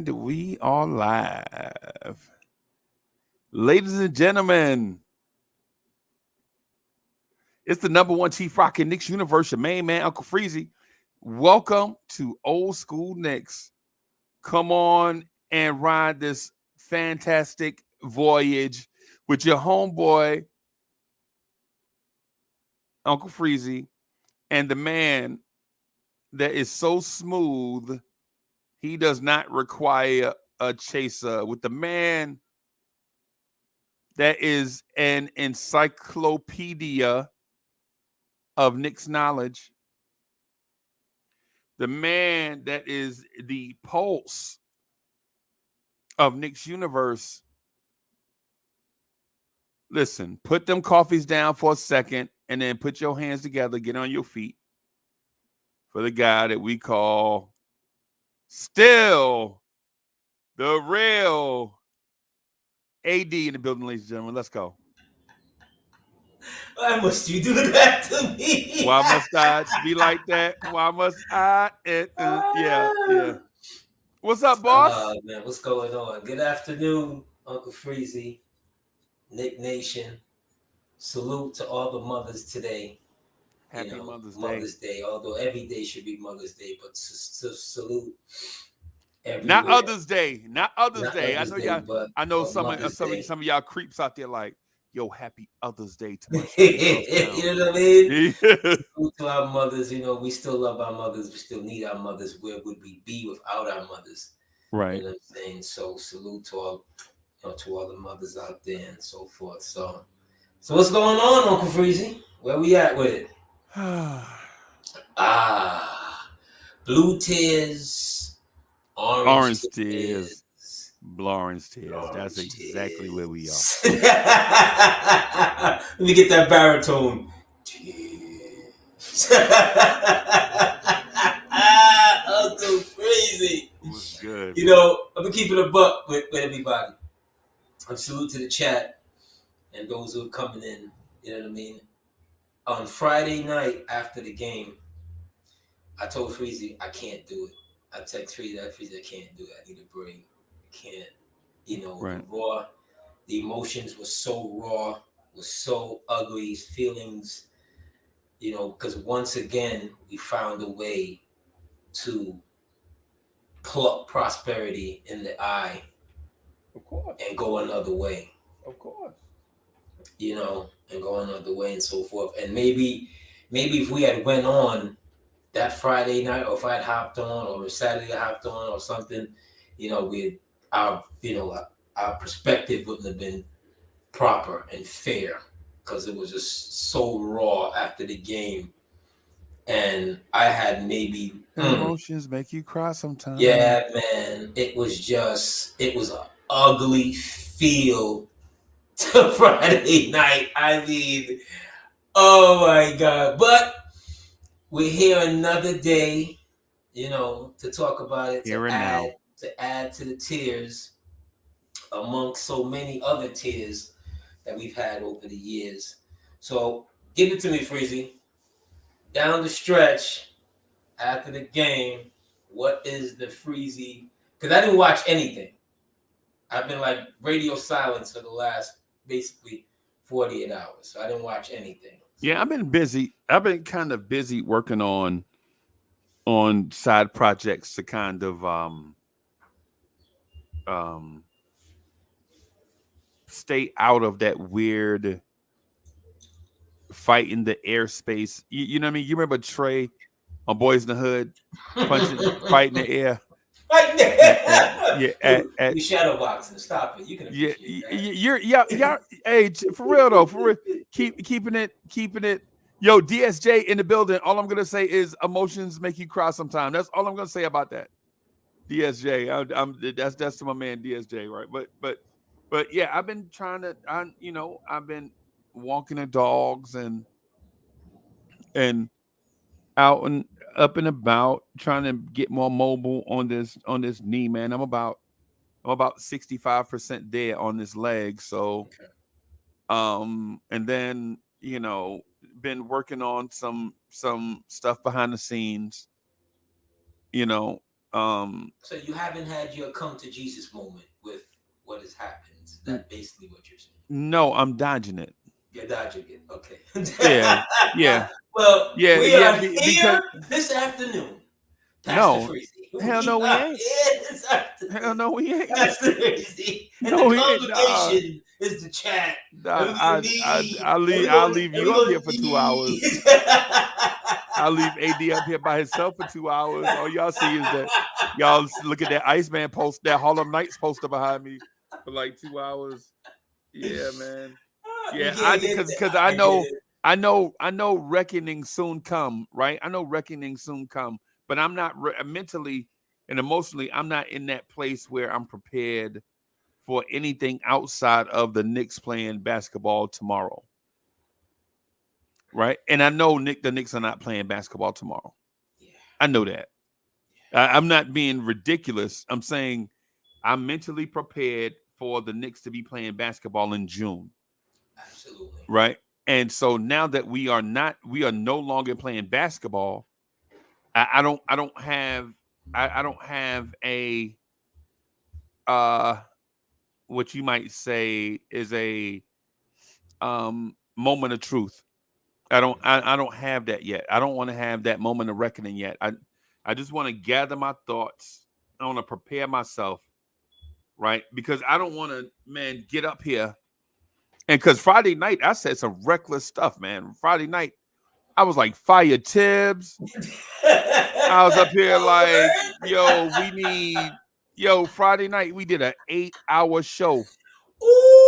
And we are live. Ladies and gentlemen, it's the number one Chief Rockin' Knicks universe, your main man, Uncle Freezie. Welcome to Old School Knicks. Come on and ride this fantastic voyage with your homeboy, Uncle Freezie, and the man that is so smooth, he does not require a chaser, with the man that is an encyclopedia of Knicks knowledge, the man that is the pulse of Knicks universe. Listen, put them coffees down for a second and then put your hands together, get on your feet for the guy that we call still the real AD in the building, ladies and gentlemen. Let's go. Why must you do that to me? Why must I be like that? Why must I? Yeah. What's up, boss? Man, what's going on? Good afternoon, Uncle Freezie, Nick Nation. Salute to all the mothers today. Happy Mother's Day. Mother's Day. Although every day should be Mother's Day, but salute everywhere. Not Others Day. Not Others Not Day. Others I know Day, y'all. but I know Mother's Day. some of y'all creeps out there like, yo, happy Others Day to my You know what I mean? Yeah. Salute to our mothers. We still love our mothers. We still need our mothers. Where would we be without our mothers? Right. You know what I'm saying? So salute to all, to all the mothers out there and so forth. So what's going on, Uncle Freezie? Where we at with it? Blue tears, Orange tears. Blorange Tears. That's exactly where we are. Let me get that baritone. Uncle Freezie. What's good? I've been keeping a buck with everybody. I'm salute to the chat and those who are coming in. You know what I mean? On Friday night after the game, I told Freezie I can't do it. I text Freezie, I can't do it. I need a break. I can't. Right. The emotions were so raw, was so ugly, feelings, because once again, we found a way to pluck prosperity in the eye. Of course. And go another way. Of course. And go another way and so forth. And maybe if we had went on that Friday night, or if I had hopped on, or Saturday I hopped on, or something, our perspective wouldn't have been proper and fair, because it was just so raw after the game. And I had maybe emotions make you cry sometimes. Yeah, man. It was an ugly feel to Friday night. I mean, oh my God. But we're here another day, to talk about it, to add to the tears amongst so many other tears that we've had over the years. So give it to me, Freezie. Down the stretch, after the game, what is the Freezie? Because I didn't watch anything. I've been like radio silence for the last basically 48 hours. So I didn't watch anything. Yeah, I've been busy. I've been kind of busy working on side projects to kind of stay out of that weird fight in the airspace. You know what I mean? You remember Trey on Boys in the Hood punching, fight in the air? You shadow boxing. Stop it. You can appreciate that. Hey, for real though, for real. Keeping it. Yo, DSJ in the building. All I'm gonna say is emotions make you cry sometimes. That's all I'm gonna say about that. DSJ. That's to my man DSJ, right? But yeah, I've been trying to. I've been walking the dogs and out and up and about, trying to get more mobile on this knee, man. I'm about 65% there on this leg. So and then been working on some stuff behind the scenes, So you haven't had your come to Jesus moment with what has happened. Is that basically what you're saying? no, I'm dodging it. You're dodging it. Okay. Yeah, yeah, Well, yeah, we yeah. are Because here this afternoon. Pastor no, Freezie. hell We no, we are ain't. here this Hell afternoon. no, we ain't. Pastor Freezie. And No, the we ain't. congregation is the chat. And we're gonna need I'll leave you up here for 2 hours. need I'll leave AD up here by himself for 2 hours. All y'all see is that y'all look at that Iceman post, that Harlem Nights poster behind me for like 2 hours. Yeah, man. we Yeah, I can't get because that. because I get it. I know reckoning soon come, right? I know reckoning soon come, but I'm not mentally and emotionally. I'm not in that place where I'm prepared for anything outside of the Knicks playing basketball tomorrow, right? And I know the Knicks are not playing basketball tomorrow. Yeah. I know that. I'm not being ridiculous. I'm saying I'm mentally prepared for the Knicks to be playing basketball in June, Absolutely. right? And so now that we are no longer playing basketball. I don't have, I don't have a, uh, what you might say is a, moment of truth. I don't have that yet. I don't want to have that moment of reckoning yet. I just want to gather my thoughts. I want to prepare myself, right? Because I don't want to, man, get up here. And because Friday night, I said some reckless stuff, man. Friday night, I was like, fire Tibbs. I was up here Oh, like, word? yo, Friday night, we did an 8-hour show,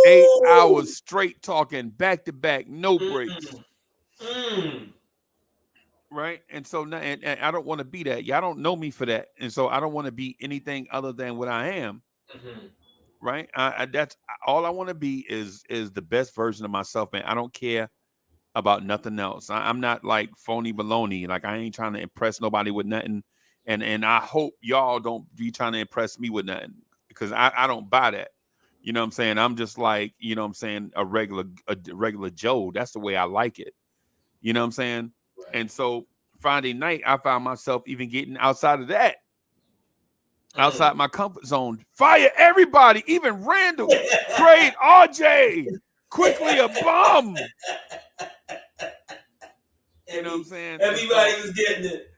8 hours Ooh. straight talking back to back, no breaks. Mm, mm. Right. And so now, and I don't want to be that. Y'all don't know me for that. And so I don't want to be anything other than what I am. Mhm. Right. That's all I want to be is the best version of myself, man. I don't care about nothing else. I'm not like phony baloney. Like I ain't trying to impress nobody with nothing. And I hope y'all don't be trying to impress me with nothing because I don't buy that. You know what I'm saying? I'm just like, you know what I'm saying, a regular Joe. That's the way I like it. You know what I'm saying? Right. And so Friday night, I found myself even getting outside of that, outside Mm. my comfort zone. Fire everybody, even Randall, trade RJ, quickly a bum. You know what I'm Every, saying? And everybody so, was getting it.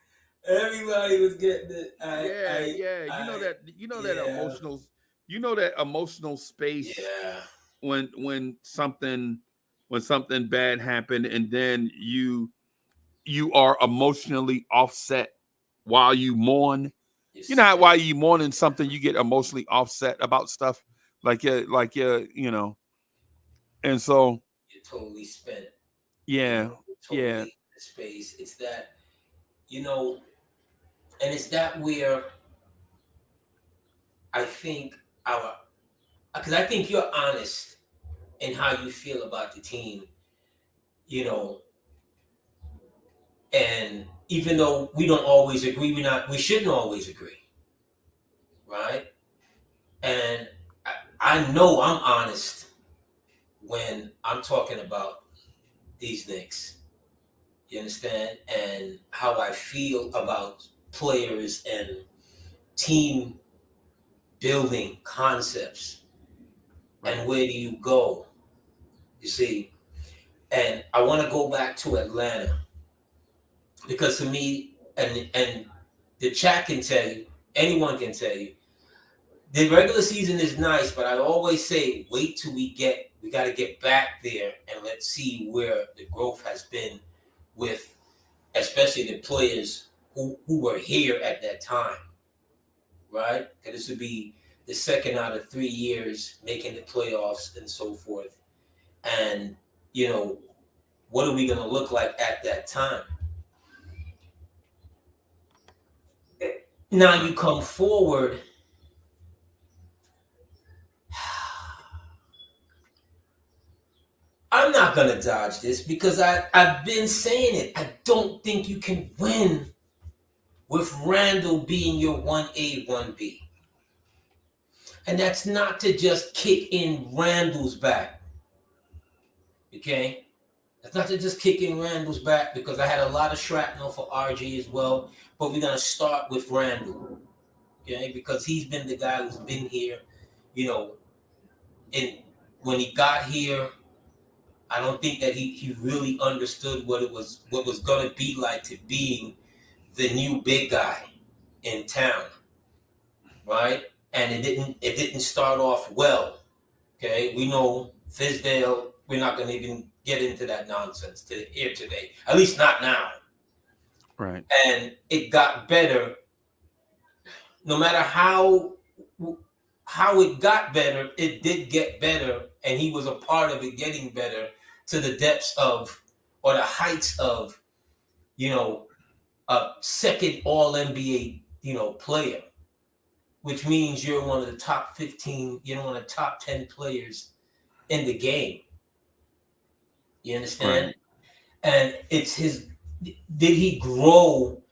Everybody was getting it. yeah, yeah. Yeah, You know that emotional space yeah. when something bad happened, and then you are emotionally offset while you mourn. You You know how spent. while you mourning something, you get emotionally offset about stuff and so You totally spent. yeah, yeah, Totally the space. It's that you know, and it's that where I think our because I think you're honest in how you feel about the team. You know, and even though we don't always agree, we shouldn't always agree, right? And I know I'm honest when I'm talking about these Knicks. You understand? And how I feel about players and team building concepts right, and where do you go? You see, and I want to go back to Atlanta because to me, and the chat can tell you, anyone can tell you, the regular season is nice, but I always say, wait till we got to get back there and let's see where the growth has been with, especially the players who were here at that time, right? Because this would be the second out of 3 years making the playoffs and so forth. And, you know, what are we going to look like at that time? Now right. you come forward. I'm not going to dodge this because I've been saying it. I don't think you can win with Randall being your 1A, 1B. And that's not to just kick in Randall's back. Okay? That's not to just kick in Randall's back because I had a lot of shrapnel for RJ as well. But we're going to start with Randall. okay? Because he's been the guy who's been here, you know, and when he got here, I don't think that he really understood what was gonna be like to being the new big guy in town, right? And it didn't start off well. Okay, we know Fizdale. We're not gonna even get into that nonsense here today. At least not now. Right. And it got better. No matter how it got better, it did get better, and he was a part of it getting better to the depths of or the heights of, you know, a second All NBA, player, which means you're one of the top 15, you're one of the top 10 players in the game. You understand? Right. And it's his. Did he grow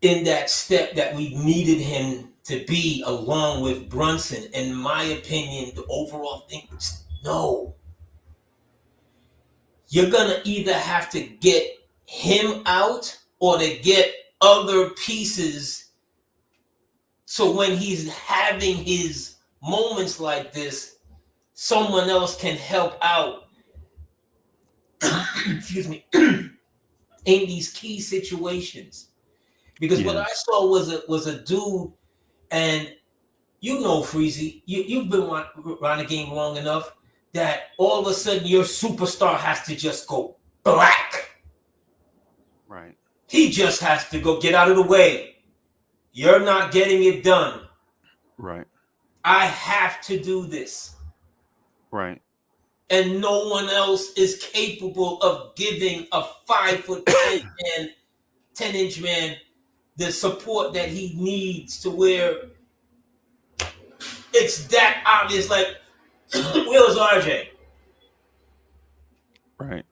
in that step that we needed him to be, along with Brunson? In my opinion, the overall thing is no. You're gonna either have to get him out or to get other pieces. So when he's having his moments like this, someone else can help out. Excuse me. In these key situations, because what I saw was a dude, and Freezie, you've been around the game long enough that all of a sudden your superstar has to just go black. Right. He just has to go get out of the way. You're not getting it done. Right. I have to do this. Right. And no one else is capable of giving a 5'10" man, 10-inch man the support that he needs, to where it's that obvious. Like, where's RJ? Right.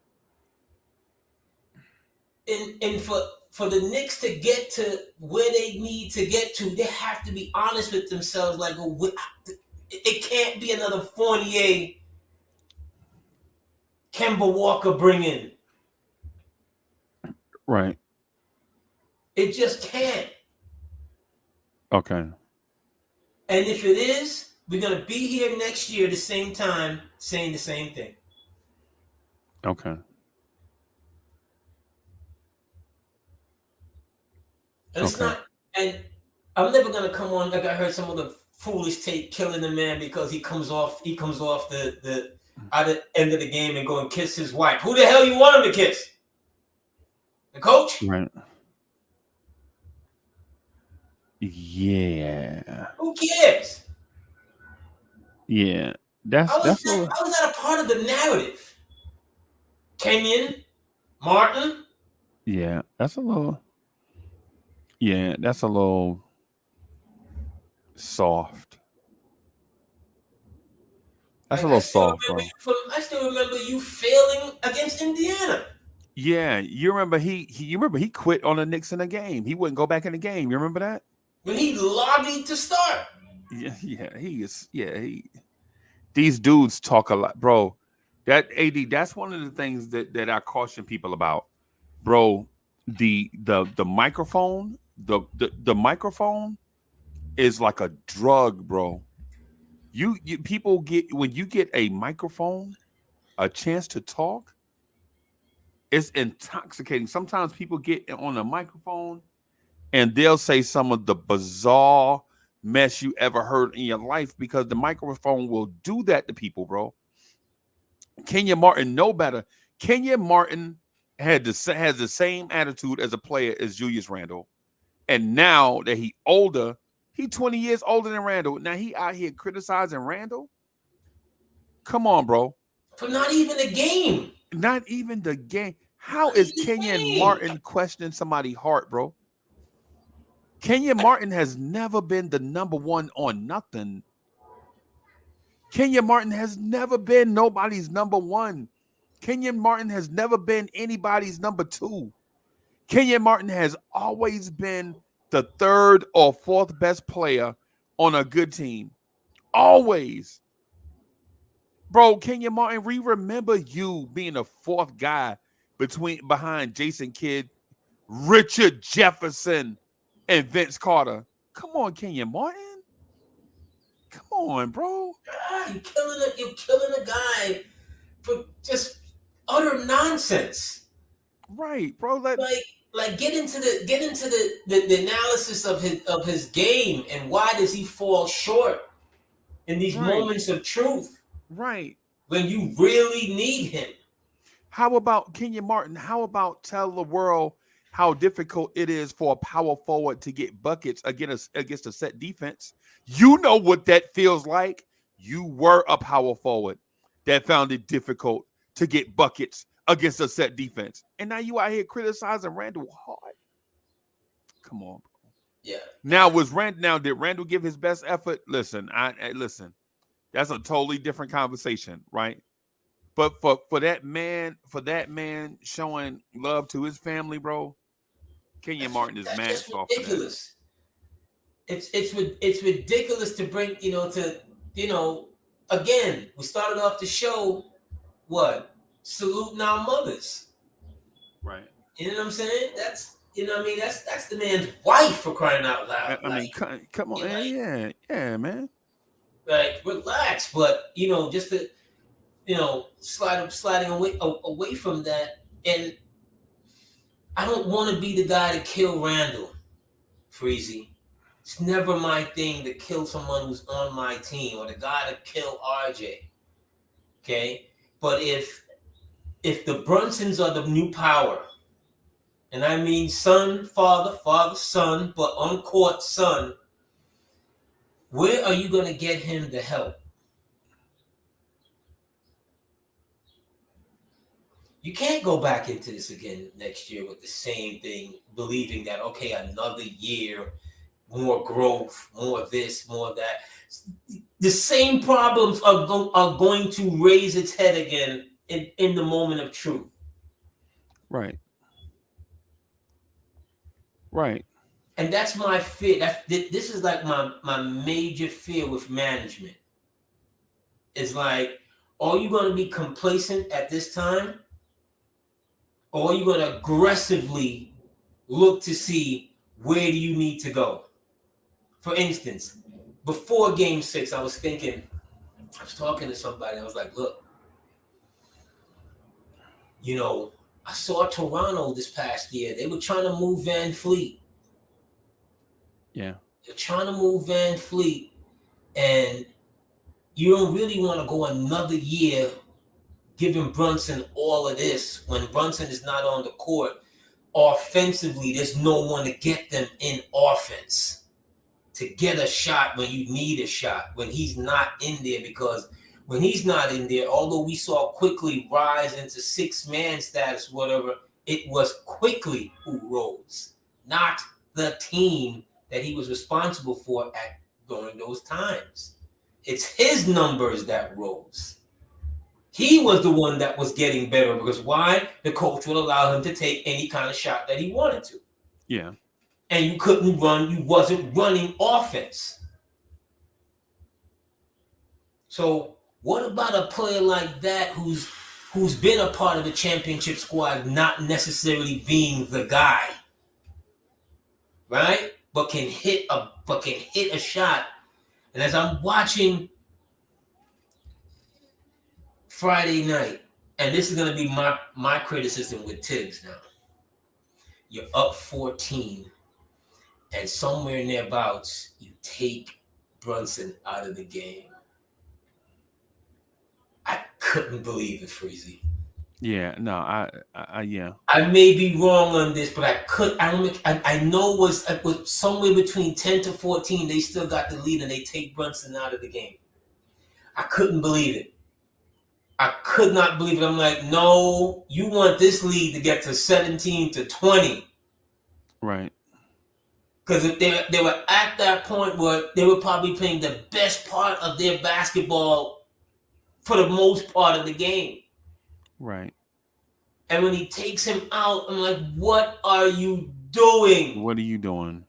And for the Knicks to get to where they need to get to, they have to be honest with themselves. Like, it can't be another Fournier, Kemba Walker bring in. Right. It just can't. Okay. And if it is, we're gonna be here next year the same time saying the same thing. Okay. And it's not, and I'm never gonna come on like I heard some of the foolish take killing the man because he comes off the out of end of the game and go and kiss his wife. Who the hell you want him to kiss? The coach? Right. Yeah. Who cares? Yeah. That's How is that a part of the narrative? Kenyon, Martin? Yeah, that's a little. Yeah, that's a little soft. That's a little soft, bro. I still remember you failing against Indiana. Yeah, you remember he quit on the Knicks in the game. He wouldn't go back in the game. You remember that? When he lobbied to start. Yeah. These dudes talk a lot, bro. That AD, that's one of the things that I caution people about, bro. The microphone, the microphone is like a drug, bro. You people get, when you get a microphone, a chance to talk, it's intoxicating. Sometimes people get on a microphone and they'll say some of the bizarre mess you ever heard in your life because the microphone will do that to people, bro. Kenya Martin know better. Kenya Martin has the same attitude as a player as Julius Randle. And now that he older, he 20 years older than Randle. Now he out here criticizing Randle. Come on, bro. For not even a game. Not even the game. How is Kenyon Martin questioning somebody's heart, bro? Kenyon Martin has never been the number one on nothing. Kenyon Martin has never been nobody's number one. Kenyon Martin has never been anybody's number two. Kenyon Martin has always been the third or fourth best player on a good team. Always. Bro, Kenyon Martin, we remember you being a fourth guy behind Jason Kidd, Richard Jefferson, and Vince Carter. Come on, Kenyon Martin. Come on, bro. God, you're killing a guy for just utter nonsense. Right, bro. Like get into the analysis of his game and why does he fall short in these Right, moments of truth right. when you really need him. How about Kenyon Martin? How about tell the world how difficult it is for a power forward to get buckets against a set defense? You know what that feels like. You were a power forward that found it difficult to get buckets against a set defense. And now you out here criticizing Randall hard. Come on, bro. Yeah. Now did Randall give his best effort? Listen, listen. That's a totally different conversation, right? But for that man showing love to his family, bro, Kenyon Martin is That's mad just soft for that. ridiculous. It's ridiculous to bring again, we started off the show what saluting our mothers. Right. You know what I'm saying? That's that's the man's wife, for crying out loud. I mean, come on, yeah, man. Like relax, but just to sliding away from that, and I don't want to be the guy to kill Randall Freezie. It's never my thing to kill someone who's on my team or the guy to kill RJ. Okay, but if the Brunsons are the new power, and I mean son, father, father, son, but on court son, where are you going to get him the help? You can't go back into this again next year with the same thing, believing that, okay, another year, more growth, more this, more that. The same problems are going to raise its head again in the moment of truth. Right. Right. And that's my fear. This is like my major fear with management. It's like, are you going to be complacent at this time? Or are you going to aggressively look to see where do you need to go? For instance, before Game 6, I was talking to somebody. I was like, look, I saw Toronto this past year. They were trying to move Van Fleet. Yeah. They're trying to move Van Fleet. And you don't really want to go another year giving Brunson all of this when Brunson is not on the court. Offensively, there's no one to get them in offense, to get a shot when you need a shot, when he's not in there. Because when he's not in there, although we saw quickly rise into six-man status, whatever, it was quickly who rose, not the team that he was responsible for during those times. It's his numbers that rose. He was the one that was getting better because why? The coach would allow him to take any kind of shot that he wanted to. Yeah. And you couldn't run. You wasn't running offense. So what about a player like that who's been a part of the championship squad, not necessarily being the guy, right? But can hit a shot. And as I'm watching Friday night, and this is going to be my criticism with Tibbs now. You're up 14, and somewhere nearabouts, you take Brunson out of the game. I couldn't believe it, Freezie. Yeah, no, yeah. I may be wrong on this, but I know it was somewhere between 10 to 14. They still got the lead, and they take Brunson out of the game. I couldn't believe it. I could not believe it. I'm like, no, you want this lead to get to 17 to 20. Right. Because if they were at that point where they were probably playing the best part of their basketball for the most part of the game. Right. And when he takes him out, I'm like, what are you doing? What are you doing?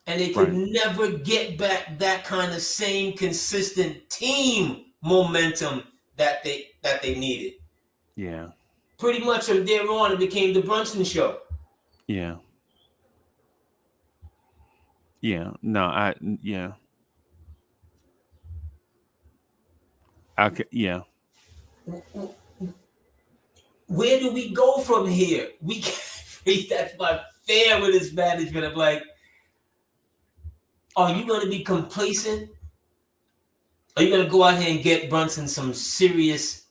And they could never get back that kind of same consistent team momentum that they needed. Yeah. Pretty much from there on, it became the Brunson show. Yeah. Yeah. No, yeah. Okay. Yeah. Where do we go from here? We can't. That's my fear with this management. I'm like, are you going to be complacent? Are you going to go out here and get Brunson some serious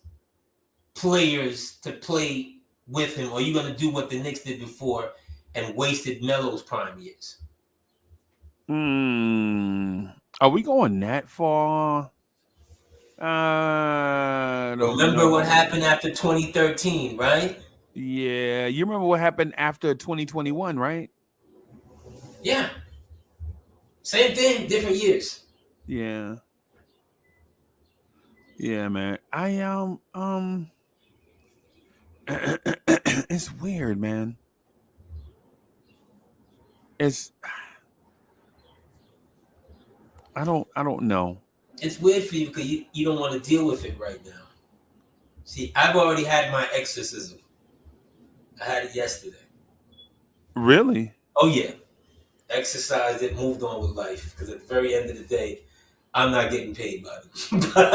players to play with him? Or are you going to do what the Knicks did before and wasted Melo's prime years? Are we going that far? I don't Remember what know. happened after 2013, right? Yeah, you remember what happened after 2021, right? Yeah. Same thing, different years. Yeah. Yeah, man. It's weird, man. It's I don't know. It's weird for you because you don't want to deal with it right now. See, I've already had my exorcism. I had it yesterday. Really? Oh, yeah. Exercised it, moved on with life. Because at the very end of the day, I'm not getting paid by them. But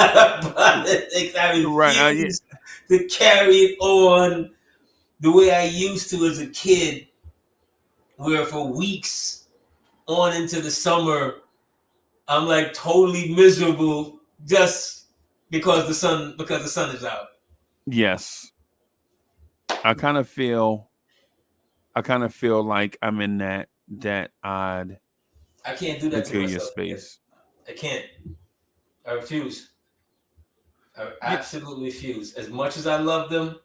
I Right. Yeah. refuse to carry it on the way I used to as a kid, where for weeks on into the summer, I'm like totally miserable just because the sun is out. Yes. I kind of feel like I'm in that odd I can't do that to peculiar myself again. space. I can't. I refuse. I Yeah. absolutely refuse. As much as I love them,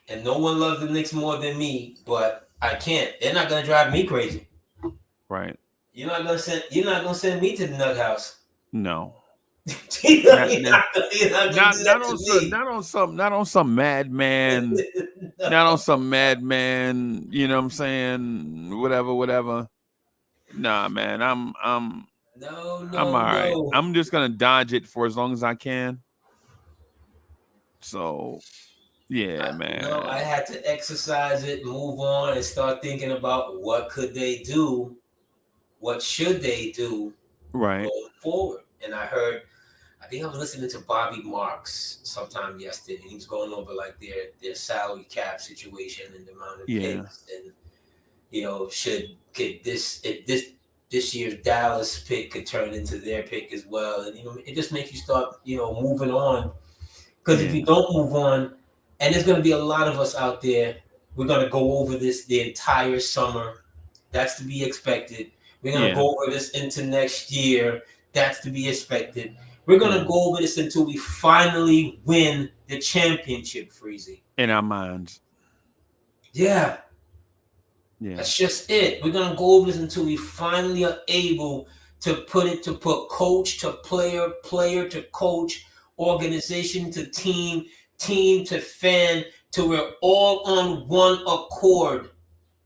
and no one loves the Knicks more than me, but I can't. They're not gonna drive me crazy. Right. You're not gonna send me to the nut house. No. you're Not, not, not you're not gonna not do not that on to some me. madman. Not No. on some madman. You know what I'm saying? Whatever. Nah, man. No, I'm no, all right. no. I'm just gonna dodge it for as long as I can. So yeah, No, I man. had to exercise it, move on, and start thinking about what could they do, what should they do Right. going forward. And I think I was listening to Bobby Marks sometime yesterday, and he was going over like their salary cap situation and the amount of Yeah. picks, and could this year's Dallas pick could turn into their pick as well, and it just makes you start moving on. Because if Yeah. you don't move on, and there's going to be a lot of us out there, we're going to go over this the entire summer. That's to be expected. We're going to Yeah. go over this into next year. That's to be expected. We're going to Yeah. go over this until we finally win the championship, Freezie. In our minds. Yeah, Yeah. that's just it. We're going to go over this until we finally are able to put coach to player, player to coach, organization to team, team to fan, to we're all on one accord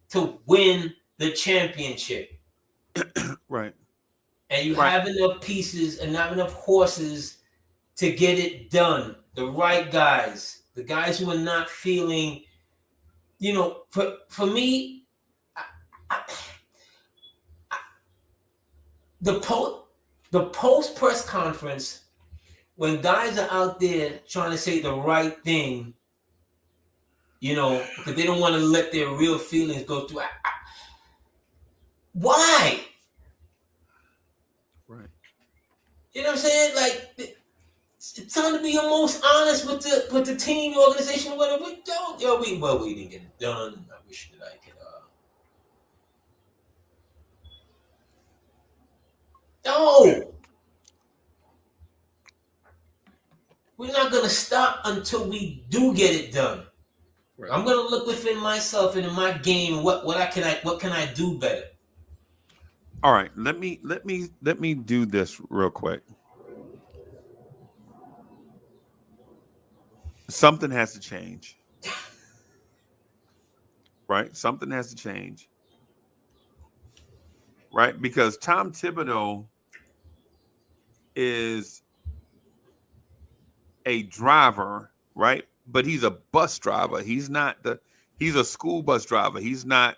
to win the championship. Right. And you Right. have enough pieces and not enough horses to get it done. The right guys, the guys who are not feeling, for me, I, I, the post press conference, when guys are out there trying to say the right thing, because they don't want to let their real feelings go through. Why? Right. You know what I'm saying? Like, it's time to be your most honest with the team, the organization, whatever. We don't, we didn't get it done, and I wish that I could. No, we're not gonna stop until we do get it done. Right. I'm gonna look within myself and in my game. What can I do better? All right. Let me do this real quick. Something has to change. Right? Something has to change. Right? Because Tom Thibodeau is a driver, right? But he's a bus driver. He's a school bus driver. He's not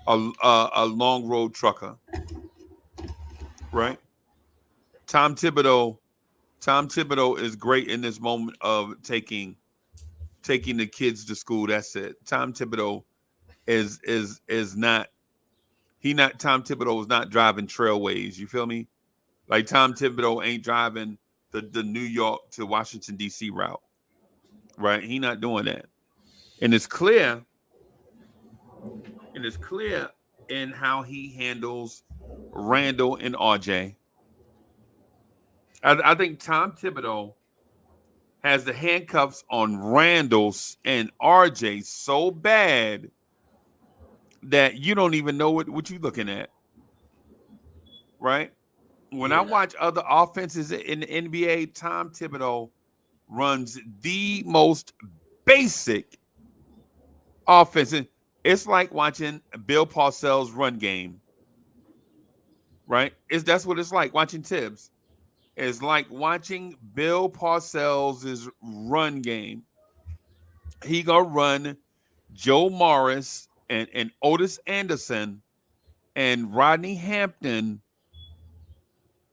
a long road trucker. right? Tom Thibodeau, Tom Thibodeau is great in this moment of taking the kids to school. That's it. Tom Thibodeau is not he not Tom Thibodeau is not driving trailways. You feel me? Like Tom Thibodeau ain't driving the New York to Washington D.C. route, right? He not doing that, and it's clear, and it's clear in how he handles Randall and RJ. I think Tom Thibodeau has the handcuffs on Randall's and RJ so bad that you don't even know what you're looking at, right? When I Yeah. watch other offenses in the NBA, Tom Thibodeau runs the most basic offense. It's like watching Bill Parcells' run game, right? That's what it's like watching Tibbs. It's like watching Bill Parcells' run game. He gonna run Joe Morris and Otis Anderson and Rodney Hampton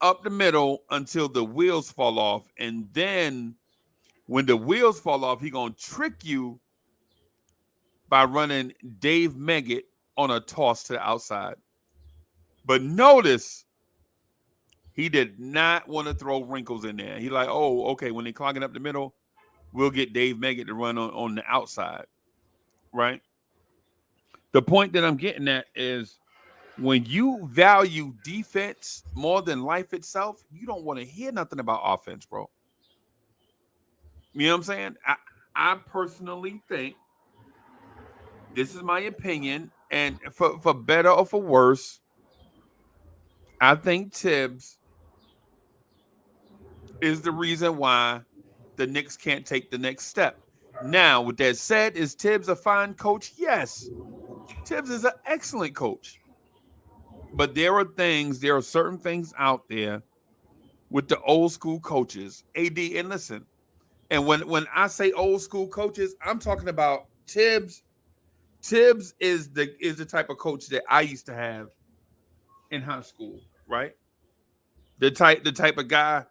up the middle until the wheels fall off. And then when the wheels fall off, he gonna trick you by running Dave Meggett on a toss to the outside. But notice he did not want to throw wrinkles in there. He like, oh, okay, when they clogging up the middle, we'll get Dave Meggett to run on the outside, right? The point that I'm getting at is when you value defense more than life itself, you don't want to hear nothing about offense, bro. You know what I'm saying? I personally think this is my opinion, and for better or for worse, I think Tibbs is the reason why the Knicks can't take the next step. Now, with that said, is Tibbs a fine coach? Yes. Tibbs is an excellent coach. But there are certain things out there with the old school coaches. AD, and listen, and when I say old school coaches, I'm talking about Tibbs. Tibbs is the type of coach that I used to have in high school, right? The type of guy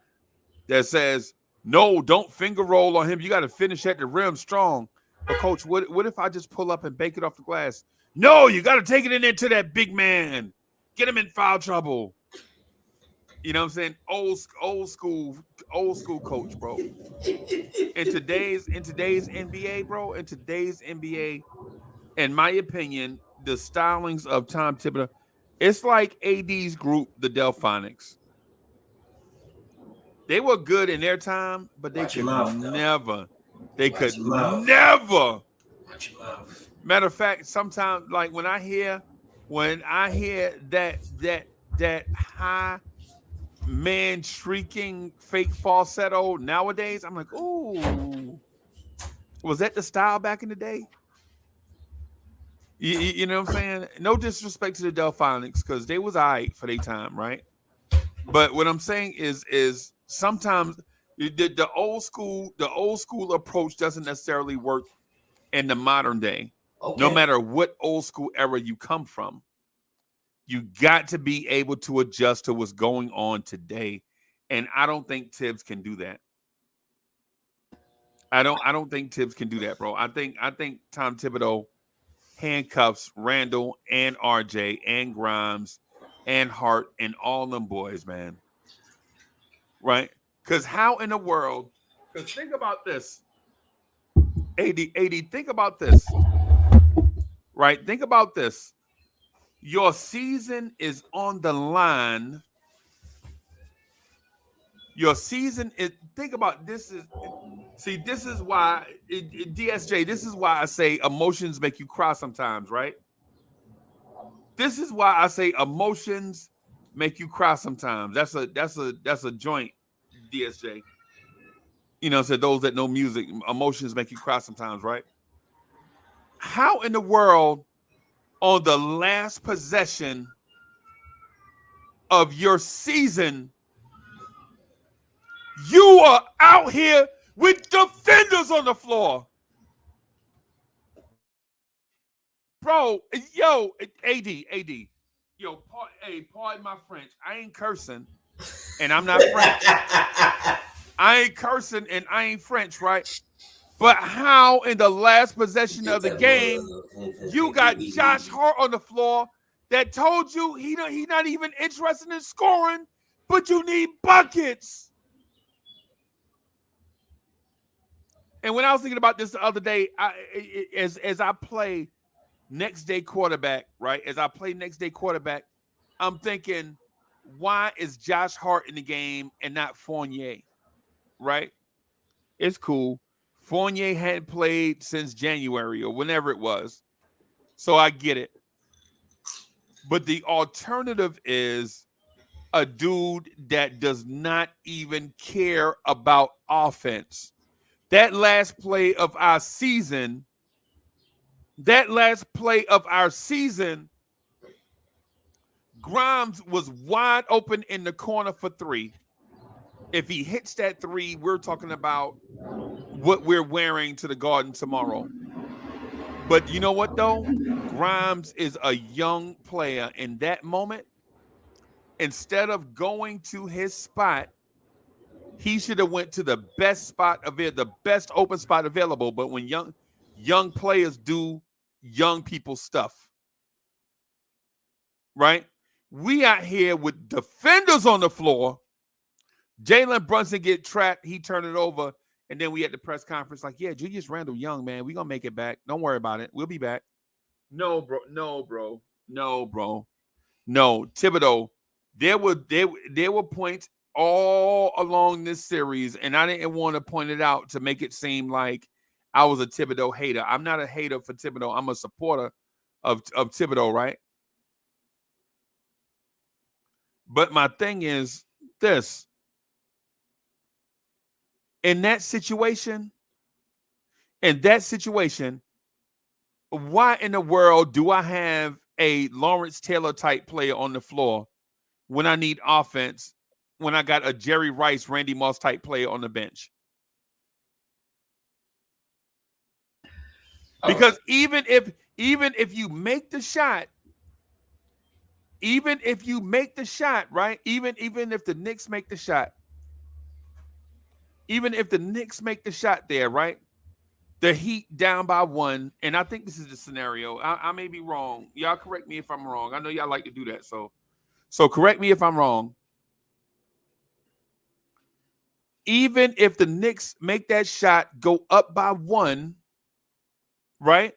that says, no, don't finger roll on him. You got to finish at the rim strong. But coach, what if I just pull up and bake it off the glass? No, you got to take it in there to that big man. Get him in foul trouble. You know what I'm saying? Old school coach, bro. In today's NBA, bro, in today's NBA, in my opinion, the stylings of Tom Thibodeau, it's like AD's group, the Delphonics. They were good in their time, but Watch your mouth, though. they Watch could your mouth. never. Watch your mouth. Matter of fact, sometimes like when I hear that high man shrieking fake falsetto nowadays, I'm like, ooh, was that the style back in the day? You know what I'm saying? No disrespect to the Delphonics because they was all right for their time, right? But what I'm saying is sometimes the old school approach doesn't necessarily work in the modern day. No Okay. matter what old school era you come from, you got to be able to adjust to what's going on today. And I don't think Tibbs can do that. I don't think Tibbs can do that, bro. I think Tom Thibodeau handcuffs Randall and RJ and Grimes and Hart and all them boys, man. Right? Because how in the world? Because think about this, AD, think about this, right? Think about this. Your season is on the line. Your season is. Think about this. This is why DSJ. This is why I say emotions make you cry sometimes, right? This is why I say emotions make you cry sometimes. That's a joint, DSJ. So those that know music, emotions make you cry sometimes, right? How in the world on the last possession of your season, you are out here with defenders on the floor? Bro, yo, AD. Hey, pardon my French. I ain't cursing, and I'm not French. I ain't cursing, and I ain't French, right? But how in the last possession of the game you got Josh Hart on the floor that told you he not even interested in scoring, but you need buckets. And when I was thinking about this the other day, as I play next day quarterback, right? As I play next day quarterback, I'm thinking, why is Josh Hart in the game and not Fournier? Right? It's cool. Fournier hadn't played since January or whenever it was. So I get it. But the alternative is a dude that does not even care about offense. That last play of our season, Grimes was wide open in the corner for three. If he hits that three, we're talking about what we're wearing to the Garden tomorrow. But you know what, though? Grimes is a young player. In that moment, instead of going to his spot, he should have went to the best spot available, the best open spot available. But when young players do young people stuff, right? We out here with defenders on the floor. Jalen Brunson get trapped. He turned it over. And then we at the press conference like, yeah, Julius Randle young, man. We going to make it back. Don't worry about it. We'll be back. No, bro. No, bro. No, bro. No. Thibodeau, there were points all along this series, and I didn't want to point it out to make it seem like I was a Thibodeau hater. I'm not a hater for Thibodeau. I'm a supporter of Thibodeau, right? But my thing is this. In that situation, why in the world do I have a Lawrence Taylor type player on the floor when I need offense, when I got a Jerry Rice, Randy Moss type player on the bench? Because even if you make the shot, right? Even if the Knicks make the shot, there, right? The Heat down by one, and I think this is the scenario. I may be wrong. Y'all correct me if I'm wrong. I know y'all like to do that, so correct me if I'm wrong. Even if the Knicks make that shot, go up by one, right?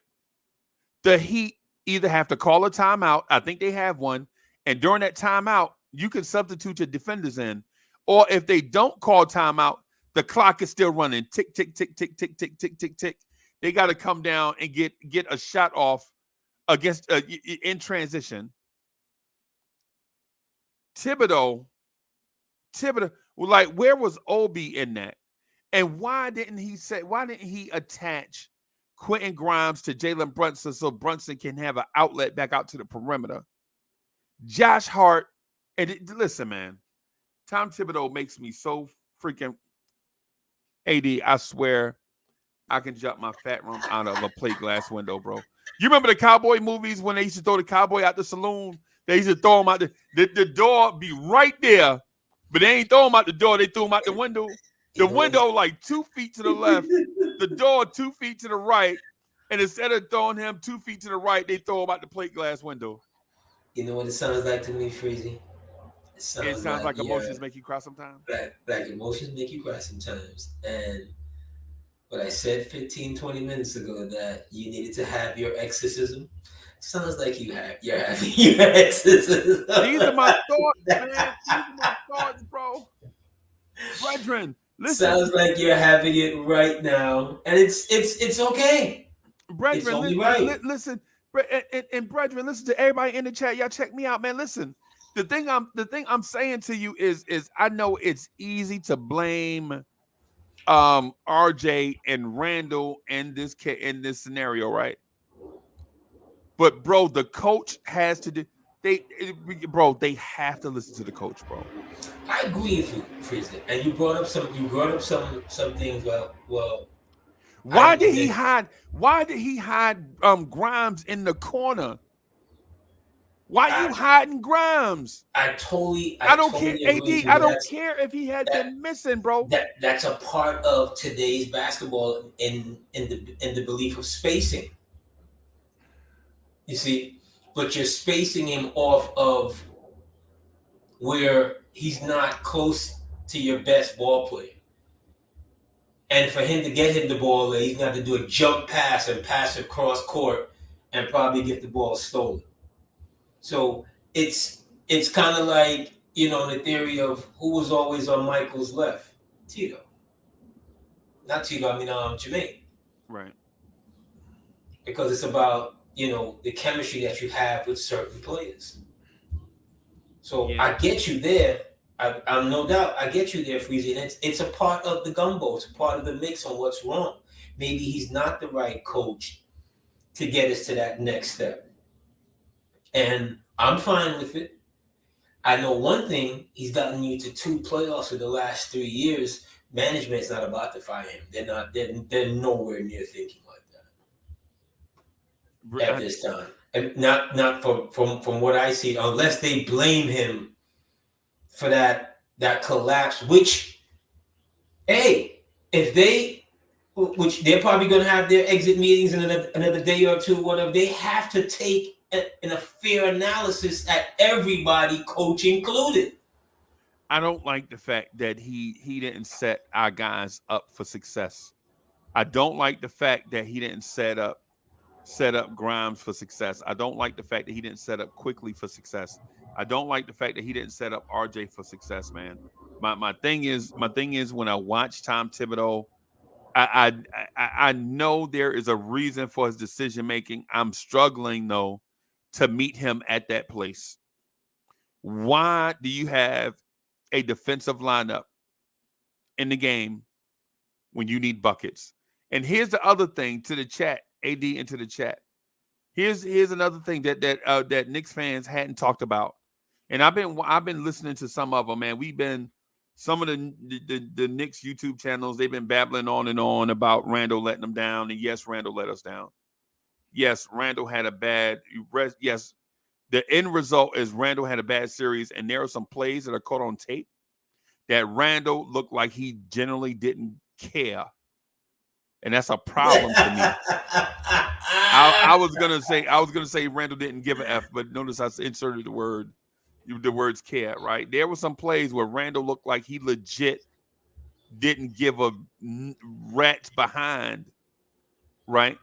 The Heat either have to call a timeout. I think they have one. And during that timeout, you can substitute your defenders in. Or if they don't call timeout, the clock is still running. Tick, tick, tick, tick, tick, tick, tick, tick, tick. They got to come down and get a shot off against in transition. Thibodeau, like, where was Obi in that? And why didn't he attach Quentin Grimes to Jalen Brunson so Brunson can have an outlet back out to the perimeter? Josh Hart, listen, man, Tom Thibodeau makes me so freaking AD. I swear I can jump my fat rump out of a plate glass window, bro. You remember the cowboy movies when they used to throw the cowboy out the saloon? They used to throw him out the door be right there, but they ain't throw him out the door. They threw him out the window. The window like 2 feet to the left, the door 2 feet to the right, and instead of throwing him 2 feet to the right, they throw him out the plate glass window. You know what it sounds like to me, Freezie? It sounds like emotions make you cry sometimes. Black emotions make you cry sometimes. And what I said 15, 20 minutes ago, that you needed to have your exorcism, sounds like you're having your exorcism. These are my thoughts, man. These are my thoughts, bro. Brethren, listen. Sounds like you're having it right now, and it's okay. Brethren, listen. And brethren, listen to everybody in the chat. Y'all check me out, man. Listen, the thing I'm saying to you is I know it's easy to blame RJ and Randall in this scenario, right? But bro, the coach has to do. They have to listen to the coach, bro. I agree with you, Freezer. And you brought up some things. Well. Why did he hide Grimes in the corner? Why you hiding Grimes? I I don't care, totally agree with AD. you. I But don't care if he had that been missing, bro. that's a part of today's basketball in the belief of spacing. You see, but you're spacing him off of where he's not close to your best ball player. And for him to get him the ball, he's going to have to do a jump pass and pass across court and probably get the ball stolen. So it's kind of like, the theory of who was always on Michael's left. Tito. Not Tito, I mean Jermaine. Right. Because it's about, the chemistry that you have with certain players. So Yeah. I get you there. I'm no doubt. I get you there, Freezie. And it's a part of the gumbo. It's a part of the mix on what's wrong. Maybe he's not the right coach to get us to that next step. And I'm fine with it. I know one thing, he's gotten you to 2 playoffs in the last 3 years. Management's not about to fire him. They're nowhere near thinking like that at this time. And not from what I see, unless they blame him for that collapse, which, hey, if they, which they're probably going to have their exit meetings in another day or two, whatever, they have to take a fair analysis at everybody, coach included. I don't like the fact that he didn't set our guys up for success. I don't like the fact that he didn't set up Grimes for success. I don't like the fact that he didn't set up Quickly for success. I don't like the fact that he didn't set up RJ for success, man. My thing is when I watch Tom Thibodeau, I know there is a reason for his decision making. I'm struggling though to meet him at that place. Why do you have a defensive lineup in the game when you need buckets? And here's the other thing to the chat, AD into the chat. Here's another thing that Knicks fans hadn't talked about, and I've been listening to some of them. Man, we've been some of the Knicks YouTube channels. They've been babbling on and on about Randall letting them down, and yes, Randall let us down. Yes, Randall had a bad. Yes, the end result is Randall had a bad series, and there are some plays that are caught on tape that Randall looked like he generally didn't care. And that's a problem to me. I was gonna say Randall didn't give an F, but notice I inserted the words care, right? There were some plays where Randall looked like he legit didn't give a rat's behind, right?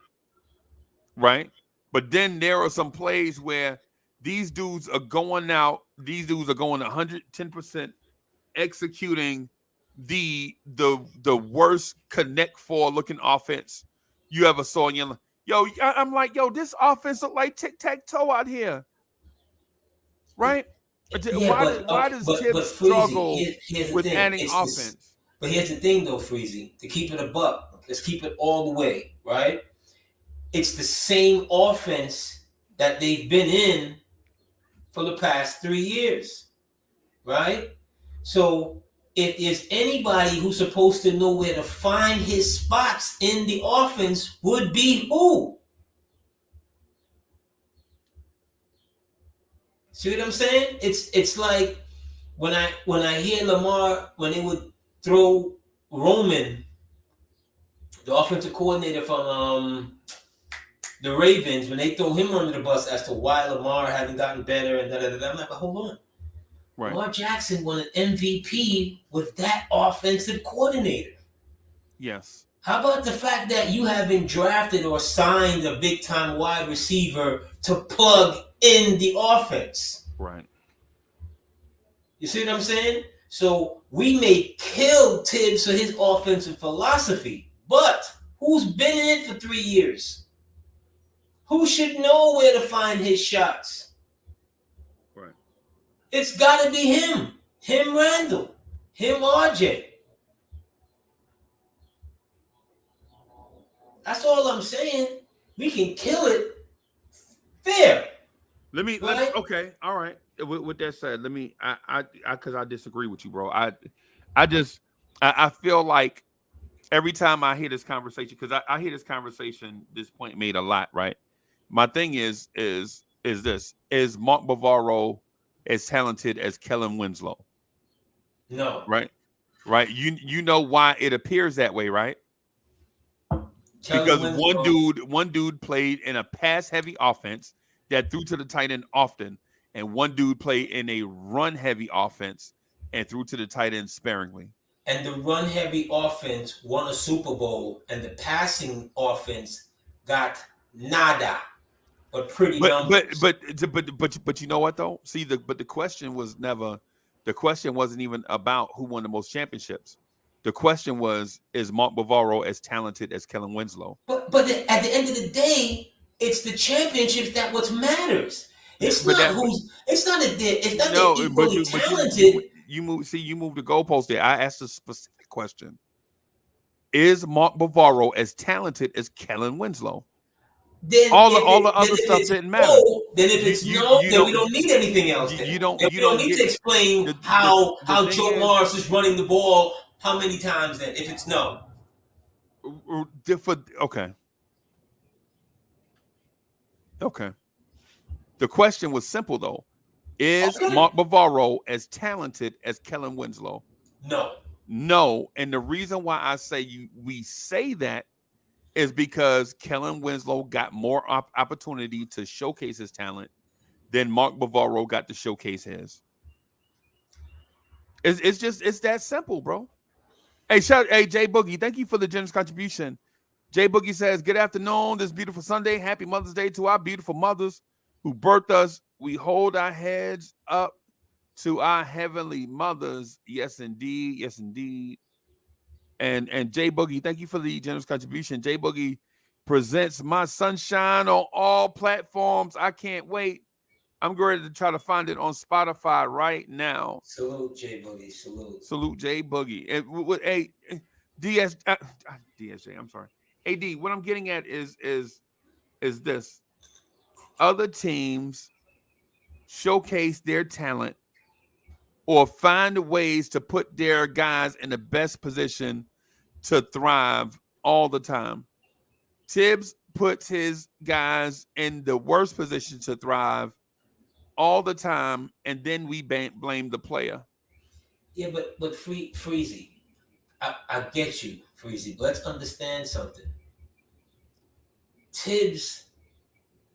Right? But then there are some plays where these dudes are going out, these dudes are going 110% executing the worst connect four looking offense you ever saw in your life. I'm like, this offense look like tic-tac-toe out here, right? Yeah, Why does but Tibbs Freezy, struggle here's the with thing. adding It's this, offense? but here's the thing, though, Freezy. To keep it a buck, let's keep it all the way, right? It's the same offense that they've been in for the past 3 years, right? So if there's anybody who's supposed to know where to find his spots in the offense, would be who? See what I'm saying? It's like when I hear Lamar, when they would throw Roman, the offensive coordinator from the Ravens, when they throw him under the bus as to why Lamar hasn't gotten better and da da da. I'm like, but hold on. Right. Lamar Jackson won an MVP with that offensive coordinator. Yes. How about the fact that you haven't drafted or signed a big time wide receiver to plug in the offense? Right. You see what I'm saying? So we may kill Tibbs for his offensive philosophy, but who's been in it for 3 years? Who should know where to find his shots? Right. It's got to be him. Him Randall. Him RJ. That's all I'm saying. We can kill it fair. Let me okay, all right. With that said, let me because I disagree with you, bro. I feel like every time I hear this conversation, because I hear this conversation, this point made a lot, right? My thing is is this: is Mark Bavaro as talented as Kellen Winslow? No. Right, right. You know why it appears that way, right? Kellen Because Winslow. one dude played in a pass heavy offense that threw to the tight end often, and one dude played in a run heavy offense and threw to the tight end sparingly. And the run heavy offense won a Super Bowl, and the passing offense got nada, but pretty But numbers. you know what though? See, the question was never, the question wasn't even about who won the most championships. The question was, is Mark Bavaro as talented as Kellen Winslow? But at the end of the day, it's the championships that what matters. It's But not that who's. It's not if they're no, equally but talented. you move. See, you moved the goalpost there. I asked a specific question: is Mark Bavaro as talented as Kellen Winslow? All the Then other if stuff it's didn't matter. no, then if it's no, You then we don't don't need anything else. Then you we don't don't need get to explain the how thing Joe is Morris is running the ball how many times. Then if it's no, okay. Okay. The question was simple though. Is okay, Mark Bavaro as talented as Kellen Winslow? no. No. And the reason why I say we say that is because Kellen Winslow got more opportunity to showcase his talent than Mark Bavaro got to showcase his. It's that simple, bro. Hey, Jay Boogie, thank you for the generous contribution. Jay Boogie says, "Good afternoon, this beautiful Sunday. Happy Mother's Day to our beautiful mothers who birthed us. We hold our heads up to our heavenly mothers. Yes, indeed. Yes, indeed." And Jay Boogie, thank you for the generous contribution. Jay Boogie presents My Sunshine on all platforms. I can't wait. I'm ready to try to find it on Spotify right now. Salute J Boogie. Salute. Salute Jay Boogie. And with a DS DSJ, I'm sorry. AD, what I'm getting at is this. Other teams showcase their talent or find ways to put their guys in the best position to thrive all the time. Tibbs puts his guys in the worst position to thrive all the time, and then we blame the player. Yeah, but Freezie, I get you, Freezie. But let's understand something. Tibbs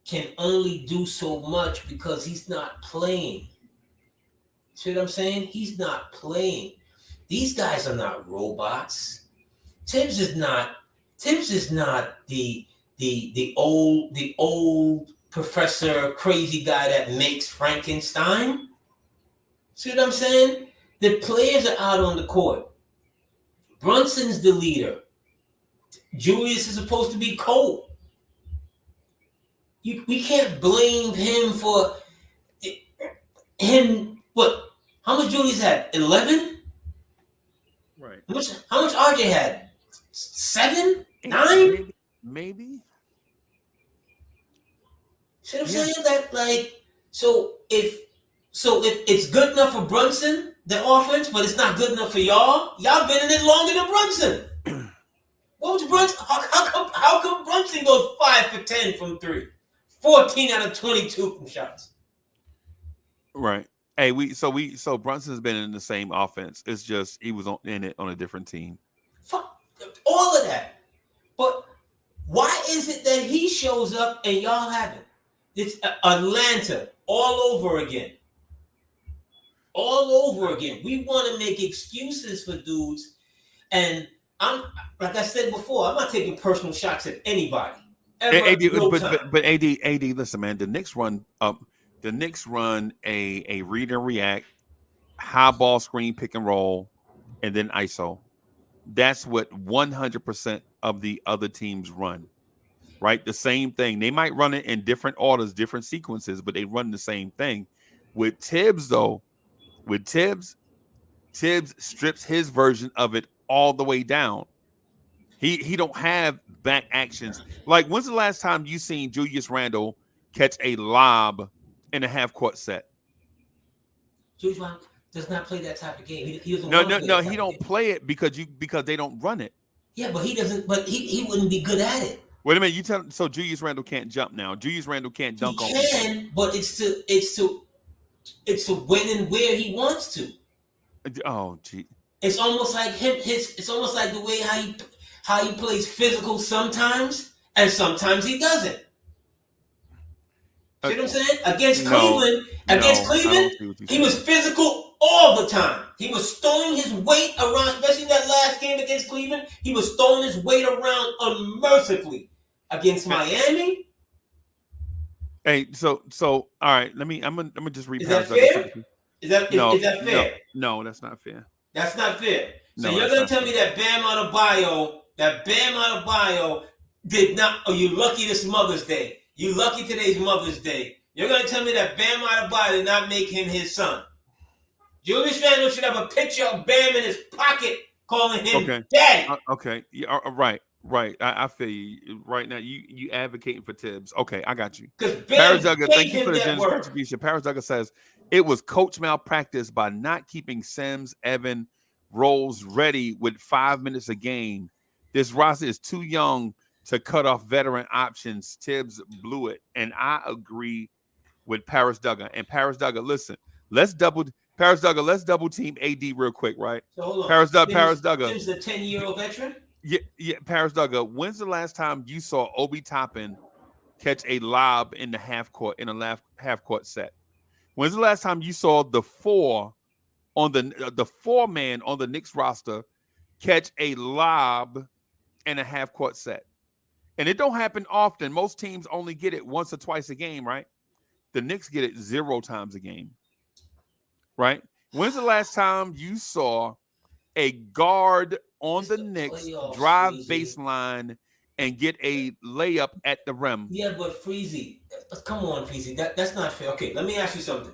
can only do so much because he's not playing. See what I'm saying? He's not playing. These guys are not robots. Tibbs is not. Tibbs is not the old professor crazy guy that makes Frankenstein. See what I'm saying? The players are out on the court. Brunson's the leader. Julius is supposed to be cold. We can't blame him for him. What? How much Julius had? 11. Right. How much RJ had? 7, 9. Maybe. See what I'm saying? That so if it's good enough for Brunson, the offense, but it's not good enough for y'all. Y'all been in it longer than Brunson. What was Brunson? How come Brunson goes 5 for 10 from 3, 14 out of 22 from shots? Right. Hey, so Brunson's been in the same offense. It's just he was in it on a different team. Fuck all of that. But why is it that he shows up and y'all haven't? It's Atlanta all over again. All over again. We want to make excuses for dudes, and I'm like I said before, I'm not taking personal shots at anybody. Ever, but AD, listen, man, the Knicks run a read and react, high ball screen, pick and roll, and then ISO. That's what 100% of the other teams run. Right? The same thing. They might run it in different orders, different sequences, but they run the same thing. With Tibbs, though, Tibbs strips his version of it all the way down. He don't have back actions. Like, when's the last time you seen Julius Randle catch a lob in a half court set? Julius Randle does not play that type of game. He doesn't No, he don't play it because they don't run it. Yeah, but he doesn't. But he wouldn't be good at it. Wait a minute. You tell so Julius Randle can't jump now. Julius Randle can't He dunk on people. can, but it's to win and where he wants to. Oh, gee. It's almost like it's almost like the way how he plays physical sometimes, and sometimes he doesn't. See what I'm saying? Against No, Cleveland, no, I don't see what you're he saying. was physical all the time. He was throwing his weight around, especially that last game against Cleveland. He was throwing his weight around unmercifully. Against Miami. Hey, so all right. I'm gonna just read Is that Paris Douglas. fair? Is that fair? No, that's not fair. That's not fair. So No, you're gonna tell me that Bam Adebayo did not? Oh, you lucky this Mother's Day. You lucky today's Mother's Day. You're gonna tell me that Bam Adebayo did not make him his son? Julius Randle should have a picture of Bam in his pocket, calling him daddy. Okay. Yeah. Right. I feel you. Right now, you advocating for Tibbs. Okay, I got you. Paris Douglas, thank you for the generous contribution. Paris Douglas says it was coach malpractice by not keeping Sims, Evan, Rose ready with 5 minutes a game. This roster is too young to cut off veteran options. Tibbs blew it, and I agree with Paris Douglas. And Paris Douglas, listen, let's double team AD real quick, right? So hold on. Paris Douglas. Sims the 10-year-old veteran. Yeah, Paris Douglas. When's the last time you saw Obi Toppin catch a lob in the half court set? When's the last time you saw the four man on the Knicks roster catch a lob in a half court set? And it don't happen often. Most teams only get it once or twice a game, right? The Knicks get it 0 times a game, right? When's the last time you saw a guard on the Knicks drive baseline and get a layup at the rim? Yeah, but Freezie, come on, Freezie, that's not fair. Okay, let me ask you something.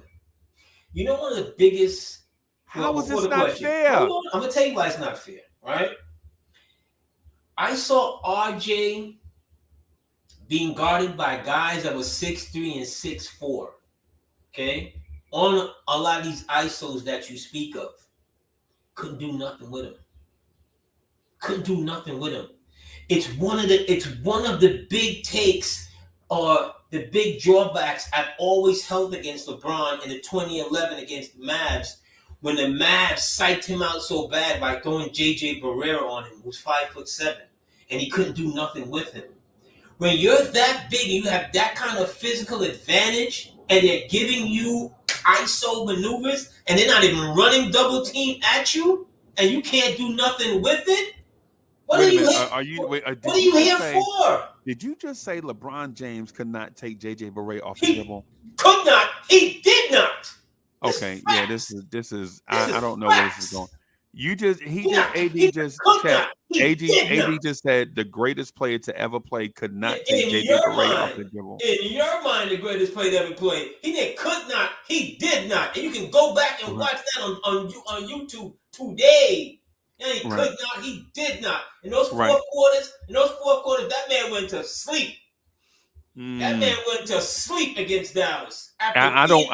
You know one of the biggest... How is this not fair? Hold on, I'm going to tell you why it's not fair, right? I saw RJ being guarded by guys that was 6'3" and 6'4", okay? On a lot of these ISOs that you speak of. Couldn't do nothing with him. It's one of the big takes or the big drawbacks I've always held against LeBron in the 2011 against the Mavs, when the Mavs psyched him out so bad by throwing JJ Barea on him, who's 5'7", and he couldn't do nothing with him. When you're that big and you have that kind of physical advantage, and they're giving you ISO maneuvers, and they're not even running double team at you, and you can't do nothing with it. What are you here for? Did you just say LeBron James could not take JJ Barea off the dribble? Could not. He did not. Okay, yeah, this is I don't know where this is going. AD just said the greatest player to ever play could not take JJ Barea off the dribble. In your mind, the greatest player to ever play. He could not. He did not. And you can go back and watch that on YouTube today. And he could not. He did not. In those fourth quarters, that man went to sleep. That man went to sleep against Dallas. I don't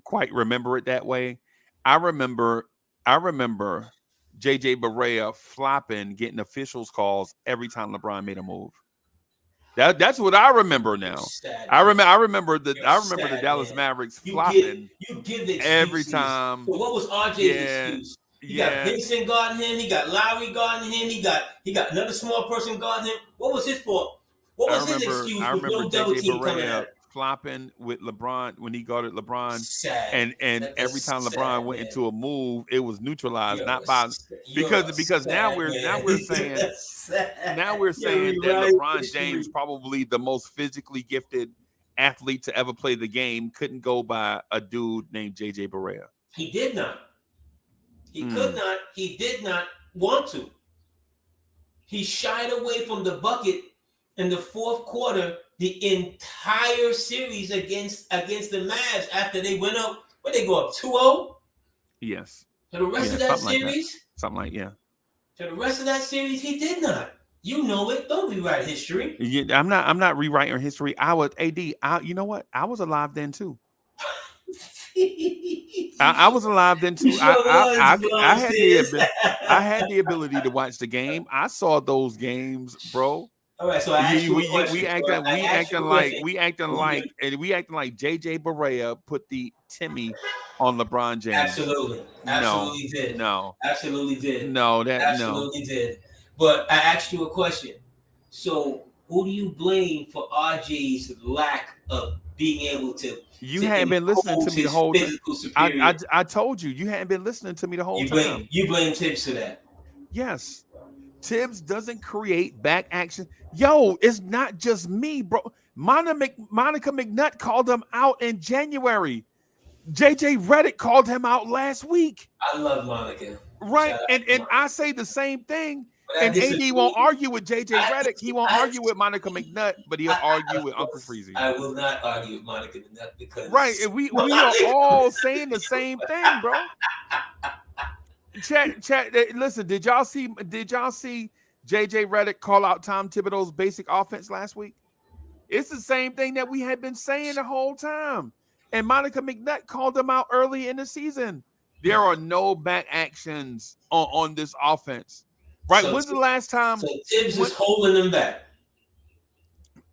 quite remember it that way. I remember JJ Barea flopping, getting officials calls every time LeBron made a move. That's what I remember now. I remember the Dallas Mavericks flopping every time. So what was RJ's excuse? He got Vincent guarding him. He got Lowry guarding him. He got another small person guarding him. What was his fault? What was his excuse? I remember JJ Barea flopping with LeBron when he guarded LeBron, and every time LeBron went into a move, it was neutralized, not by because now we're saying that LeBron James, probably the most physically gifted athlete to ever play the game, couldn't go by a dude named JJ Barea. He did not. He could not. He did not want to. He shied away from the bucket in the fourth quarter the entire series against the Mavs after they went up. Where they go up 2-0? Yes. For the rest of that series? For the rest of that series, he did not. You know it. Don't rewrite history. Yeah, I'm not rewriting history. You know what? I was alive then too. I was alive then too. I had the ability to watch the game. I saw those games, bro. All right, so I asked you a question. We So I asked you a question. Who you- we acting like JJ Barea put the Timmy on LeBron James. Absolutely, No, absolutely did, no, absolutely did, no, that no. absolutely did. But I asked you a question. So who do you blame for RJ's lack of being able You to hadn't been listening to impose me the his whole time. physical superior? I told you hadn't been listening to me the whole time. You blame Tibbs for that. Yes. Tibbs doesn't create back action. Yo, it's not just me, bro. Monica McNutt called him out in January. JJ Redick called him out last week. I love Monica. Right. Shout out And to Monica. I say the same thing. But I And AD won't disagree. argue with JJ Redick. He won't argue with Monica disagree. McNutt, but he'll argue with Uncle Course, Freezie. I will not argue with Monica McNutt because Right. And we are all saying the same thing, bro. Chat, listen, did y'all see JJ Redick call out Tom Thibodeau's basic offense last week? It's the same thing that we had been saying the whole time. And Monica McNutt called them out early in the season. There are no back actions on this offense. Right? So, When's the last time? So Tibbs is holding them back.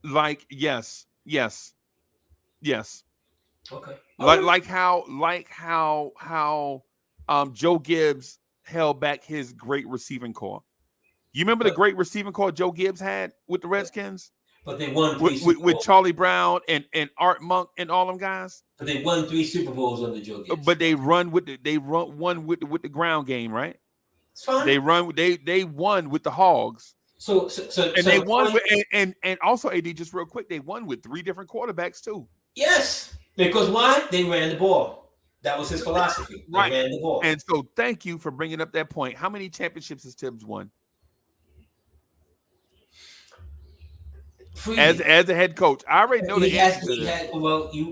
Like, yes. Okay. Like how Joe Gibbs held back his great receiving core. You remember the great receiving core Joe Gibbs had with the Redskins? But they won with Charlie Brown and Art Monk and all them guys. But they won 3 Super Bowls under Joe Gibbs. But they run with the ground game, right? It's fine. They won with the Hogs. They won with, and also AD, just real quick, they won with 3 different quarterbacks too. Yes, because why? They ran the ball. That was his philosophy. They ran the ball. And so, thank you for bringing up that point. How many championships has Tibbs won? As a head coach, I already know the answer to that.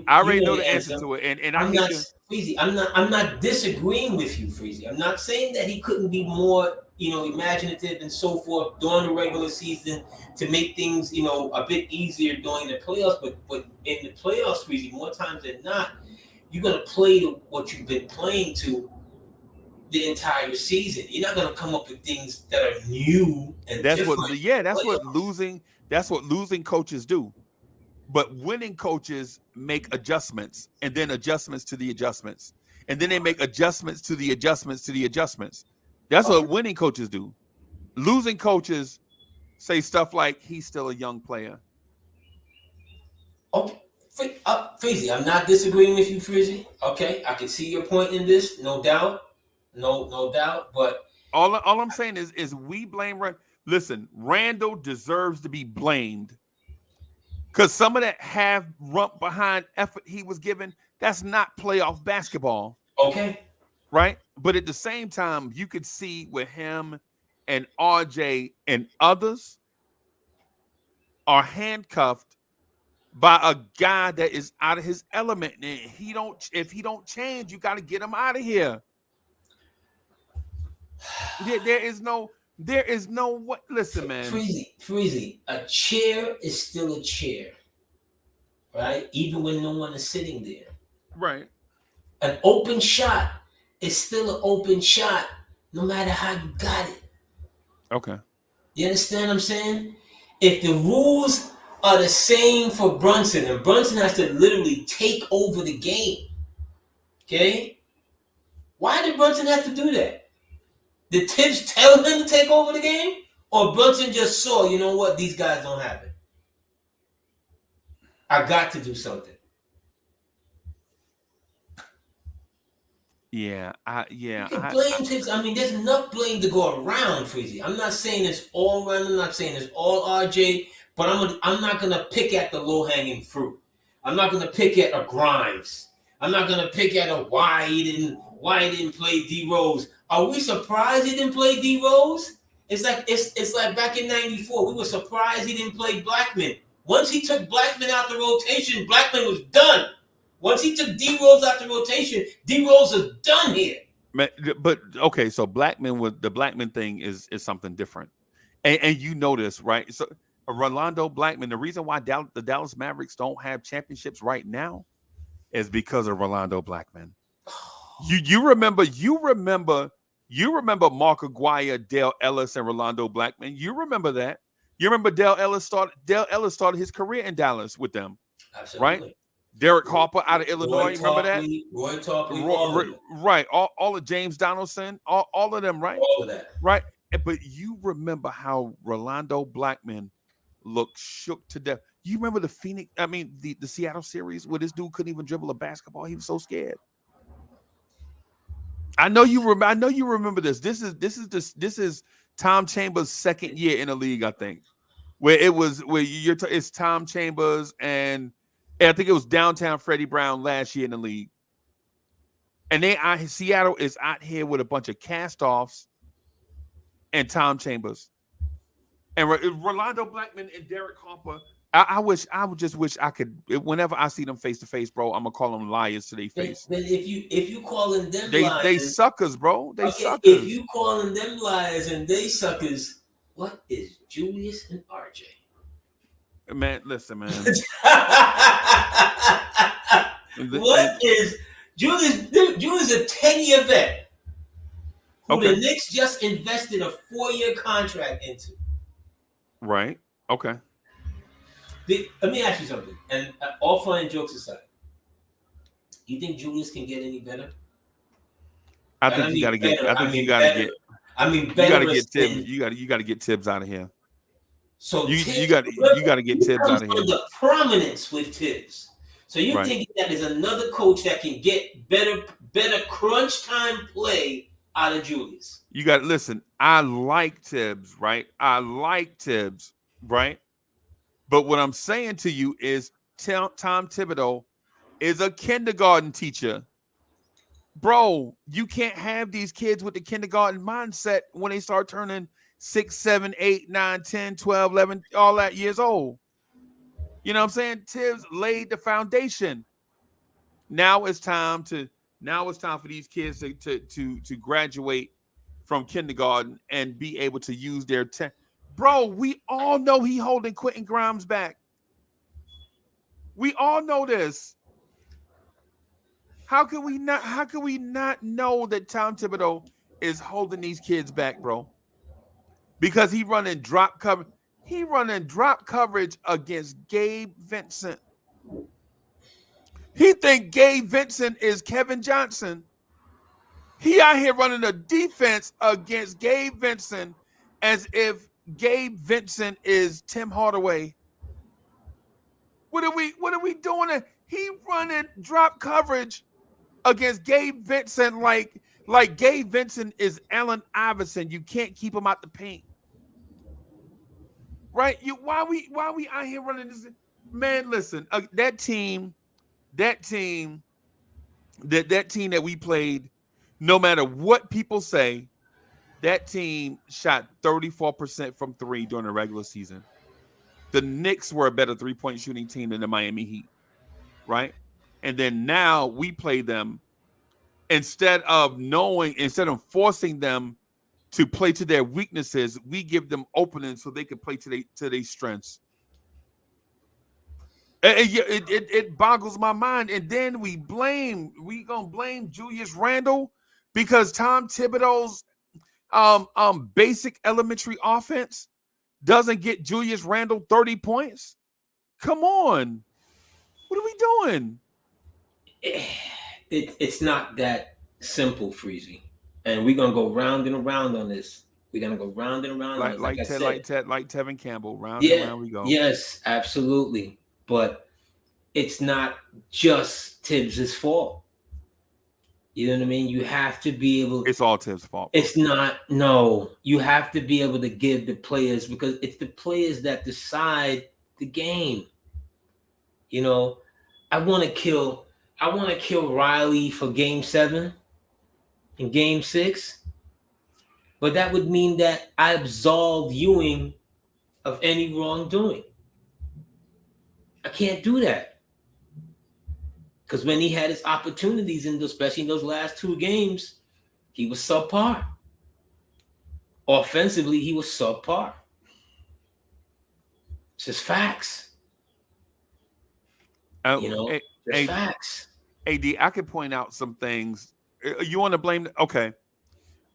I already know the answer to it, and I'm not Freezie. I'm not disagreeing with you, Freezie. I'm not saying that he couldn't be more, imaginative and so forth during the regular season to make things, a bit easier during the playoffs. But in the playoffs, Freezie, more times than not, you're gonna play to what you've been playing to the entire season. You're not gonna come up with things that are new and different. That's what losing coaches do. But winning coaches make adjustments and then adjustments to the adjustments. And then they make adjustments to the adjustments to the adjustments. That's what winning coaches do. Losing coaches say stuff like, he's still a young player. Okay. Freezie, I'm not disagreeing with you, Freezie. Okay, I can see your point in this, no doubt. No doubt. But all I'm saying is we blame Listen, Randall deserves to be blamed because some of that half rump behind effort he was given, that's not playoff basketball. Okay. Right? But at the same time, you could see with him and RJ and others are handcuffed by a guy that is out of his element. And if he don't change, you got to get him out of here. There is no what. Listen, man. Freezie. A chair is still a chair, right? Even when no one is sitting there. Right. An open shot is still an open shot, no matter how you got it. Okay. You understand what I'm saying? If the rules are the same for Brunson, and Brunson has to literally take over the game, okay? Why did Brunson have to do that? Did Tibbs tell him to take over the game? Or Brunson just saw, you know what, these guys don't have it. I got to do something. Yeah. You can blame Tibbs. I mean, there's enough blame to go around, Freezie. I'm not saying it's all Randall. I'm not saying it's all RJ. But I'm not gonna pick at the low-hanging fruit. I'm not gonna pick at a Grimes. I'm not gonna pick at a why he didn't play D Rose. Are we surprised he didn't play D Rose? It's like back in '94, we were surprised he didn't play Blackman. Once he took Blackman out the rotation, Blackman was done. Once he took D Rose out the rotation, D Rose is done here. But okay, so the Blackman thing is something different, and you know this, right? So Rolando Blackman, the reason why the Dallas Mavericks don't have championships right now is because of Rolando Blackman. You remember Mark Aguirre, Dale Ellis, and Rolando Blackman. You remember that. You remember Dale Ellis started his career in Dallas with them, right? Absolutely. Derek Harper out of Illinois. Remember that? Roy Tarpley, all of them. Right. All of James Donaldson, all of them, right? All of that. Right. But you remember how Rolando Blackman looked shook to death. You remember the Seattle series where this dude couldn't even dribble a basketball. He was so scared. I know you remember this. This is Tom Chambers' second year in the league, I think. It's Tom Chambers and I think it was downtown Freddie Brown last year in the league. And Seattle is out here with a bunch of cast-offs and Tom Chambers. And Rolando Blackman and Derek Harper. I would just wish I could. Whenever I see them face to face, bro, I'm gonna call them liars to their face. But if you calling them liars, they suckers, bro. They suckers. If you calling them liars and they suckers, what is Julius and RJ? Man, listen, man. What is Julius? Julius a 10-year vet who the Knicks just invested a 4-year contract into. Right. Okay. Let me ask you something. And all fun and jokes aside, you think Julius can get any better? I think you got to get. I think you got to get. I mean, you got to get Tibbs. You got to get Tibbs out of here. So you got to get Tibbs out of here. The prominence with Tibbs. So you think that is another coach that can get better crunch time play out of Julius? You got to listen. I like Tibbs, right? But what I'm saying to you is Tom Thibodeau is a kindergarten teacher. Bro, you can't have these kids with the kindergarten mindset when they start turning 6, 7, 8, 9, 10, 12, 11, all that years old. You know what I'm saying? Tibbs laid the foundation. Now it's time for these kids to graduate from kindergarten and be able to use their Bro, we all know he holding Quentin Grimes back. We all know this. How can we not know that Tom Thibodeau is holding these kids back, bro? Because he running drop cover. He running drop coverage against Gabe Vincent. He think Gabe Vincent is Kevin Johnson. He out here running a defense against Gabe Vincent as if Gabe Vincent is Tim Hardaway. What are we doing? He running drop coverage against Gabe Vincent like Gabe Vincent is Allen Iverson. You can't keep him out the paint. Right? Why we out here running this? Man, listen, that team that we played, no matter what people say, that team shot 34% from 3 during the regular season. The Knicks were a better 3-point shooting team than the Miami Heat, right? And then now we play them instead of forcing them to play to their weaknesses, we give them openings so they can play to their strengths. It boggles my mind. And then we gonna blame Julius Randle because Tom Thibodeau's basic elementary offense doesn't get Julius Randle 30 points. Come on. What are we doing? It's not that simple, Freezie. And we're gonna go round and around on this. We're gonna go round and around on this. Like Tevin Campbell. Round and round we go. Yes, absolutely. But it's not just Tibbs' fault. You know what I mean? You have to be able. It's all Tibbs' fault. It's not. No, you have to be able to give the players, because it's the players that decide the game. You know, I want to kill Riley for Game 7 and Game 6, but that would mean that I absolve Ewing of any wrongdoing. I can't do that. Because when he had his opportunities, especially in those last 2 games, he was subpar. Offensively, he was subpar. It's just facts. Facts. AD, I could point out some things. You want to blame? Okay.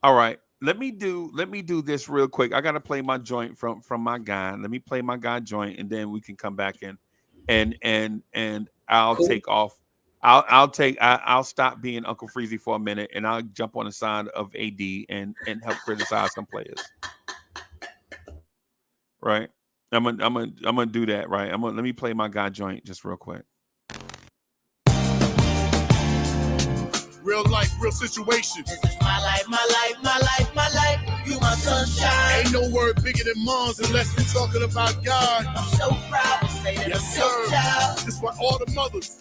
All right. let me do this real quick. I gotta play my joint from my guy. Let me play my guy joint, and then we can come back in, and I'll Cool. take off. I'll stop being Uncle Freezie for a minute, and I'll jump on the side of AD and help criticize some players. Right? I'm gonna do that. Right? Let me play my guy joint just real quick. Real life, real situation. This is my life, my life, my life, my life. You my sunshine. Ain't no word bigger than mom's unless we're talking about God. I'm so proud to say that Yes, I'm your sir. child. This for all the mothers.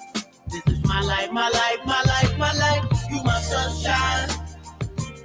This is my life, my life, my life, my life. You my sunshine.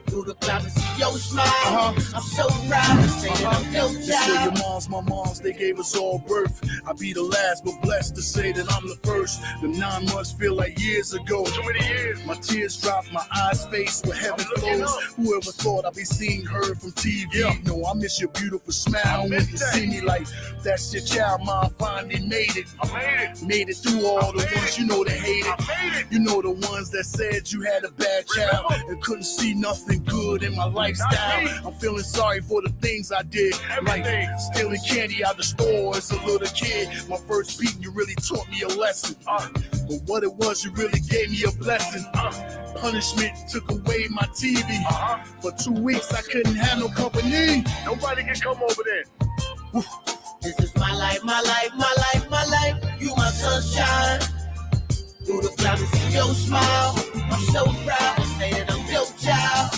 Through the clouds to see your smile. I'm so proud to say that I'm your This for your child. moms, my moms, they gave us all birth. I be the last, but blessed to say that I'm the first. The 9 months feel like years ago. Too many years. My tears drop, my eyes face where heaven flows. Whoever thought I'd be seeing her from TV? No, I miss your beautiful smile when you see me like that's your child. Mom finally made it. I made it. Made it through all the ones you know that hate it. You know the ones that said you had a bad child and couldn't see nothing good in my lifestyle. I'm feeling sorry for the things I did, like stealing candy out the store as a little kid. My first beat, you really taught me a lesson. But what it was, you really gave me a blessing. Punishment took away my TV. For 2 weeks, I couldn't have no company. Nobody can come over there. This is my life, my life, my life, my life. You my sunshine. Through the clouds to see your smile. I'm so proud to say that I'm your child.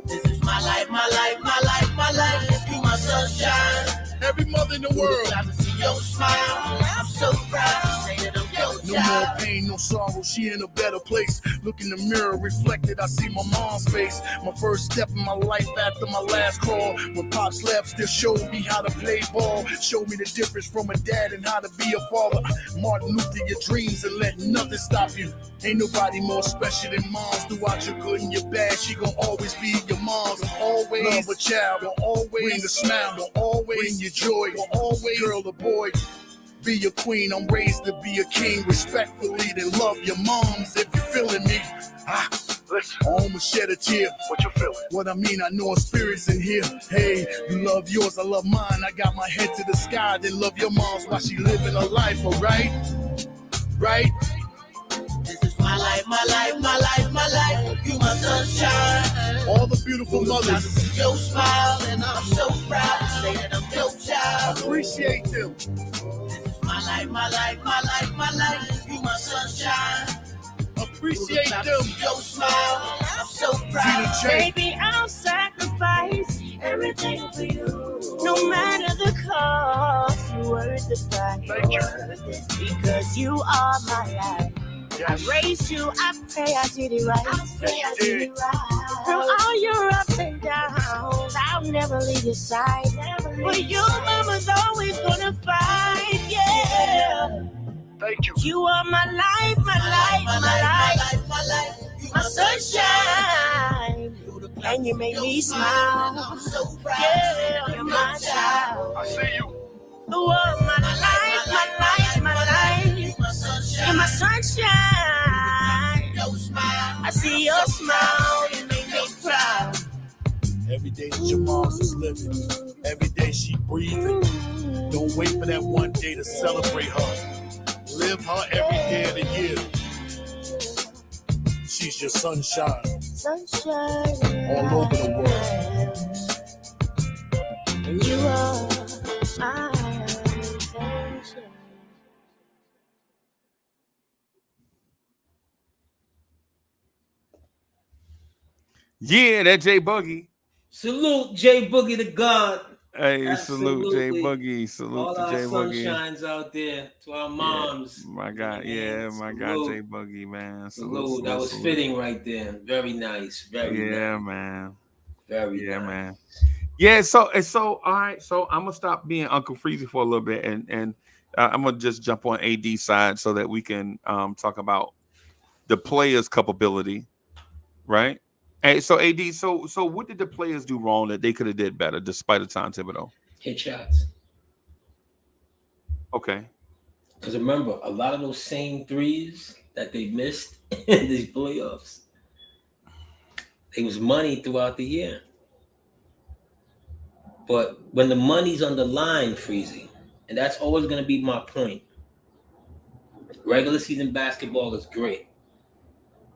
This is my life, my life, my life, my life. You my sunshine. Every mother in the world. Glad to see your smile. I'm so proud to say that I'm your No more child. pain, no sorrow, she in a better place. Look in the mirror, reflected, I see my mom's face. My first step in my life after my last call. When Pops left, still showed me how to play ball. Showed me the difference from a dad and how to be a father. Martin Luther, your dreams and let nothing stop you. Ain't nobody more special than moms. Throughout your good and your bad, she gon' always be your mom's. Always love a child, will always bring a smile, will always bring your joy, will always girl or boy. Be a queen, I'm raised to be a king. Respectfully, then love your moms if you're feeling me. Listen, I almost shed a tear. What you feeling? What I mean, I know a spirit's in here. Hey, you love yours, I love mine. I got my head to the sky, then love your mom's while she living her life, alright? Right? This is my life, my life, my life, my life. You my sunshine. All the beautiful Glad to mothers, see your smile. And I'm so proud to say that I'm your child. appreciate them. My life, my life, my life, my life. You my sunshine. Appreciate Glad to them. see your smile. I'm so See proud. the change. Baby, I'll sacrifice everything for you. No matter the cost, you're worth the price. Thank you. Worth it because you are my life. I raised you, I pray I did it right. I did it right. Through all your ups and downs, I'll never leave your side. For you, mama's always gonna fight, yeah. Thank you. You are my life, my life, my life, my life. You my sunshine. And you make me smile. I'm so proud. Yeah, you're my child. I see you. You are my life, my life, my life. You my sunshine. You're my sunshine. Your smile. I see your smile, you make me proud. Every day that your mom's is living, every day she breathing. Don't wait for that one day to celebrate her. Live her every day of the year. She's your sunshine Sunshine. all over the world. And you are my sunshine. Yeah, that J Boogie. Salute J Boogie the God. Hey, salute J Absolutely. Boogie. Salute All to our J Boogie. sunshines out there, to our moms. My God, yeah, my God, Salute. J Boogie, man. Salute. That was fitting right there. Very nice. Very Yeah, nice. man. Very Yeah, nice. man. Yeah, so all right. So I'm gonna stop being Uncle Freezie for a little bit, and I'm gonna just jump on AD side so that we can talk about the players' culpability, right? Hey, so AD, so what did the players do wrong that they could have did better despite the Tom Thibodeau? Hit shots. Okay. Because remember, a lot of those same threes that they missed in these playoffs, There was money throughout the year. But when the money's on the line, Freezy, and that's always going to be my point. Regular season basketball is great.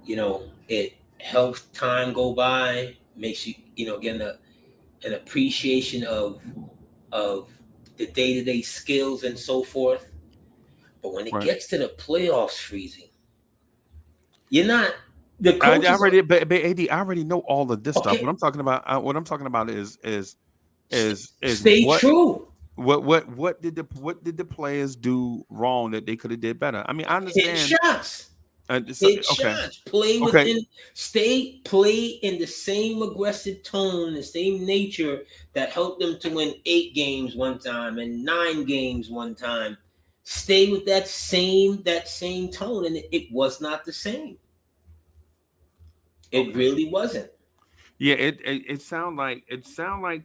It helps time go by, makes you get an appreciation of the day-to-day skills and so forth. But when it Right. gets to the playoffs, Freezy, you're not the I coaches. already, but AD, I already know all of this stuff. Okay, What I'm talking about is stay true. what did the players do wrong that they could have did better? I mean, I Hit understand. shots. Okay, Shots. Play okay, play in the same aggressive tone, the same nature that helped them to win 8 games one time and 9 games one time. Stay with that same tone, and it was not the same. It really wasn't. yeah. It sound like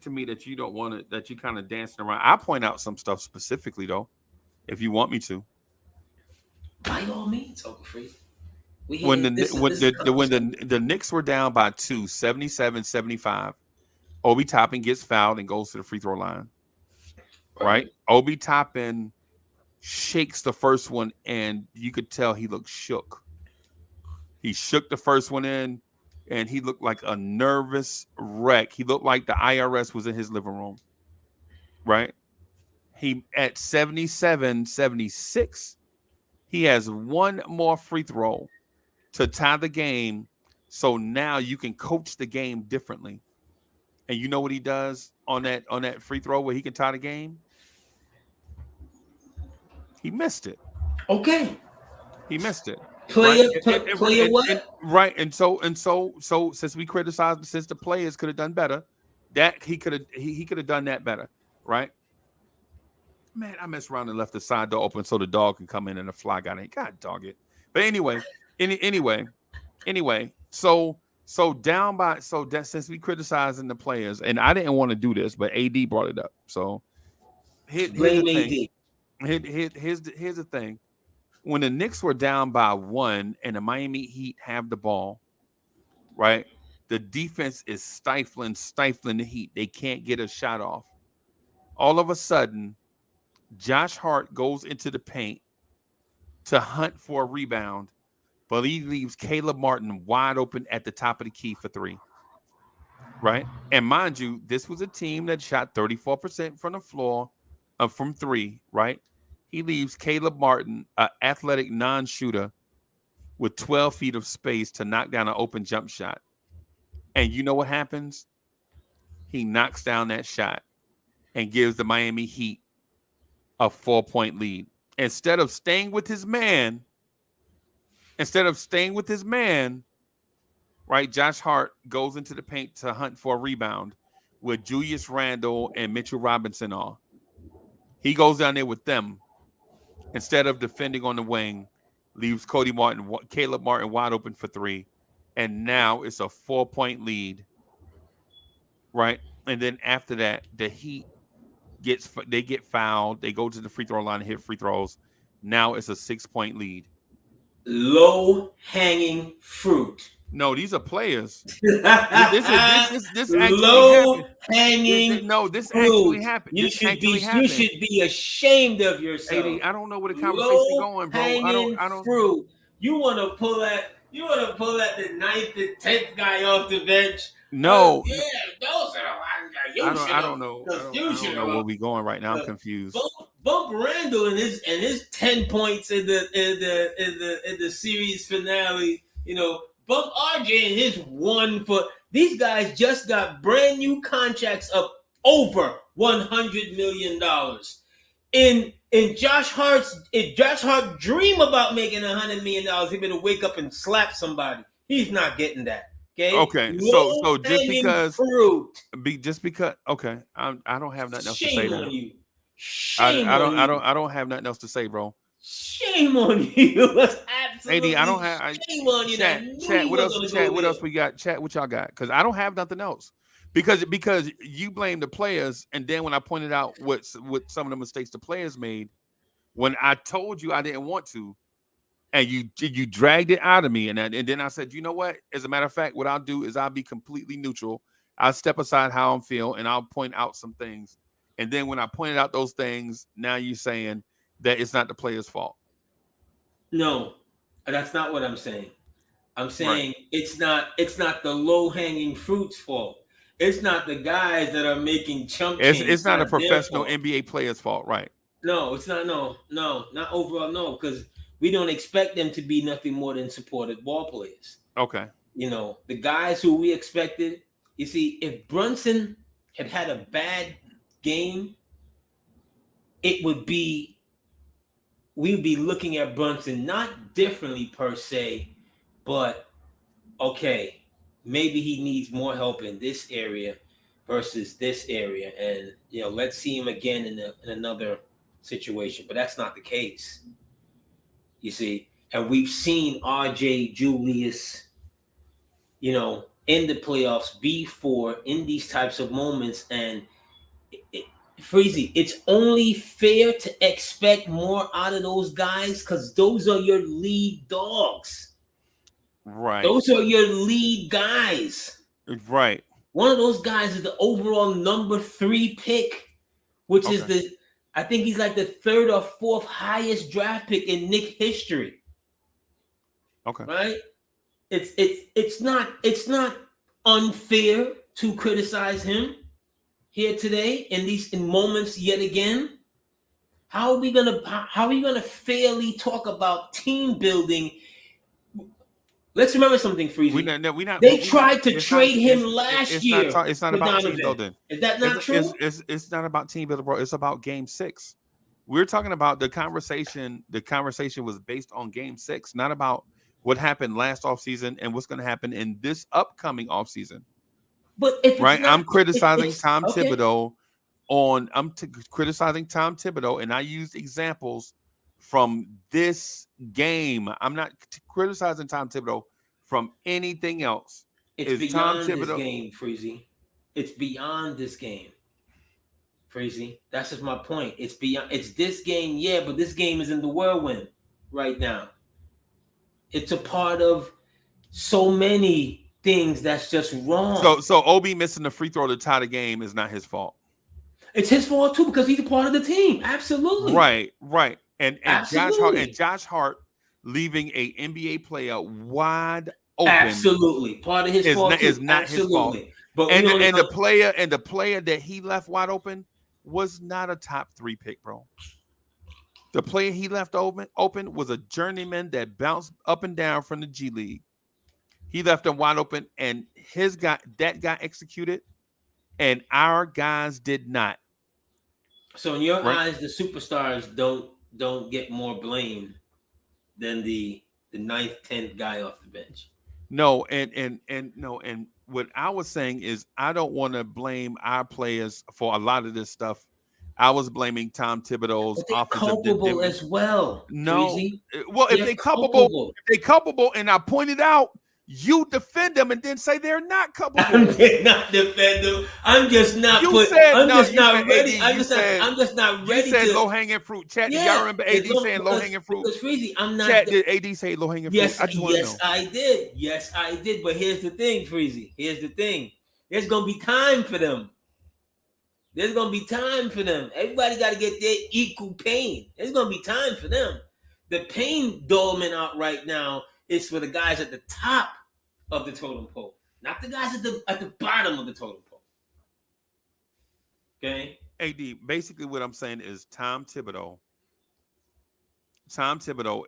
to me that you don't want it, that you kind of dancing around. I point out some stuff specifically though, if you want me to. By all means, Uncle Freezie. We When here. the when This is the when conversation. the Knicks were down by 2, 77-75, Obi Toppin gets fouled and goes to the free throw line. Right? Right. Obi Toppin shakes the first one, and you could tell he looked shook. He shook the first one in, and he looked like a nervous wreck. He looked like the IRS was in his living room. Right? He at 77-76, he has one more free throw to tie the game. So now you can coach the game differently. And you know what he does on that free throw where he can tie the game? He missed it. Okay. He missed it. Right. Player what? Right. And so since we criticized, since the players could have done better, that he could have done that better. Right. Man, I messed around and left the side door open so the dog can come in and the fly got in. God dog it. But anyway, so down by so that since we criticizing the players, and I didn't want to do this, but AD brought it up. So here's the Blame thing. AD. Here's the thing. When the Knicks were down by 1 and the Miami Heat have the ball, right? The defense is stifling the Heat. They can't get a shot off. All of a sudden, Josh Hart goes into the paint to hunt for a rebound, but he leaves Caleb Martin wide open at the top of the key for 3. Right? And mind you, this was a team that shot 34% from the floor from 3, right? He leaves Caleb Martin, an athletic non-shooter, with 12 feet of space to knock down an open jump shot. And you know what happens? He knocks down that shot and gives the Miami Heat a 4-point lead. Instead of staying with his man, right, Josh Hart goes into the paint to hunt for a rebound with Julius Randle and Mitchell Robinson are. He goes down there with them. Instead of defending on the wing, leaves Caleb Martin wide open for 3. And now it's a 4-point lead. Right? And then after that, the Heat get fouled. They go to the free throw line and hit free throws. Now it's a 6-point lead. Low hanging fruit. No, these are players. This actually low happened. hanging. No, this fruit. actually happened. You should be ashamed of yourself. AD, I don't know where the conversation going, bro. Hanging I don't. fruit. You want to pull that the 9th and 10th guy off the bench. No. Yeah, those are the ones that you I don't know where we going right now. I'm confused. Bump Randall and his 10 points in the series finale. Bump RJ and his 1 for. These guys just got brand new contracts of over $100 million. In Josh Hart's, if Josh Hart dream about making $100 million, he better wake up and slap somebody. He's not getting that. Okay, so just because okay, I don't have nothing else to say. On you. I don't have nothing else to say, bro. Shame on you. That's absolutely AD, I don't have shame on you. Chat, what else? Chat, what else we got? Chat, what y'all got? Because I don't have nothing else. Because you blame the players, and then when I pointed out what some of the mistakes the players made, when I told you I didn't want to, and you dragged it out of me, and then I said, you know what? As a matter of fact, what I'll do is I'll be completely neutral. I'll step aside how I'm feeling, and I'll point out some things. And then when I pointed out those things, now you're saying that it's not the player's fault. No, that's not what I'm saying. I'm Right. saying it's not the low hanging fruit's fault. It's not the guys that are making chump change. It's not a Not their professional fault. NBA player's fault, right? No, it's not. No, no, not overall. No, because we don't expect them to be nothing more than supportive ball players. Okay. The guys who we expected. You see, if Brunson had a bad game, it would be we would be looking at Brunson not differently per se, but okay, maybe he needs more help in this area versus this area, and let's see him again in another situation. But that's not the case, you see. And we've seen RJ Julius, in the playoffs before in these types of moments, and Freezie, it's only fair to expect more out of those guys because those are your lead dogs. Right. Those are your lead guys. Right. One of those guys is the overall number 3 pick, which is I think he's like the 3rd or 4th highest draft pick in Knicks history. Okay. Right? It's not unfair to criticize him here today in moments yet again. How are we gonna fairly talk about team building? Let's remember something, Freezie. They tried to trade him last year. It's not about team building. Is that not true? It's not about team building, bro. It's about Game 6. We're talking about the conversation. The conversation was based on Game 6, not about what happened last offseason and what's going to happen in this upcoming offseason. But if right, I'm criticizing Tom Thibodeau criticizing Tom Thibodeau, and I used examples from this game. I'm not criticizing Tom Thibodeau from anything else. It's beyond this game, Freezie. It's beyond this game, Freezie. That's just my point. It's beyond. It's this game, yeah, but this game is in the whirlwind right now. It's a part of so many things that's just wrong. So Obi missing the free throw to tie the game is not his fault. It's his fault too because he's a part of the team. Absolutely. Right. And Josh Hart leaving a NBA player wide open. Absolutely. Part of his fault is not his fault. But the player that he left wide open was not a top 3 pick, bro. The player he left open was a journeyman that bounced up and down from the G League. He left him wide open, and that guy executed, and our guys did not. So in your eyes, the superstars don't get more blame than the 9th, 10th guy off the bench. No, and what I was saying is I don't want to blame our players for a lot of this stuff. I was blaming Tom Thibodeau's offensive culpable as well. No, Freezie. Well, if they're culpable, and I pointed out, you defend them and then say they're not culpable. I did not defend them. I'm just not. I'm just not ready. I'm just not ready. You said low hanging fruit. Chat. Yeah, y'all remember AD saying low hanging fruit? Freezie, I'm not. Chat. Did AD say low hanging fruit? Yes, I did. Yes, I did. But here's the thing, Freezie. Here's the thing. There's gonna be time for them. Everybody got to get their equal pain. There's gonna be time for them. The pain dolman out right now is for the guys at the top of the totem pole, not the guys at the bottom of the totem pole. Okay. AD, basically what I'm saying is Tom Thibodeau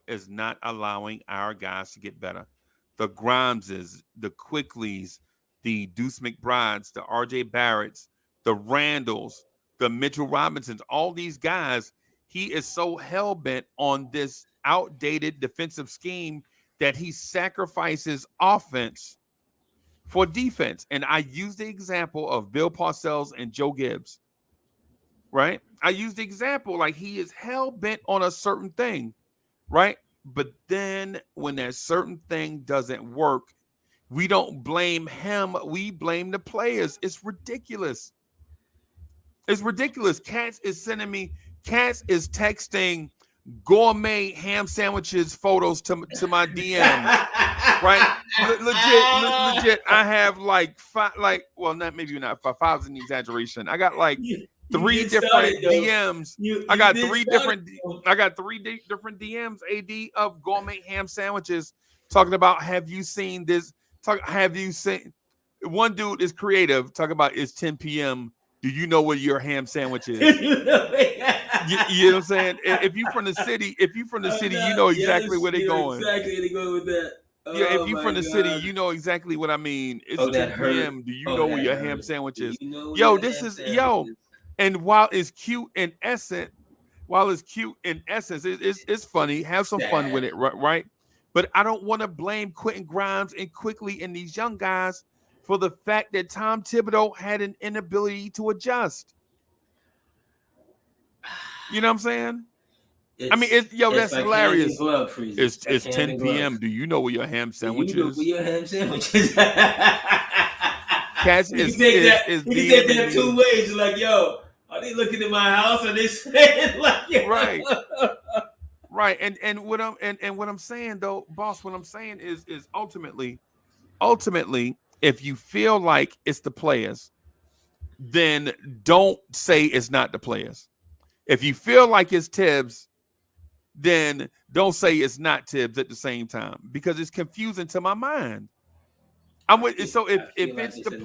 is not allowing our guys to get better. The Grimeses, the Quickleys, the Deuce McBrides, the RJ Barretts, the Randalls, the Mitchell Robinsons, all these guys, he is so hell-bent on this outdated defensive scheme that he sacrifices offense for defense. And I use the example of Bill Parcells and Joe Gibbs, right? I use the example like he is hell-bent on a certain thing, right? But then when that certain thing doesn't work, we don't blame him. We blame the players. It's ridiculous. It's ridiculous. Katz is texting gourmet ham sandwiches photos to my DMs. Right, legit. I have like five, like, well, not maybe not five. Five's an exaggeration. I got like three different DMs. I got three different DMs. AD of gourmet ham sandwiches talking about. Have you seen this? Have you seen? One dude is creative. Talking about it's 10 p.m. Do you know what your ham sandwich is? You know what I'm saying? If you from the city, you know exactly where they're going. Exactly where they going with that. Yeah, if you from the city, you know exactly what I mean. It's 10 p.m. Do you know where your ham sandwich is? Yo, this is And while it's cute in essence, it's funny. Have some fun with it, right? But I don't want to blame Quentin Grimes and Quickly and these young guys for the fact that Tom Thibodeau had an inability to adjust. You know what I'm saying? That's hilarious. It's 10 p.m. Do you know where your ham sandwich is? You can say that two ways. Like, yo, are they looking at my house? Are they saying like, right? Right. And what I'm saying though, boss, what I'm saying is ultimately, if you feel like it's the players, then don't say it's not the players. If you feel like it's Tibbs, then don't say it's not Tibbs at the same time, because it's confusing to my mind. If it's the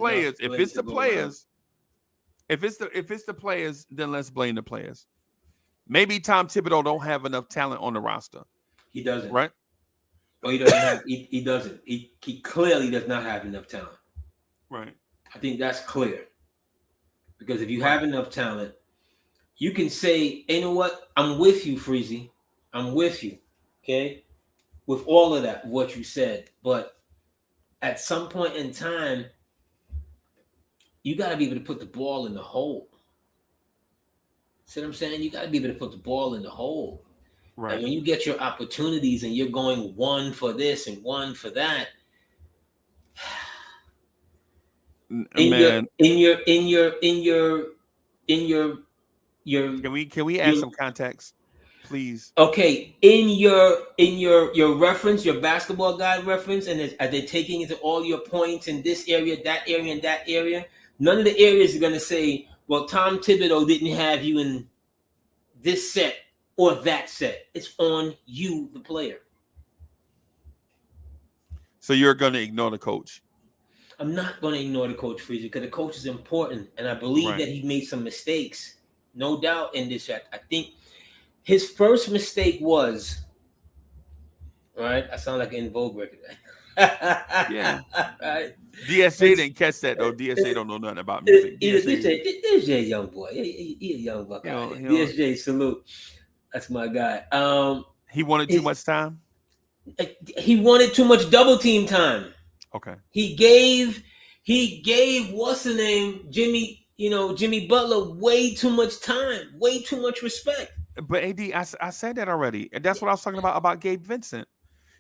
players, then let's blame the players. Maybe Tom Thibodeau don't have enough talent on the roster. He doesn't. Right? Well, he doesn't have. He doesn't. He clearly does not have enough talent. Right. I think that's clear. Because if you have enough talent, you can say, you know what? I'm with you, Freezie. I'm with you. Okay? With all of that, what you said. But at some point in time, you got to be able to put the ball in the hole. See what I'm saying? You got to be able to put the ball in the hole. Right. And when you get your opportunities and you're going one for this and one for that, Can we add some context, please? Okay, in your reference, your basketball guide reference, and are they taking into all your points in this area, that area, and that area? None of the areas are going to say, well, Tom Thibodeau didn't have you in this set or that set. It's on you, the player. So you're going to ignore the coach? I'm not going to ignore the coach, Freezie, because the coach is important, and I believe that he made some mistakes, no doubt, in this. I think his first mistake was, all right, I sound like an In Vogue record. Yeah. Right. DSJ didn't catch that, though. DSJ don't know nothing about music. DSJ a young boy. He a young buck. DSJ, salute. That's my guy. He wanted too much time? He wanted too much double team time. Okay. He gave what's the name, Jimmy Butler, way too much time, way too much respect. But AD, I said that already, and that's what I was talking about Gabe Vincent.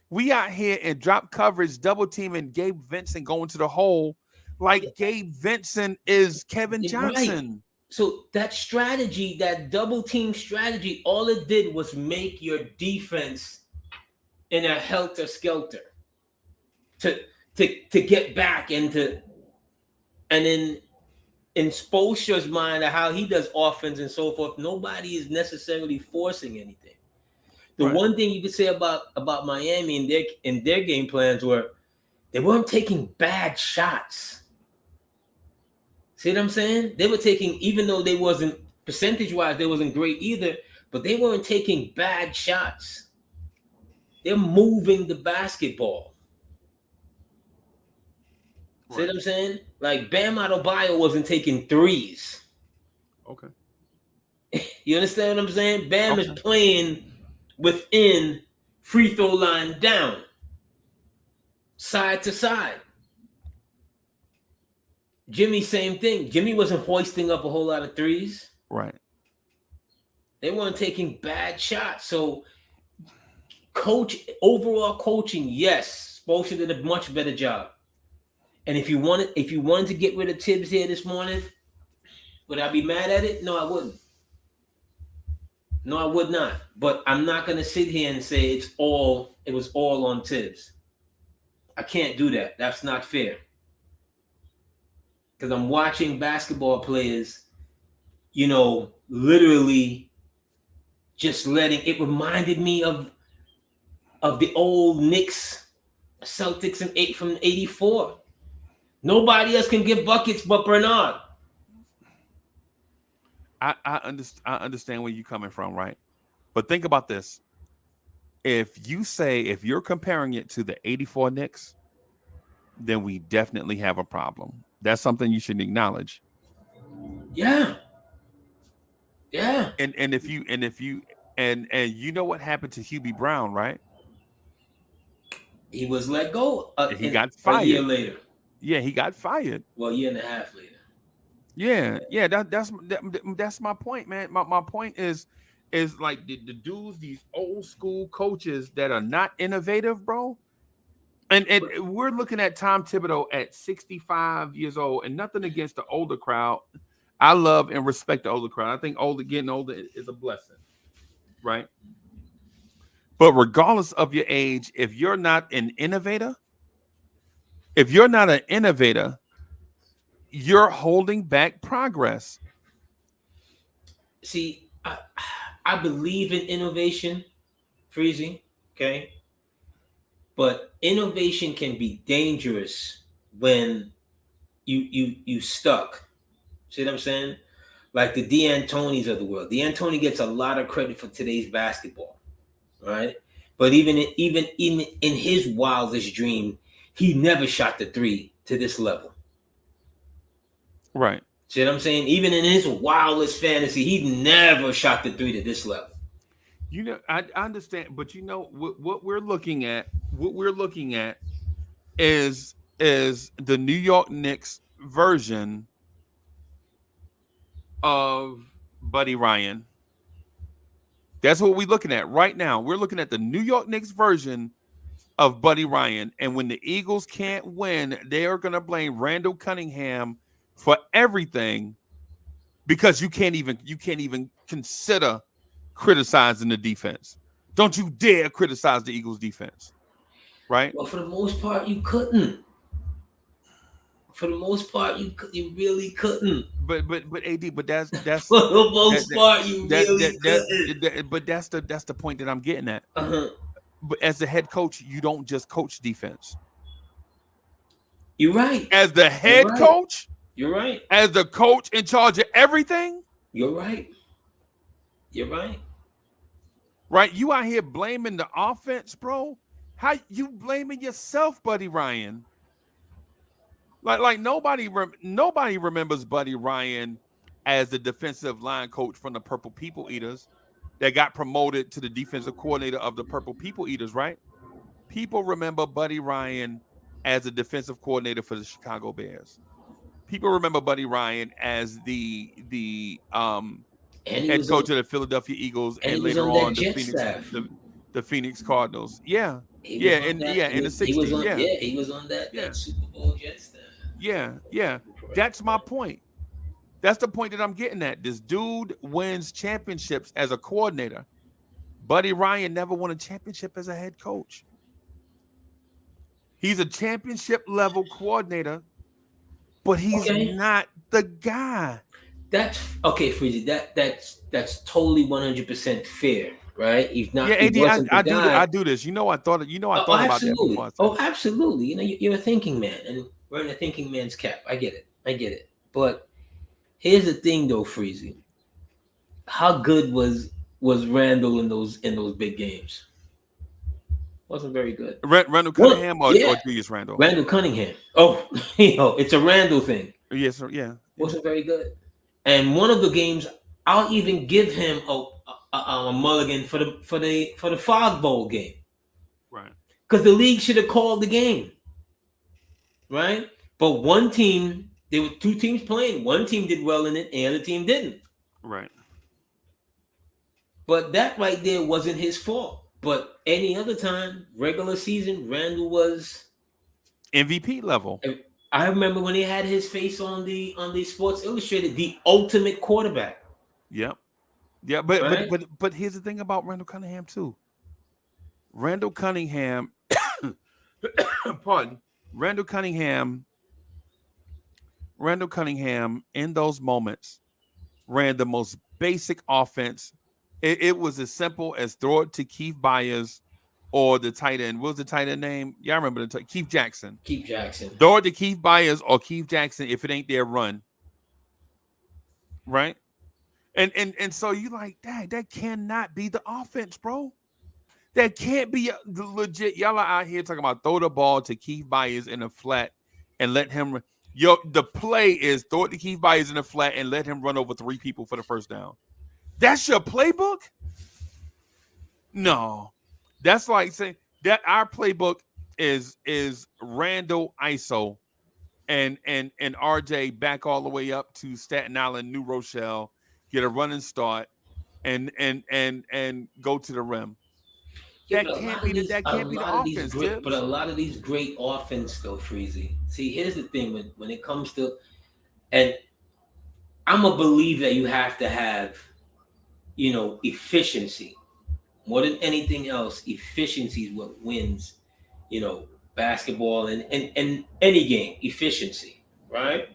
We out here in drop coverage, double teaming Gabe Vincent going to the hole like Gabe Vincent is Kevin Johnson. Right. So that strategy, that double team strategy, all it did was make your defense in a helter skelter to get back into, and in Spoelstra's mind of how he does offense and so forth, nobody is necessarily forcing anything. The one thing you could say about Miami and their game plans were they weren't taking bad shots. See what I'm saying? They were taking, even though they wasn't percentage-wise, they wasn't great either, but they weren't taking bad shots. They're moving the basketball. See what I'm saying? Like Bam Adebayo wasn't taking threes. Okay. You understand what I'm saying? Bam is playing within free throw line down, side to side. Jimmy, same thing. Jimmy wasn't hoisting up a whole lot of threes. Right. They weren't taking bad shots. So overall coaching, yes, Spoelstra did a much better job. And if you wanted to get rid of Tibbs here this morning, would I be mad at it? No, I wouldn't. No, I would not. But I'm not gonna sit here and say it was all on Tibbs. I can't do that. That's not fair. Because I'm watching basketball players, literally just letting it reminded me of the old Knicks, Celtics from '84. Nobody else can get buckets but Bernard. I understand where you're coming from, right? But think about this. If you're comparing it to the 84 Knicks, then we definitely have a problem. That's something you should acknowledge. Yeah. And if you you know what happened to Hubie Brown, right? He was let go. He got fired a year later. Yeah, he got fired. Well, a year and a half later. Yeah. That's my point, man. My point is like the dudes, these old school coaches that are not innovative, bro. And we're looking at Tom Thibodeau at 65 years old, and nothing against the older crowd. I love and respect the older crowd. I think getting older is a blessing, right? But regardless of your age, if you're not an innovator, you're holding back progress. See, I believe in innovation, Freezie, okay? But innovation can be dangerous when you stuck. See what I'm saying? Like the D'Antonis of the world. D'Antoni gets a lot of credit for today's basketball, right? But even in his wildest dream, he never shot the three to this level. Right. See what I'm saying? Even in his wildest fantasy, he never shot the three to this level. I understand, but what we're looking at is the New York Knicks version of Buddy Ryan. That's what we're looking at right now. We're looking at the New York Knicks version of Buddy Ryan. And when the Eagles can't win, they are going to blame Randall Cunningham for everything, because you can't even consider criticizing the defense. Don't you dare criticize the Eagles defense. Right? Well, for the most part, you couldn't. For the most part, you really couldn't. But AD, but that's for the most part, you really couldn't. But that's the point that I'm getting at. Uh-huh. But as the head coach, you don't just coach defense. You're right. As the head coach, you're right. As the coach in charge of everything, you're right. You're right. Right? You out here blaming the offense, bro. How you blaming yourself, Buddy Ryan? Like nobody remembers Buddy Ryan as the defensive line coach from the Purple People Eaters that got promoted to the defensive coordinator of the Purple People Eaters, right? People remember Buddy Ryan as the defensive coordinator for the Chicago Bears. People remember Buddy Ryan as the head coach of the Philadelphia Eagles and later on the Phoenix Cardinals. Yeah. In the 60s. He was on that Super Bowl Jet staff. Yeah. That's my point. That's the point that I'm getting at. This dude wins championships as a coordinator. Buddy Ryan never won a championship as a head coach. He's a championship level coordinator, but he's not the guy. That's okay, Freezie. That's totally 100% fair, right? He's not. Yeah, AD, I do this. I thought about that before. Oh, absolutely. You're a thinking man, and we're in a thinking man's cap. I get it. But here's the thing, though, Freezie. How good was Randall in those big games? Wasn't very good. Randall Cunningham or Julius Randall? Randall Cunningham. Oh, it's a Randall thing. Yes, sir. Yeah. Wasn't very good. And one of the games, I'll even give him a mulligan for the Fog Bowl game. Right. Because the league should have called the game. Right? But one team, there were two teams playing. One team did well in it, and the other team didn't. Right. But that right there wasn't his fault. But any other time, regular season, Randall was MVP level. I remember when he had his face on the Sports Illustrated, the ultimate quarterback. Yep. Yeah, right? but here's the thing about Randall Cunningham too. Randall Cunningham, pardon, Randall Cunningham, Randall Cunningham in those moments ran the most basic offense. It was as simple as throw it to Keith Byers or the tight end. What was the tight end name? Yeah, I remember Keith Jackson. Keith Jackson. Throw it to Keith Byers or Keith Jackson if it ain't their run, right? And so you like, dang, that cannot be the offense, bro. That can't be legit. Y'all are out here talking about throw the ball to Keith Byers in a flat and let him. Yo, the play is throw it to Keith Byers in a flat and let him run over 3 people for the first down. That's your playbook? No, that's like saying that our playbook is Randall ISO and RJ back all the way up to Staten Island, New Rochelle, get a running start and go to the rim. Yeah, That can't be the offense, but a Tibbs. lot of these great offense though, Freezy. See, here's the thing when it comes to, and I'm a believer that you have to have, efficiency more than anything else. Efficiency is what wins, basketball and any game. Efficiency, right?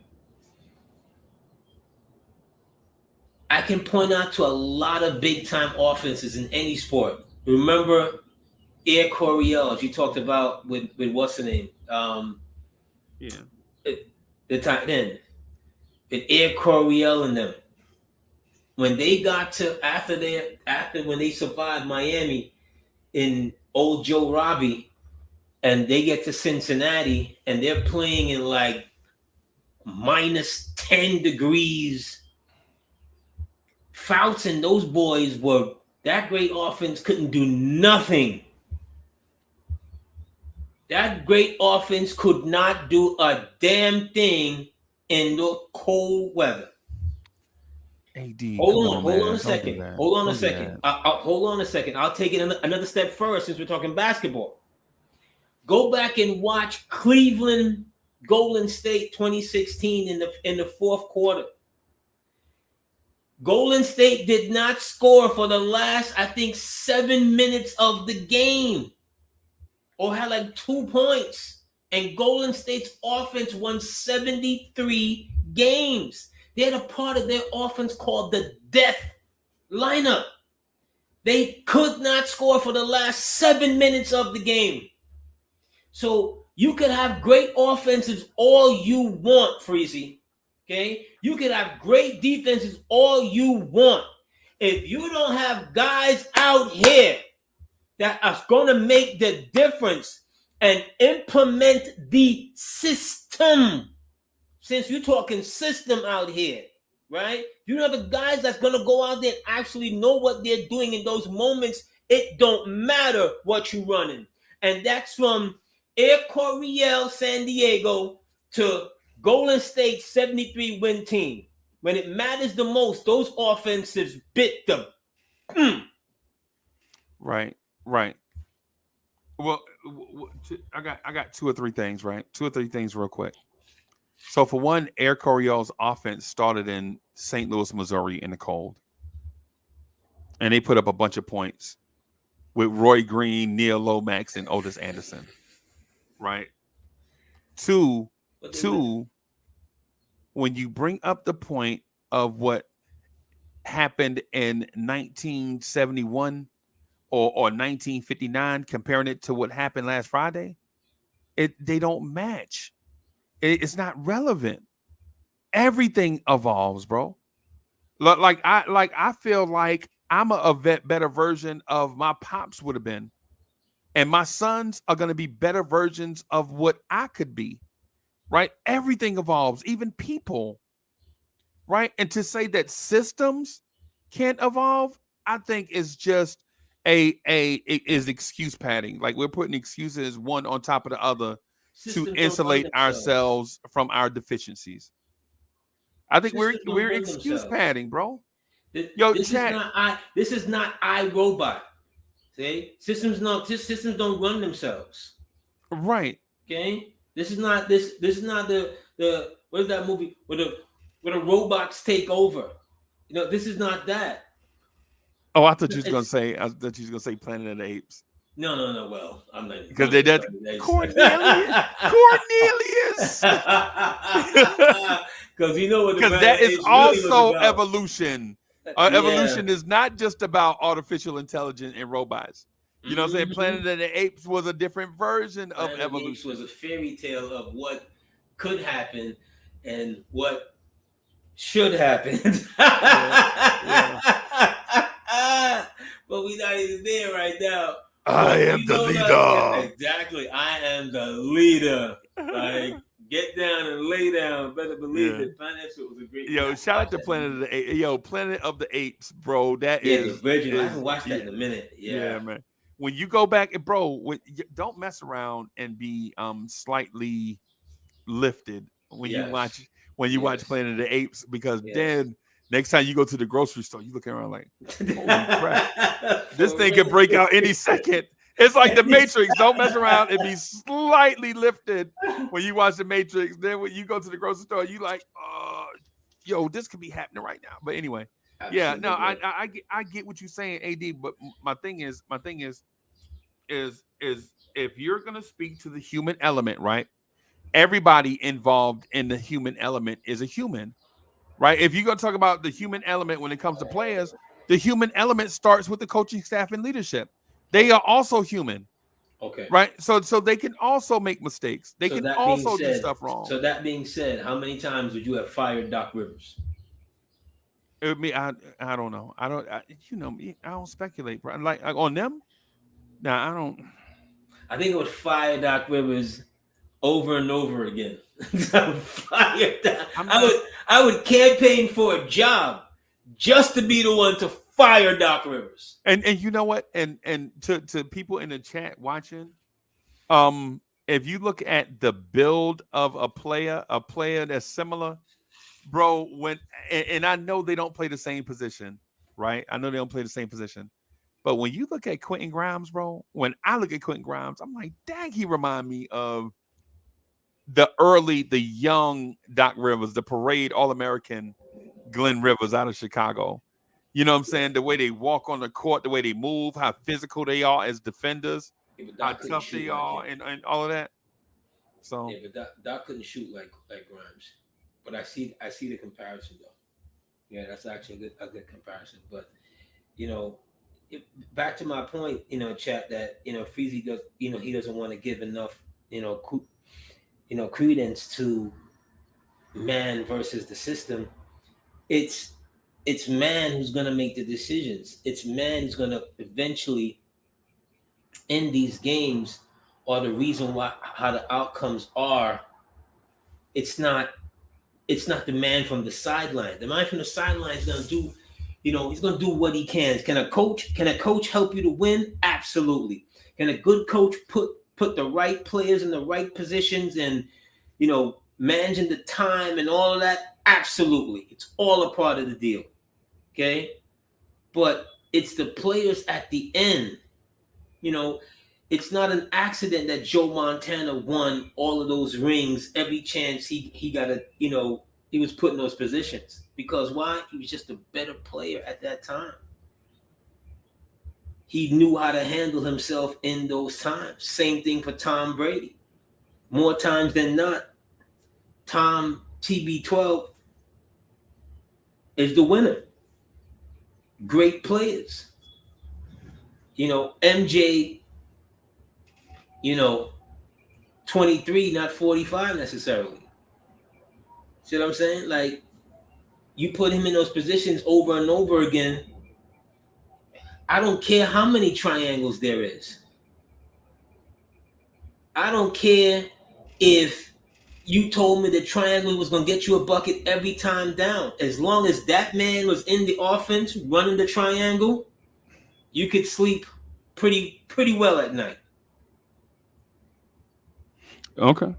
I can point out to a lot of big time offenses in any sport. Remember Air Coryell, as you talked about with what's the name? Yeah. The tight end. With Air Coryell and them. When they got to after when they survived Miami in old Joe Robbie, and they get to Cincinnati and they're playing in like minus 10 degrees. Fouts and those boys were that great offense couldn't do nothing. That great offense could not do a damn thing in the cold weather. AD, Hold come on, on, hold man. on a Don't do second. that. Hold on a Don't do second. that. Hold on a second. I'll take it another step further since we're talking basketball. Go back and watch Cleveland Golden State 2016 in the fourth quarter. Golden State did not score for the last, I think, 7 minutes of the game, or had like 2 points. And Golden State's offense won 73 games. They had a part of their offense called the death lineup. They could not score for the last 7 minutes of the game. So you could have great offenses all you want, Freezy. Okay? You could have great defenses all you want. If you don't have guys out here that are going to make the difference and implement the system, since you're talking system out here, right? You know the guys that's going to go out there and actually know what they're doing in those moments. It don't matter what you're running. And that's from Air Coryell, San Diego to Golden State 73 win team. When it matters the most, those offensives bit them. Right. Well, I got 2 or 3 things, right? 2 or 3 things real quick. So for one, Air Coryell's offense started in St. Louis, Missouri in the cold. And they put up a bunch of points with Roy Green, Neil Lomax, and Otis Anderson. Right? Two, when you bring up the point of what happened in 1971 or 1959, comparing it to what happened last Friday, they don't match. It's not relevant. Everything evolves, bro. I feel like I'm a better version of my pops would have been, and my sons are going to be better versions of what I could be. Right? Everything evolves, even people. Right? And to say that systems can't evolve, I think is just is excuse padding. Like we're putting excuses one on top of the other Systems to don't insulate run themselves. ourselves from our deficiencies. I think Systems don't we're run excuse themselves. padding, bro. This Yo, is chat. not iRobot. See, systems don't run themselves. Right. Okay, this is not the what is that movie where the robots take over? This is not that. Oh, I thought you was gonna say. I thought you was gonna say Planet of the Apes. No. Well, I'm not Because they did Cornelius. Because you know what the Because that is really also was about. evolution. Evolution is not just about artificial intelligence and robots. You know what I'm saying? Planet of the Apes was a different version of evolution. Planet of the Apes was a fairy tale of what could happen and what should happen. But we're not even there right now. I am the leader. Exactly. I am the leader. Like, get down and lay down. Better believe it. Planet was a great. Shout out to Planet of the Apes. Planet of the Apes, bro. That is the original. I haven't watched that in a minute. Yeah, man. When you go back, bro, don't mess around and be slightly lifted when you watch Planet of the Apes, because then next time you go to the grocery store, you look around like, holy crap, this thing could break out any second. It's like the Matrix. Don't mess around and be slightly lifted when you watch the Matrix. Then when you go to the grocery store, you like, yo, this could be happening right now. But anyway, absolutely. I get what you're saying, AD. But my thing is if you're gonna speak to the human element, right? Everybody involved in the human element is a human, right? If you're gonna talk about the human element when it comes to players, the human element starts with the coaching staff and leadership. They are also human. Okay. Right. So they can also make mistakes. They can also do stuff wrong. So that being said, how many times would you have fired Doc Rivers? It would be, I don't know. You know me. I don't speculate, bro. Like on them. Nah, I don't. I think it would fire Doc Rivers over and over again. I would campaign for a job just to be the one to fire Doc Rivers. And you know what? And to people in the chat watching, if you look at the build of a player that's similar, bro, and I know they don't play the same position, right? I know they don't play the same position. But when you look at Quentin Grimes, bro, when I look at Quentin Grimes, I'm like, dang, he remind me of the young Doc Rivers, the parade All-American Glenn Rivers out of Chicago. You know what I'm saying? The way they walk on the court, the way they move, how physical they are as defenders, how tough they are, and all of that. So but Doc couldn't shoot like Grimes. But I see the comparison though. Yeah, that's actually a good comparison. But back to my point, chat, that Freezie does, he doesn't want to give enough, credence to man versus the system. It's man who's going to make the decisions. It's man who's going to eventually end these games, or the reason how the outcomes are. It's not the man from the sideline. The man from the sideline is going to do, he's going to do what he can. Can a coach help you to win? Absolutely. Can a good coach put the right players in the right positions and, managing the time and all of that? Absolutely. It's all a part of the deal. Okay? But it's the players at the end. It's not an accident that Joe Montana won all of those rings every chance he got he was put in those positions. Because why? He was just a better player at that time. He knew how to handle himself in those times. Same thing for Tom Brady. More times than not, Tom TB12 is the winner. Great players. MJ, 23, not 45 necessarily. See what I'm saying? Like, you put him in those positions over and over again. I don't care how many triangles there is. I don't care if you told me the triangle was going to get you a bucket every time down. As long as that man was in the offense running the triangle, you could sleep pretty well at night. Okay.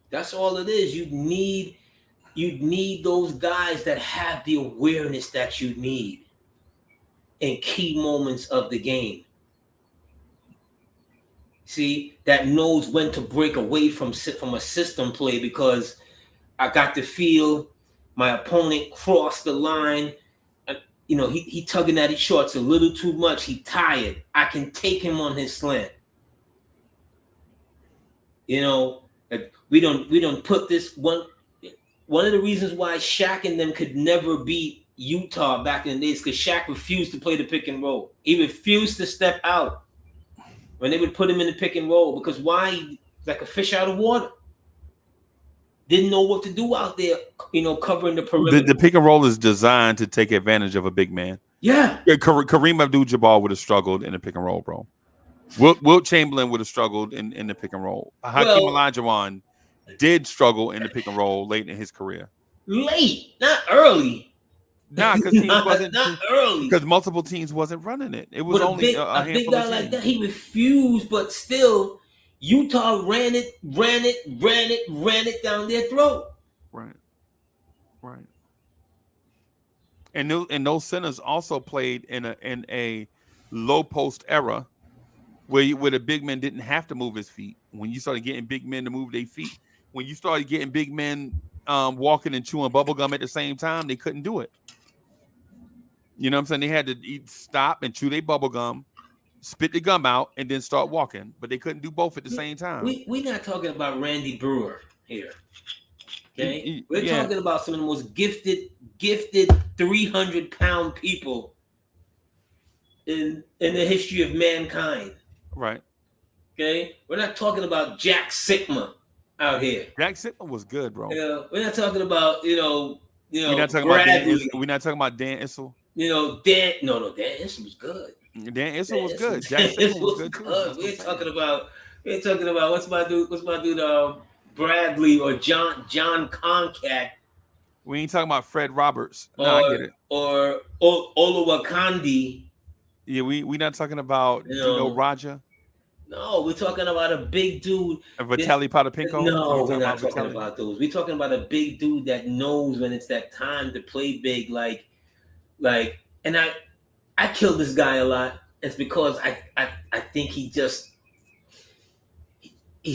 That's all it is. You need those guys that have the awareness that you need in key moments of the game. See, that knows when to break away from a system play, because I got to feel my opponent cross the line. he tugging at his shorts a little too much. He tired. I can take him on his slant. We don't put this one. One of the reasons why Shaq and them could never beat Utah back in the days because Shaq refused to play the pick and roll. He refused to step out when they would put him in the pick and roll because why? Like a fish out of water. Didn't know what to do out there, covering the perimeter. The pick and roll is designed to take advantage of a big man. Yeah. Kareem Abdul-Jabbar would have struggled in the pick and roll, bro. Wilt Chamberlain would have struggled in the pick and roll. Hakeem Olajuwon did struggle in the pick and roll late in his career. Late, not early. Nah, because not early. Because multiple teams wasn't running it. It was only a big guy like that. He refused, but still, Utah ran it down their throat. Right. And those centers also played in a low post era where the big men didn't have to move his feet. When you started getting big men to move their feet, when you started getting big men walking and chewing bubble gum at the same time, they couldn't do it. You know what I'm saying? They had to stop and chew their bubble gum, spit the gum out, and then start walking. But they couldn't do both at the same time. We're not talking about Randy Brewer here. Okay? We're talking about some of the most gifted 300-pound people in the history of mankind. Right. Okay? We're not talking about Jack Sikma out here. Jack Sikma was good, bro. We're not talking about, we're not talking Bradley. we're not talking about Dan Issel. Dan Issel was good. Dan Issel was good. Jack Sikma was good too. We're talking about what's my dude Bradley or John Concat. We ain't talking about Fred Roberts. No, I get it. Or Oluwakandi. Yeah, we not talking about Raja. No, we're talking about a big dude. Vitaly Potapenko. No, we're not talking about those. We're talking about a big dude that knows when it's that time to play big. And I kill this guy a lot. It's because I think he's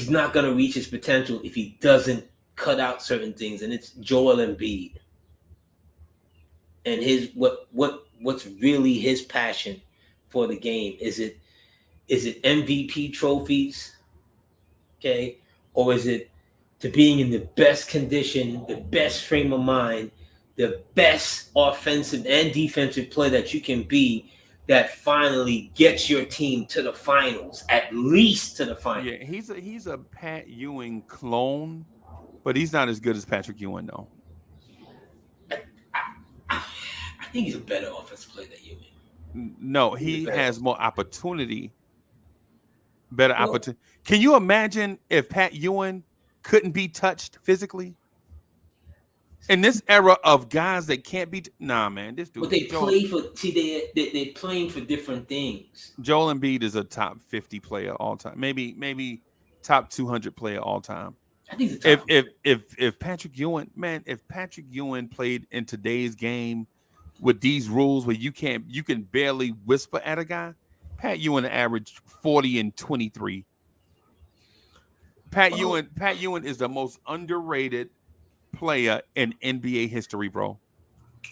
not gonna reach his potential if he doesn't cut out certain things. And it's Joel Embiid. And what's really his passion for the game? Is it MVP trophies? Okay. Or is it to being in the best condition, the best frame of mind, the best offensive and defensive play that you can be that finally gets your team to the finals, at least to the finals? Yeah, he's a Pat Ewing clone, but he's not as good as Patrick Ewing, though. I think he's a better offensive player than Ewing. No, he has more opportunity. Better opportunity. Can you imagine if Pat Ewing couldn't be touched physically? In this era of guys that can't be, man, this dude. But they play for. See, they're playing for different things. Joel Embiid is a top 50 player all time, maybe top 200 player all time. I think if Patrick Ewing, if Patrick Ewing played in today's game with these rules where you can barely whisper at a guy, Pat Ewing averaged 40 and 23. Pat Ewing is the most underrated player in NBA history, bro.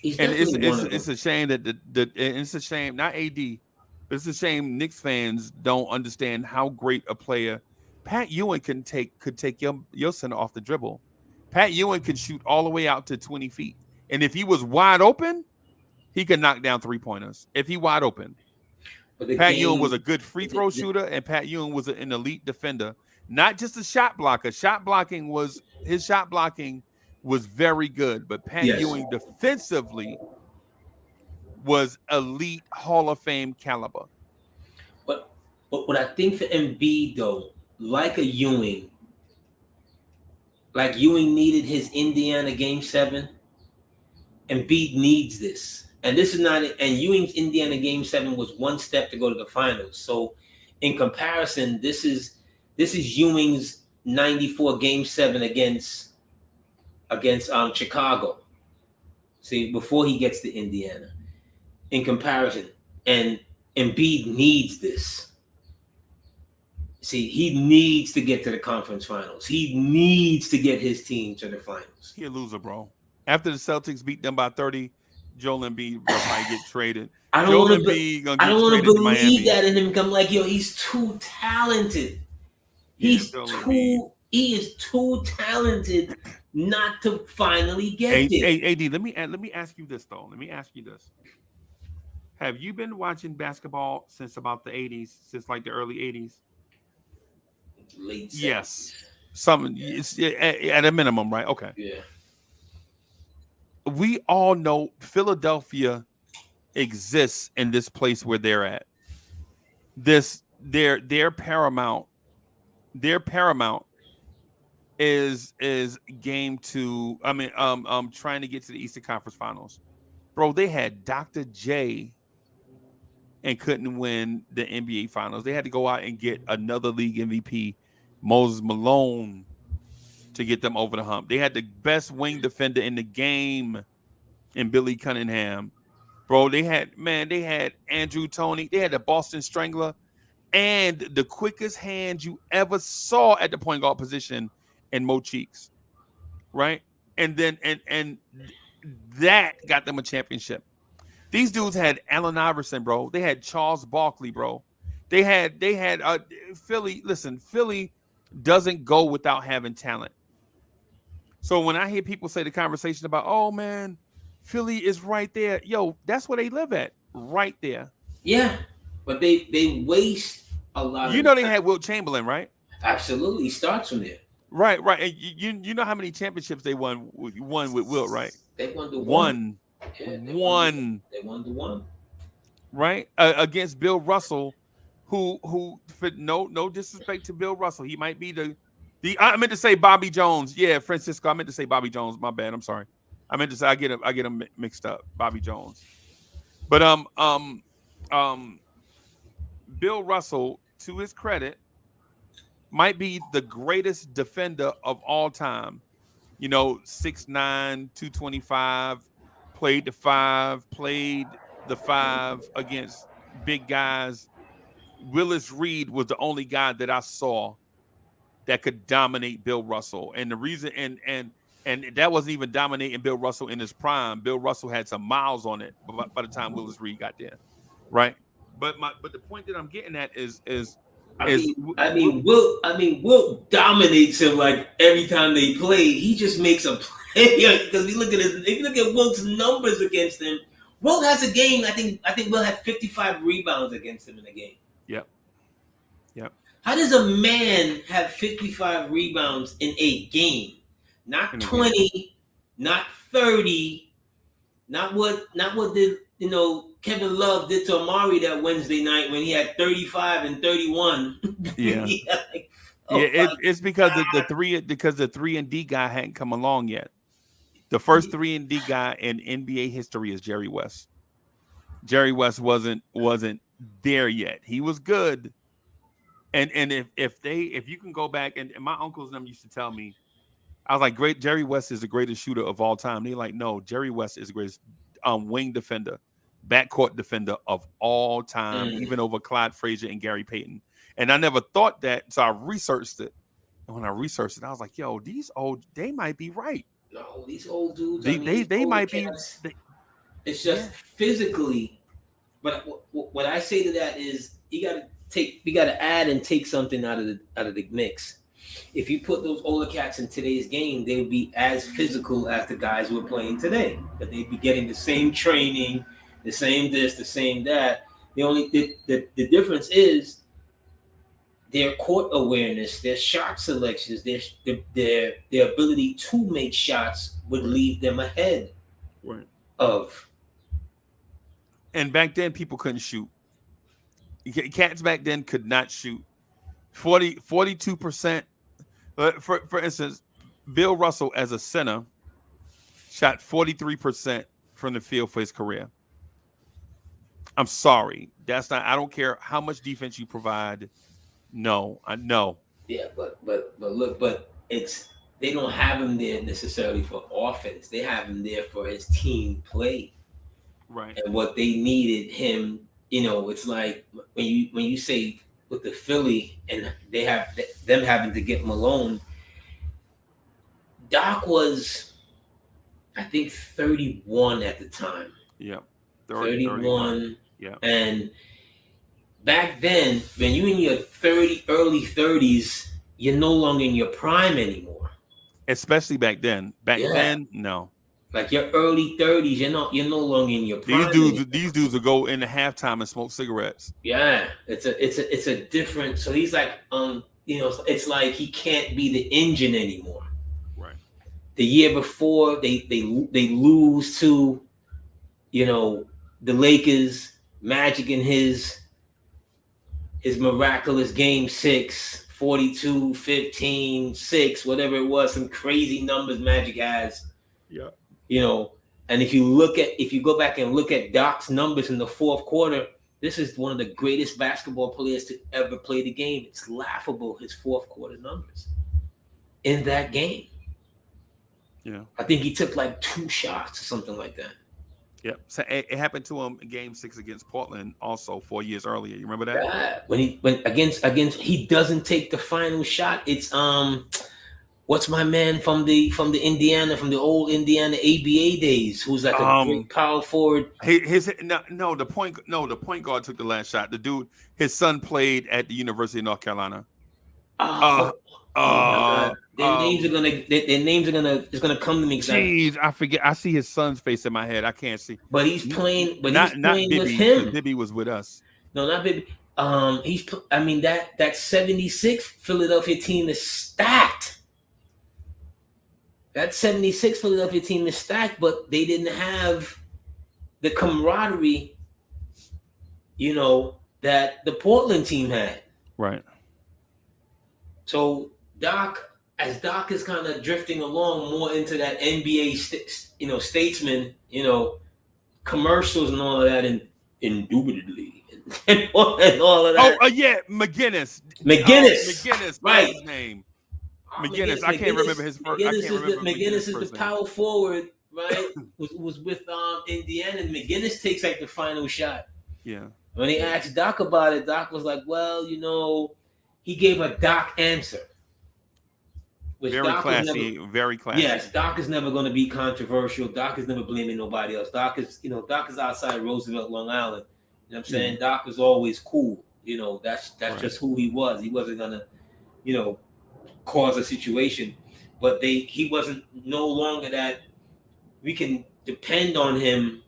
And it's a shame that it's a shame, not AD, but it's a shame Knicks fans don't understand how great a player Pat Ewing could take your center off the dribble. Pat Ewing could shoot all the way out to 20 feet. And if he was wide open, he could knock down 3-pointers. If he wide open. Pat Ewing was a good free throw shooter, and Pat Ewing was an elite defender. Not just a shot blocker. His shot blocking was very good, but Pat Ewing defensively was elite Hall of Fame caliber. But what I think for Embiid though, like Ewing needed his Indiana Game 7, Embiid needs this. And this is not, and Ewing's Indiana Game 7 was one step to go to the finals. So in comparison, this is Ewing's 94 Game 7 against Chicago. See, before he gets to Indiana. In comparison. And Embiid needs this. See, he needs to get to the conference finals. He needs to get his team to the finals. He a loser, bro. After the Celtics beat them by 30, Joel Embiid will probably get traded. I don't Joel want to. Embiid gonna I get don't want to traded to believe Miami. that in him. I'm like, yo, he's too talented. Yeah, Joel Embiid. He is too talented not to finally get there. AD, let me ask you this though. Let me ask you this. Have you been watching basketball since about the 80s, since like the early 80s? Late 70s. Yes. Some it's at a minimum, right? Okay. Yeah. We all know Philadelphia exists in this place where they're at. Their paramount. Their paramount is game to. I mean, trying to get to the Eastern Conference Finals, bro. They had Dr. J and couldn't win the NBA Finals. They had to go out and get another league MVP, Moses Malone, to get them over the hump. They had the best wing defender in the game in Billy Cunningham. Bro, they had Andrew Toney. They had the Boston Strangler and the quickest hand you ever saw at the point guard position in Mo Cheeks. Right? And then and that got them a championship. These dudes had Allen Iverson, bro. They had Charles Barkley, bro. They had Philly. Listen, Philly doesn't go without having talent. So when I hear people say the conversation about, oh man, Philly is right there, yo, that's where they live at, right there. Yeah, but they waste a lot. You know they had Wilt Chamberlain, right? Absolutely, he starts from there. Right. And you know how many championships they won with Wilt, right? They won the one. Yeah, they won the one. Right? Against Bill Russell, who for no disrespect to Bill Russell, he might be the I meant to say Bobby Jones. Yeah, Francisco. I meant to say Bobby Jones. My bad. I'm sorry. I meant to say I get him mixed up. Bobby Jones. But Bill Russell, to his credit, might be the greatest defender of all time. 6'9", 225, played the 5 against big guys. Willis Reed was the only guy that I saw that could dominate Bill Russell. And the reason and that wasn't even dominating Bill Russell in his prime. Bill Russell had some miles on it by the time Willis Reed got there. Right? But the point that I'm getting at is Wilt dominates him like every time they play. He just makes a play because if you look at Wilt's numbers against him, Wilt has a game. I think Wilt had 55 rebounds against him in a game. Yep. How does a man have 55 rebounds in a game? Not 20, not 30, not what did Kevin Love did to Amari that Wednesday night when he had 35 and 31. Yeah. It's because the 3-and-D guy hadn't come along yet. The first 3-and-D guy in NBA history is Jerry West. Jerry West wasn't there yet. He was good. And if you can go back and my uncles and them used to tell me, I was like, Jerry West is the greatest shooter of all time. They're like, no, Jerry West is the greatest wing defender, backcourt defender of all time, even over Clyde Frazier and Gary Payton. And I never thought that, so I researched it. And when I researched it, I was like, yo, they might be right. No, these old dudes, they might be. It's just physically. But what I say to that is, we got to add and take something out of the mix. If you put those older cats in today's game, they would be as physical as the guys who are playing today. But they'd be getting the same training, the same this, the same that. The difference is their court awareness, their shot selections, their ability to make shots would leave them ahead of. And back then, people couldn't shoot. Cats back then could not shoot. 42%. For instance, Bill Russell as a center shot 43% from the field for his career. I'm sorry. That's not. I don't care how much defense you provide. No, I know. Yeah, but it's they don't have him there necessarily for offense. They have him there for his team play. Right. And what they needed him, it's like when you say with the Philly and they have them having to get Malone. Doc was, I think, 31 at the time. Yeah. 31. Yeah. And back then, when you in your early 30s, you're no longer in your prime anymore. Especially back then. Back then, no. Like your early 30s, you're no longer in your prime. These dudes will go into halftime and smoke cigarettes. Yeah, it's a different. So he's like, it's like he can't be the engine anymore. Right. The year before, they lose to, the Lakers. Magic in his miraculous game 6, 42, 15, 6, whatever it was, some crazy numbers Magic has. Yeah. And if you go back and look at Doc's numbers in the fourth quarter, this is one of the greatest basketball players to ever play the game. It's laughable, his fourth quarter numbers in that game. Yeah. I think he took like 2 shots or something like that. Yeah. So it happened to him in game 6 against Portland also 4 years earlier. You remember that? Yeah. When against he doesn't take the final shot. It's what's my man from the Indiana, from the old Indiana ABA days, who's like a great power forward. The point guard took the last shot. The dude, his son played at the University of North Carolina. Their names are gonna come to me. Jeez, I forget. I see his son's face in my head. I can't see. But he's playing. But not he's playing Bibby, with him. Bibby was with us. No, not Bibby. That 76 Philadelphia team is stacked. That 76 Philadelphia team is stacked, but they didn't have the camaraderie, that the Portland team had. Right. So Doc is kind of drifting along more into that NBA, statesman, commercials and all of that, and indubitably and all of that. Oh, yeah, McGinnis. McGinnis, right? His name. McGinnis. I can't remember his first. McGinnis is the power forward, right? was with Indiana, and McGinnis takes like the final shot. Yeah. When he asked Doc about it, Doc was like, "Well, he gave a Doc answer." Very classy. Yes, Doc is never going to be controversial. Doc is never blaming nobody else. Doc is outside Roosevelt, Long Island. You know what I'm saying? Mm-hmm. Doc was always cool. That's right. Just who he was. He wasn't gonna, cause a situation. But he wasn't no longer that we can depend on him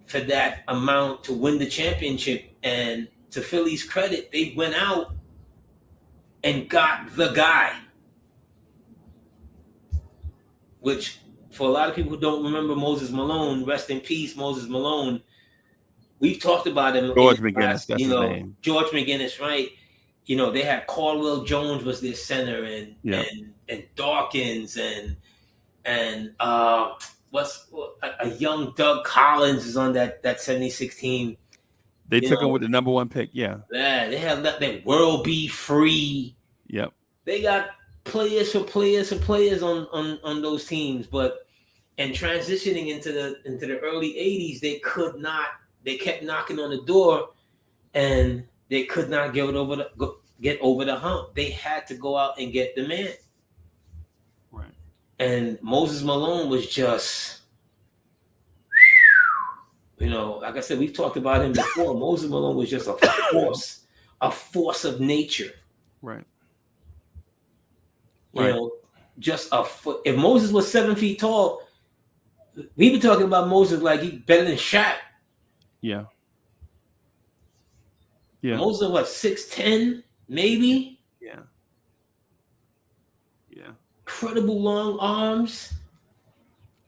for that amount to win the championship. And to Philly's credit, they went out and got the guy. Which, for a lot of people who don't remember Moses Malone, rest in peace, Moses Malone. We've talked about him. George McGinnis, that's his name. George McGinnis, right? They had Caldwell Jones was their center, and Dawkins, and a young Doug Collins is on that 76 team. They took him with the number 1 pick. Yeah. Yeah, they have that World Be Free. Yep. They got players on those teams, and transitioning into the early 80s, they kept knocking on the door, and they could not get over the hump. They had to go out and get the man. Right. And Moses Malone was just, like I said, we've talked about him before. Moses Malone was just a force of nature. Right. Just a foot. If Moses was 7 feet tall, we've been talking about Moses like he's better than Shaq. Yeah. Yeah. Moses was 6'10", maybe. Yeah. Yeah. Incredible long arms.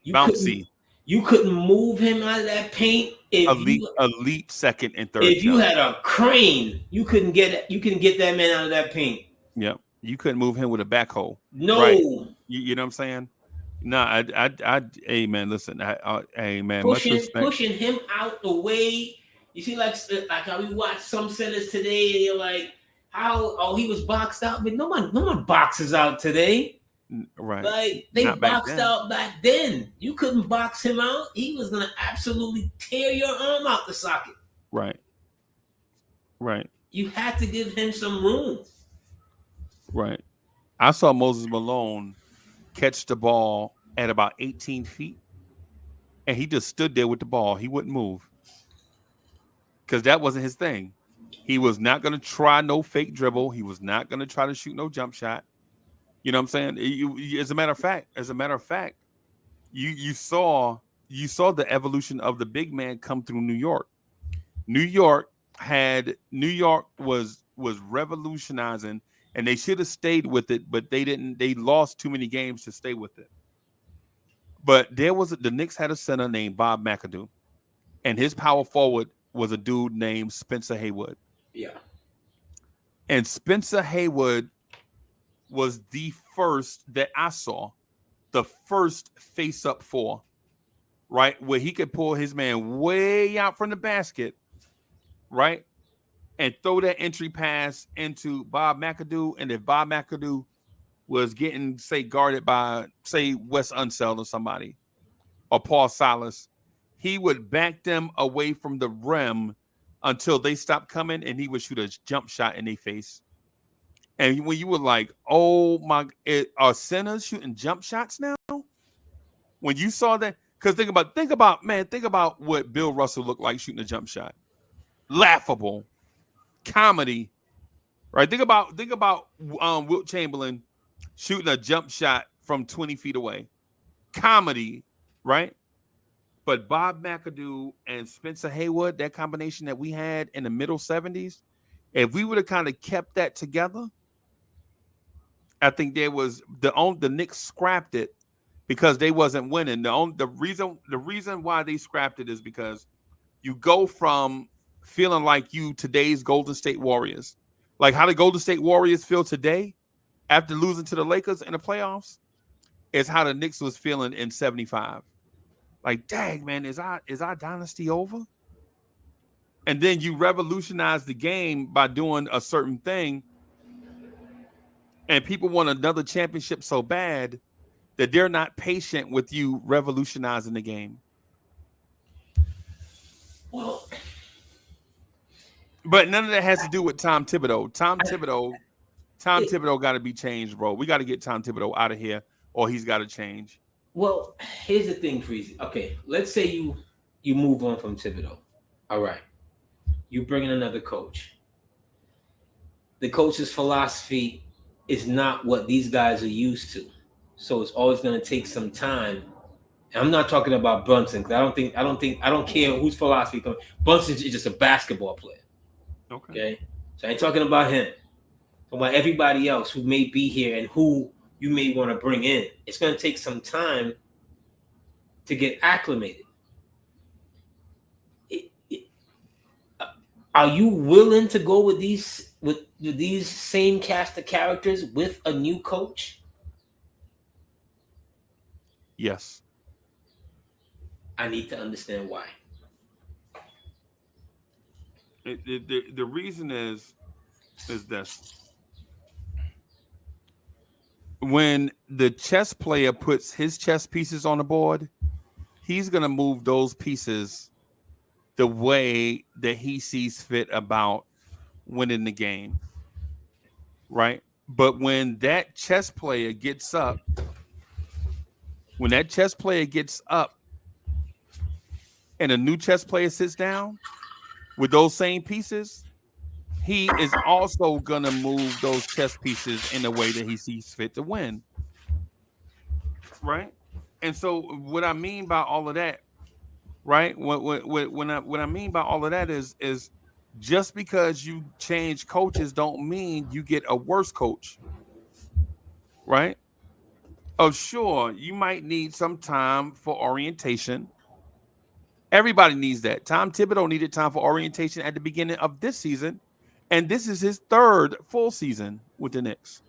Bouncy. You couldn't move him out of that paint. Elite second and third. If you had a crane, you couldn't get that man out of that paint. Yeah. You couldn't move him with a backhoe. No. Right. You know what I'm saying? No, hey man, listen. Hey man, pushing him out the way. You see, like how we watch some centers today, and you're like, he was boxed out, but no one boxes out today. Right. Like they boxed out back then. You couldn't box him out. He was gonna absolutely tear your arm out the socket. Right. Right. You had to give him some room. Right. I saw Moses Malone catch the ball at about 18 feet and he just stood there with the ball. He wouldn't move because that wasn't his thing. He was not going to try no fake dribble. He was not going to try to shoot no jump shot. You know what I'm saying? As a matter of fact, you saw the evolution of the big man come through New York. New York was revolutionizing, and they should have stayed with it, but they didn't. They lost too many games to stay with it. But the Knicks had a center named Bob McAdoo, and his power forward was a dude named Spencer Haywood. Yeah. And Spencer Haywood was the first that I saw, the first face up four, right? Where he could pull his man way out from the basket, right? And throw that entry pass into Bob McAdoo. And if Bob McAdoo was getting, say, guarded by, say, Wes Unseld or somebody, or Paul Silas, he would back them away from the rim until they stopped coming, and he would shoot a jump shot in their face. And when you were like, oh my, are centers shooting jump shots now? When you saw that, because think about what Bill Russell looked like shooting a jump shot. Laughable. Comedy. Right? Think about Wilt Chamberlain shooting a jump shot from 20 feet away. Comedy, right? But Bob McAdoo and Spencer Haywood, that combination that we had in the middle 70s, if we would have kind of kept that together, I think there was the Knicks scrapped it because they wasn't winning. The reason why they scrapped it is because you go from feeling like you today's Golden State Warriors, like how the Golden State Warriors feel today after losing to the Lakers in the playoffs, is how the Knicks was feeling in '75. Like, dang man, is our dynasty over? And then you revolutionize the game by doing a certain thing, and people want another championship so bad that they're not patient with you revolutionizing the game. Well, but none of that has to do with Tom Thibodeau. Tom Thibodeau got to be changed, bro. We got to get Tom Thibodeau out of here, or he's got to change. Well, here's the thing, Freezie. Okay, let's say you move on from Thibodeau. All right, you bring in another coach. The coach's philosophy is not what these guys are used to, so it's always going to take some time. And I'm not talking about Brunson because I don't care whose philosophy comes. Brunson is just a basketball player. Okay, so I ain't talking about him. I'm talking about everybody else who may be here and who you may want to bring in. It's going to take some time to get acclimated. Are you willing to go with these same cast of characters with a new coach? Yes. I need to understand why. The reason is this. When the chess player puts his chess pieces on the board, he's going to move those pieces the way that he sees fit about winning the game. Right? But when that chess player gets up, and a new chess player sits down with those same pieces, he is also going to move those chess pieces in a way that he sees fit to win. Right? And so what I mean by all of that, right? What I mean by all of that is just because you change coaches don't mean you get a worse coach. Right? Oh, sure, you might need some time for orientation. Everybody needs that. Tom Thibodeau needed time for orientation at the beginning of this season, and this is his third full season with the Knicks.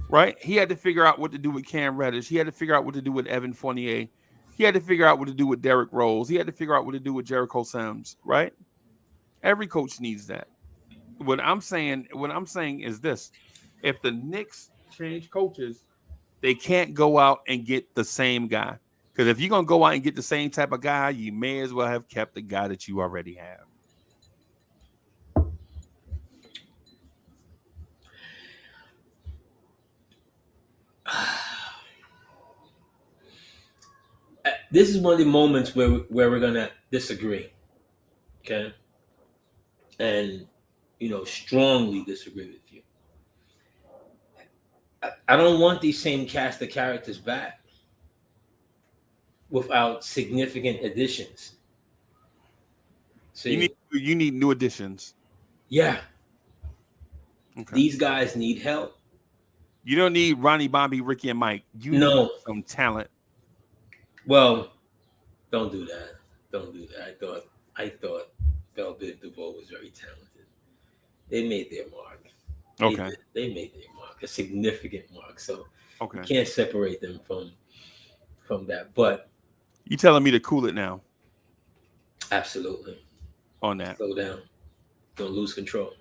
Right? He had to figure out what to do with Cam Reddish. He had to figure out what to do with Evan Fournier. He had to figure out what to do with Derrick Rose. He had to figure out what to do with Jericho Sims. Right? Every coach needs that. What I'm saying is this: if the Knicks change coaches, they can't go out and get the same guy. Because if you're going to go out and get the same type of guy, you may as well have kept the guy that you already have. this is one of the moments where we're gonna disagree. Okay. And strongly disagree with you. I don't want these same cast of characters back without significant additions. See, you need new additions. yeah, Okay. these guys need help. You don't need Ronnie, Bobby, Ricky, and Mike. You need some talent. Well, don't do that. Don't do that. I thought Bell Biv DeVoe was very talented. They made their mark. Okay. They made their mark, a significant mark. So okay, you can't separate them from that. But you telling me to cool it now? Absolutely. On that. Slow down. Don't lose control.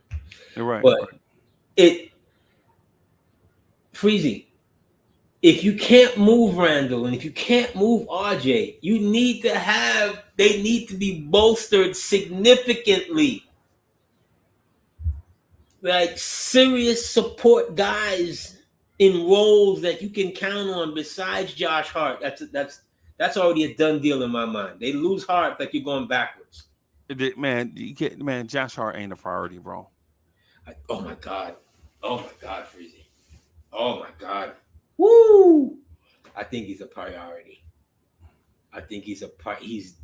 You're right. But Freezie, if you can't move Randall and if you can't move RJ, they need to be bolstered significantly. Like serious support guys in roles that you can count on besides Josh Hart. That's already a done deal in my mind. They lose Hart like you're going backwards. Man, Josh Hart ain't a priority, bro. Oh my God, Freezie. Oh my God. Woo! I think he's a priority. I think he's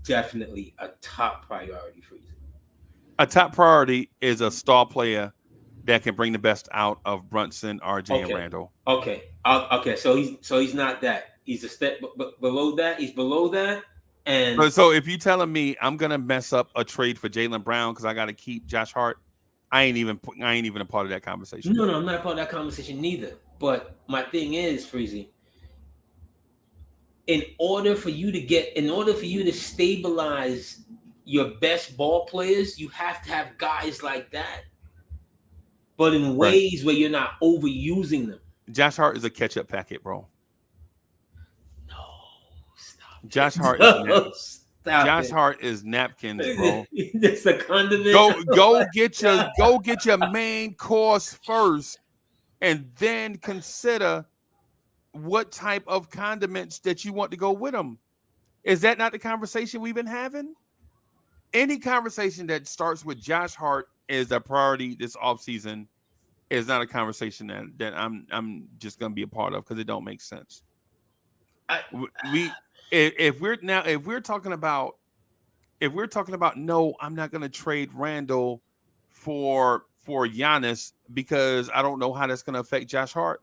definitely a top priority for you. A top priority is a star player that can bring the best out of Brunson, RJ, and Randall. Okay. So he's not that. He's a step below that. He's below that. And so if you telling me I'm gonna mess up a trade for Jaylen Brown because I got to keep Josh Hart, I ain't even a part of that conversation. No, I'm not a part of that conversation neither. But my thing is, Freezie, in order for you to stabilize your best ball players, you have to have guys like that. But in ways where you're not overusing them. Josh Hart is a catch-up packet, bro. No, stop. Josh Hart is napkins, bro. It's a condiment. Go get your main course first, and then consider what type of condiments that you want to go with them. Is that not the conversation we've been having? Any conversation that starts with Josh Hart is a priority this offseason is not a conversation that I'm just gonna be a part of because it don't make sense. If we're talking about no, I'm not gonna trade Randall for Giannis because I don't know how that's gonna affect Josh Hart.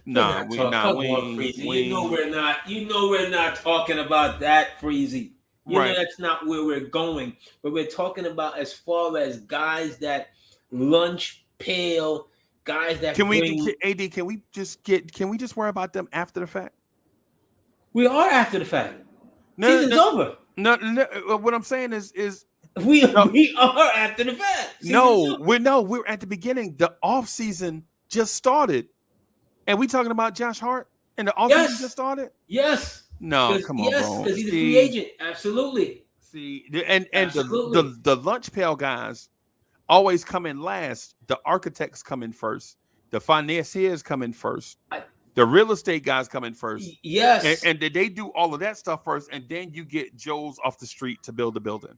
No, we're not. You know we're not talking about that, Freezie. You know that's not where we're going. But we're talking about as far as guys that lunch pail, guys that can we just worry about them after the fact? We are after the fact. Season's over. No, what I'm saying is we are after the fact. We're at the beginning. The off season just started. And we talking about Josh Hart and the off season just started? Yes. No, come on, bro. Yes, because he's a free agent. Absolutely. See, and the lunch pail guys always come in last. The architects come in first. The financiers come in first. The real estate guys come in first. Yes. And they do all of that stuff first, and then you get Joes off the street to build the building.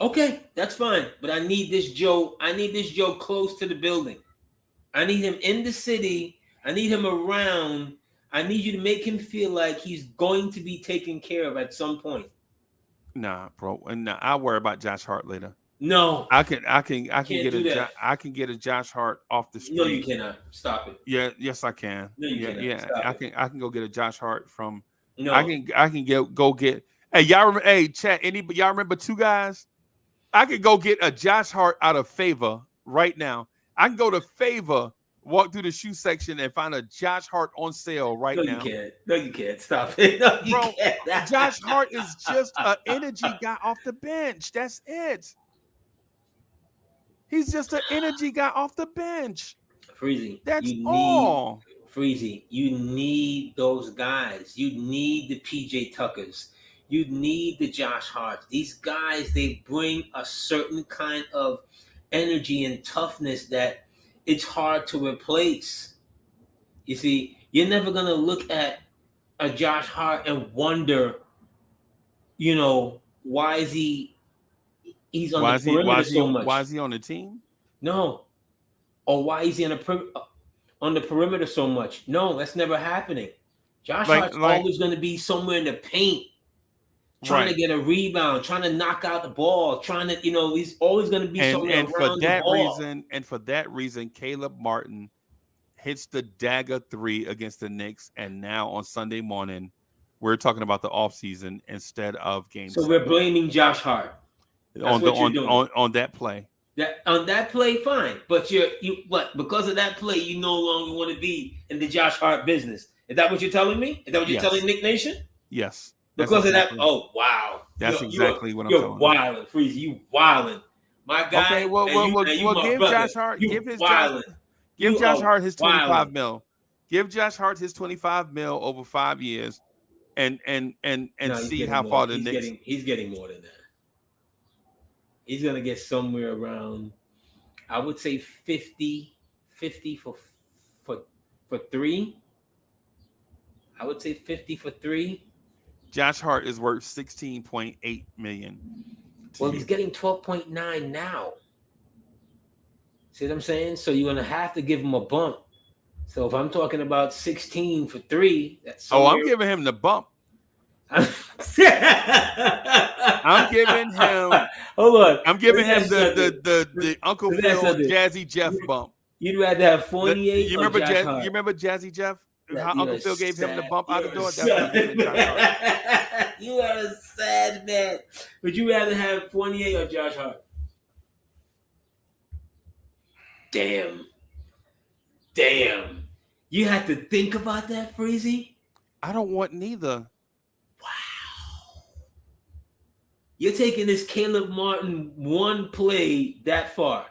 Okay, that's fine. But I need this Joe close to the building. I need him in the city. I need him around. I need you to make him feel like he's going to be taken care of at some point. Nah, bro. And I'll worry about Josh Hart later. No. I can get a Josh Hart off the street. No, you cannot. Stop it. Yeah, yes, I can. No, you cannot. Yeah, Stop I can go get a Josh Hart from. No. I can go get. Hey, y'all remember? Hey, chat. Y'all remember two guys? I could go get a Josh Hart out of Favor right now. I can go to Favor, walk through the shoe section, and find a Josh Hart on sale right now. No, you can't. Stop it. No, you Bro, can't. Josh Hart is just an energy guy off the bench. That's it. He's just an energy guy off the bench. Freezie. That's all. Freezie, you need those guys. You need the PJ Tuckers. You need the Josh Harts. These guys, they bring a certain kind of energy and toughness that it's hard to replace. You see, you're never going to look at a Josh Hart and wonder you know, why is he's on the perimeter so much? Why is he on the team? No. Or why is he on the perimeter so much? No, that's never happening. Josh Hart's always going to be somewhere in the paint, trying to get a rebound, trying to knock out the ball, trying to, he's always going to be somewhere around the ball. And for that reason, Caleb Martin hits the dagger 3 against the Knicks, and now on Sunday morning, we're talking about the offseason instead of game 7. So we're blaming Josh Hart. On that play. On that play, fine. But because of that play, you no longer want to be in the Josh Hart business. Is that what you're telling me? Is that what you're telling Nick Nation? Yes. Because of that. Oh wow. That's exactly what I'm telling you. You're wilding, Freezie. You wilding. My guy. Okay, well, give Josh Hart Josh Hart his 25 mil. Give Josh Hart his 25 mil over 5 years, and see how far the Knicks. He's getting more than that. He's gonna get somewhere around, I would say 50 for 3. I would say 50 for 3. Josh Hart is worth $16.8 million. Well, he's getting 12.9 now. See what I'm saying? So you're gonna have to give him a bump. So if I'm talking about 16 for 3, that's I'm giving him the bump. I'm giving him. Hold on. I'm giving him the Uncle Phil Jazzy Jeff bump. You'd rather have Fournier. You remember Jazzy Jeff? How Uncle Phil gave him the bump out the door. You are a sad man. Would you rather have Fournier or Josh Hart? Damn. You have to think about that, Freezie. I don't want neither. Wow. You're taking this Caleb Martin one play that far.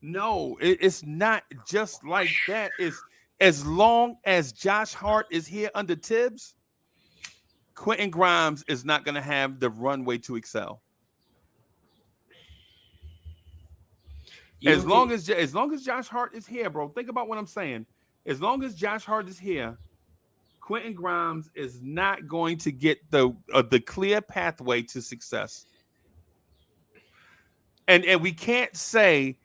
No, it's not just like that. It's as long as Josh Hart is here under Tibbs, Quentin Grimes is not going to have the runway to excel. As long as Josh Hart is here, bro, think about what I'm saying. As long as Josh Hart is here, Quentin Grimes is not going to get the clear pathway to success. And we can't say,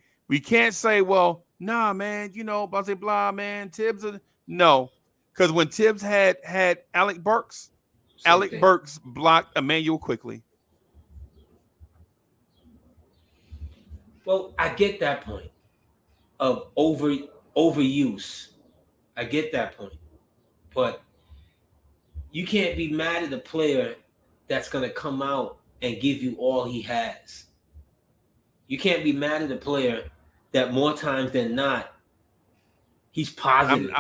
well, nah, man, blah, blah, blah, man, Tibbs. No, because when Tibbs had Alec Burks, Burks blocked Emmanuel quickly. Well, I get that point of overuse. I get that point. But you can't be mad at a player that's going to come out and give you all he has. You can't be mad at a player that more times than not, he's positive.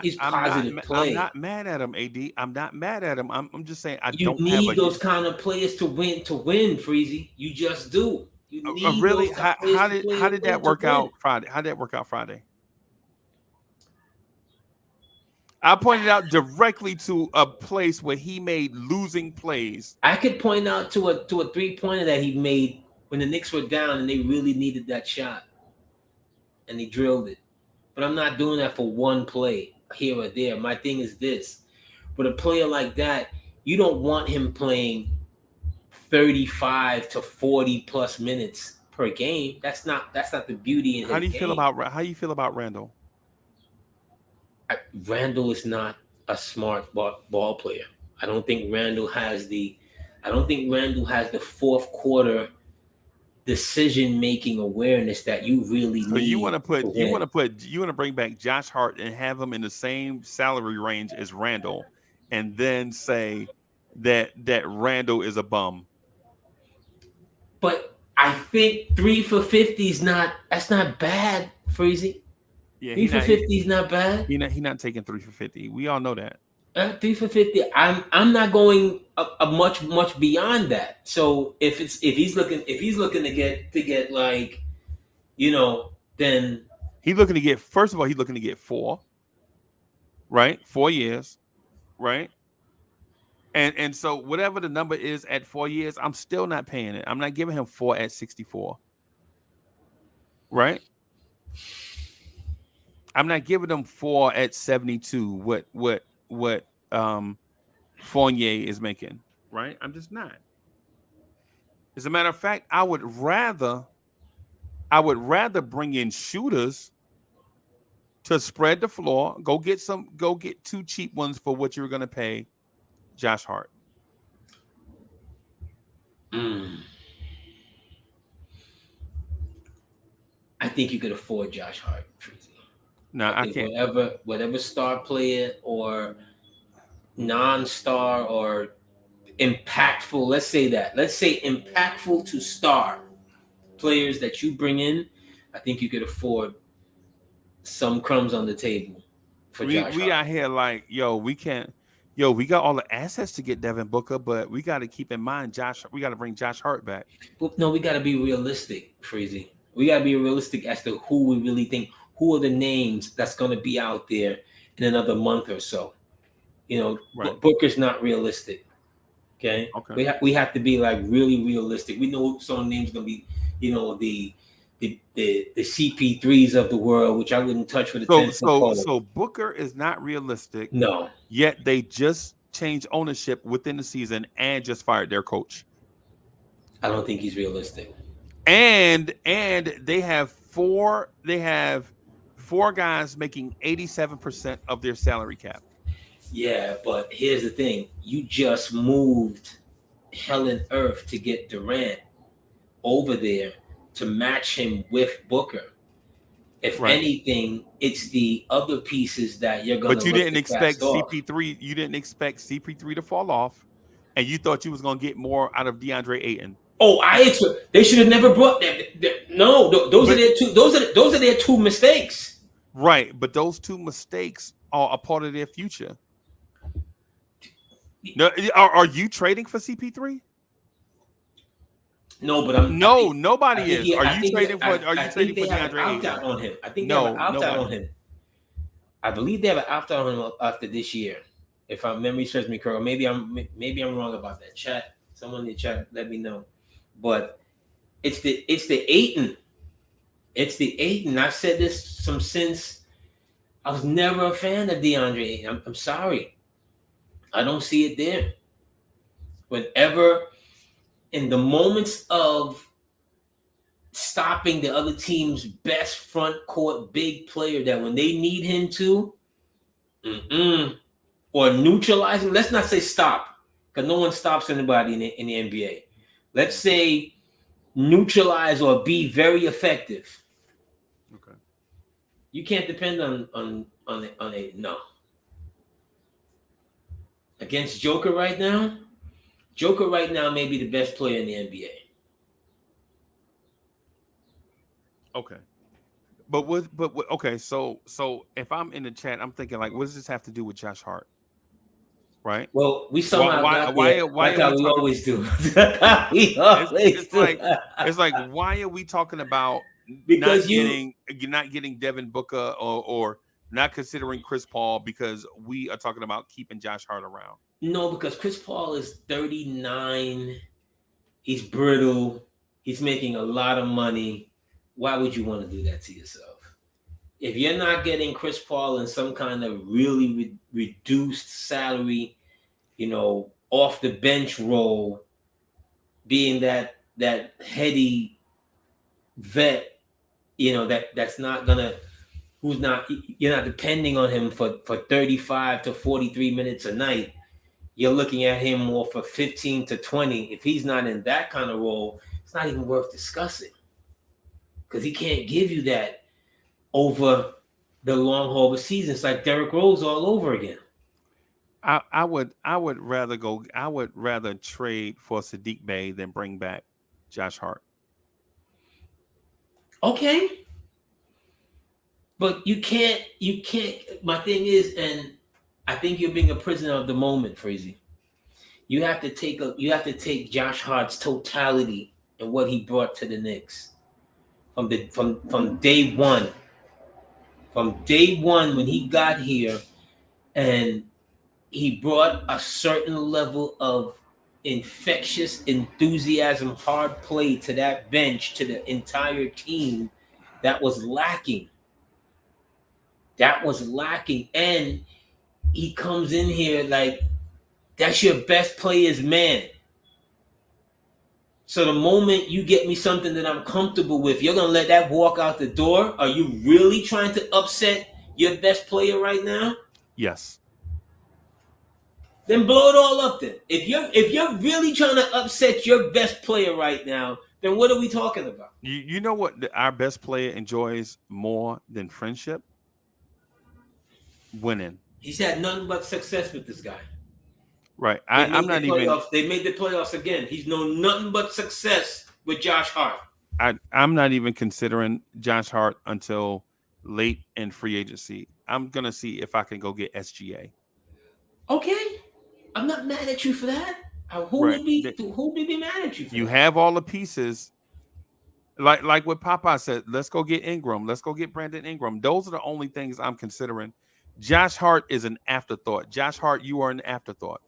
He's positive play. I'm not mad at him, AD. I'm not mad at him. I'm just saying you need those kind of players to win, Freezie. You just do. You need really? How did that work out Friday? How did that work out Friday? I pointed out directly to a place where he made losing plays. I could point out to a 3-pointer that he made when the Knicks were down and they really needed that shot, and he drilled it. But I'm not doing that for one play here or there. My thing is this: with a player like that, you don't want him playing 35 to 40 plus minutes per game. That's not the beauty in his game. How do you feel about Randall? Randall is not a smart ball player. I don't think Randall has the fourth quarter decision-making awareness that you really need. So you want to bring back Josh Hart and have him in the same salary range as Randall, and then say that Randall is a bum. But I think 3 for 50 is not bad, Freezie. Yeah, 3 for 50 is not bad. He's not taking 3 for 50. We all know that. 3 for 50. I'm not going a much beyond that. So if he's looking to get like, then he's looking to get, first of all, he's looking to get 4, right? 4 years, right? And so whatever the number is at 4 years, I'm still not paying it. I'm not giving him 4 at 64, right? I'm not giving him 4 at 72. What Fournier is making. right? I'm just not. As a matter of fact, I would rather bring in shooters to spread the floor. Go get two cheap ones for what you're gonna pay Josh Hart. Mm. I think you could afford Josh Hart. Freezy. No, I I think can't. whatever star player or non-star or impactful, let's say that. Let's say impactful to star players that you bring in, I think you could afford some crumbs on the table for Josh We Hart. out here like, yo, we can't. Yo, we got all the assets to get Devin Booker, but we got to keep in mind Josh. We got to bring Josh Hart back. But no, we got to be realistic, Freezy. We got to be realistic as to who we really think, who are the names that's going to be out there in another month or so. You know, Right. Booker's not realistic. Okay, Okay. we have to be like really realistic. We know some names going to be, you know, the CP3s of the world, which I wouldn't touch with a 10-foot pole. So Booker is not realistic. No, Yet they just changed ownership within the season and just fired their coach. I don't think he's realistic. And they have four guys making 87% of their salary cap. Yeah, but here's the thing: you just moved hell and earth to get Durant over there to match him with Booker. If Right. anything, it's the other pieces that you're gonna. But you look didn't to expect cast off. CP3. You didn't expect CP3 to fall off, and you thought you was gonna get more out of DeAndre Ayton. Oh, they should have never brought them. No, those are their two. Those are their two mistakes. Right, but those two mistakes are a part of their future. No, are you trading for CP3? No, but I'm No, nobody is. Are I you think trading for? I Are you think trading they for have an DeAndre opt-out Ayton? on him. I think they No, have an opt-out nobody. on him. I believe they have an opt-out on him after this year. If my memory serves me correct, maybe I'm wrong about that. Chat, someone in the chat, let me know. But it's the Ayton. It's the Ayton. I've said this since I was never a fan of DeAndre Ayton. I'm sorry. I don't see it there. Whenever in the moments of stopping the other team's best front court big player, that when they need him to, or neutralizing, let's not say stop, because no one stops anybody in the NBA. Let's say neutralize or be very effective. Okay. You can't depend on a no. Against Joker right now may be the best player in the NBA. Okay. Okay, so if I'm in the chat, I'm thinking like, what does this have to do with Josh Hart? Right? Well, we somehow got there. Why Like are how we we talking? always do. It's like why are we talking about Because not getting Devin Booker or not considering Chris Paul because we are talking about keeping Josh Hart around? No, because Chris Paul is 39. He's brittle. He's making a lot of money. Why would you want to do that to yourself? If you're not getting Chris Paul in some kind of really reduced salary, off the bench role, being that heady vet, that's not gonna, you're not depending on him for 35 to 43 minutes a night. You're looking at him more for 15 to 20. If he's not in that kind of role, it's not even worth discussing, because he can't give you that over the long haul of a season. It's like Derrick Rose all over again. I would rather trade for Sadiq Bey than bring back Josh Hart. Okay. But you can't, my thing is, and I think you're being a prisoner of the moment, Freezie. You have to take Josh Hart's totality and what he brought to the Knicks from day one. From day one when he got here, and he brought a certain level of infectious enthusiasm, hard play to that bench, to the entire team that was lacking. And he comes in here like That's your best player's man. So the moment you get me something that I'm comfortable with, you're gonna let that walk out the door? Are you really trying to upset your best player right now? Yes. Then blow it all up. Then, if you're really trying to upset your best player right now, then what are we talking about? You know what our best player enjoys more than friendship? Winning. He's had nothing but success with this guy. Right. I'm not even. They made the playoffs again. He's known nothing but success with Josh Hart. I'm not even considering Josh Hart until late in free agency. I'm gonna see if I can go get SGA. Okay, I'm not mad at you for that. Who would be mad at you for you that? have all the pieces. Like what Papa said, let's go get Ingram. Let's go get Brandon Ingram. Those are the only things I'm considering. Josh Hart is an afterthought. Josh Hart, you are an afterthought.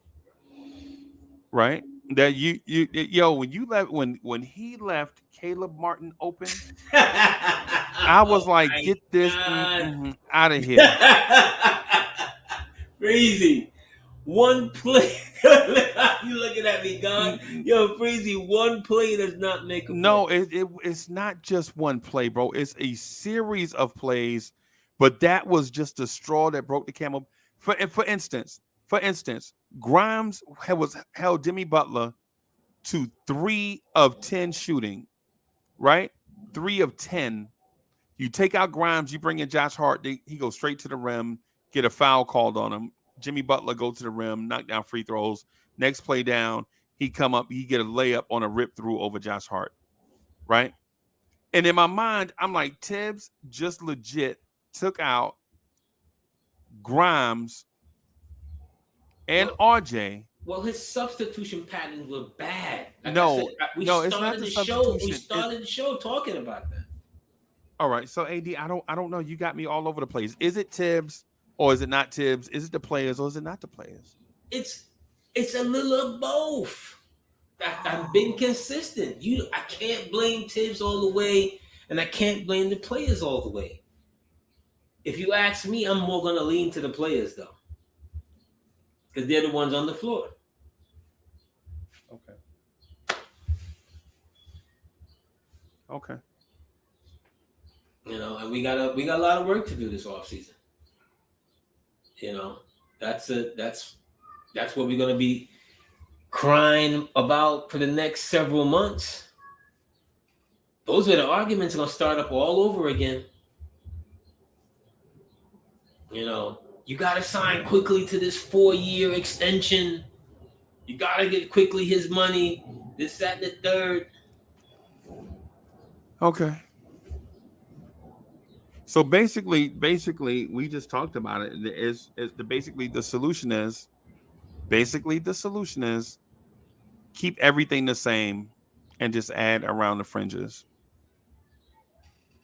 Right? That when you left when he left Caleb Martin open, I was like, get this out of here. Crazy. One play. You looking at me, God? Yo, Freezie, one play does not make a play. No, it's not just one play, bro. It's a series of plays, but that was just the straw that broke the camel. For instance, Grimes held Jimmy Butler to 3 of 10 shooting, right? 3 of 10. You take out Grimes, you bring in Josh Hart, he goes straight to the rim, get a foul called on him. Jimmy Butler go to the rim, knock down free throws. Next play down, he come up, he get a layup on a rip through over Josh Hart, right? And in my mind, I'm like, Tibbs just legit took out Grimes and RJ. Well, his substitution patterns were bad. Like no, we it's not the substitution. We started the show talking about that. All right, so AD, I don't know. You got me all over the place. Is it Tibbs or is it not Tibbs? Is it the players or is it not the players? It's a little of both. I've been consistent. I can't blame Tibbs all the way, and I can't blame the players all the way. If you ask me, I'm more gonna lean to the players though, because they're the ones on the floor. Okay. And we got a lot of work to do this offseason. That's what we're gonna be crying about for the next several months. Those are the arguments gonna start up all over again. You gotta sign quickly to this 4-year extension. You gotta get quickly his money. This, that, and the third. Okay. So basically, we just talked about it. The solution is keep everything the same and just add around the fringes.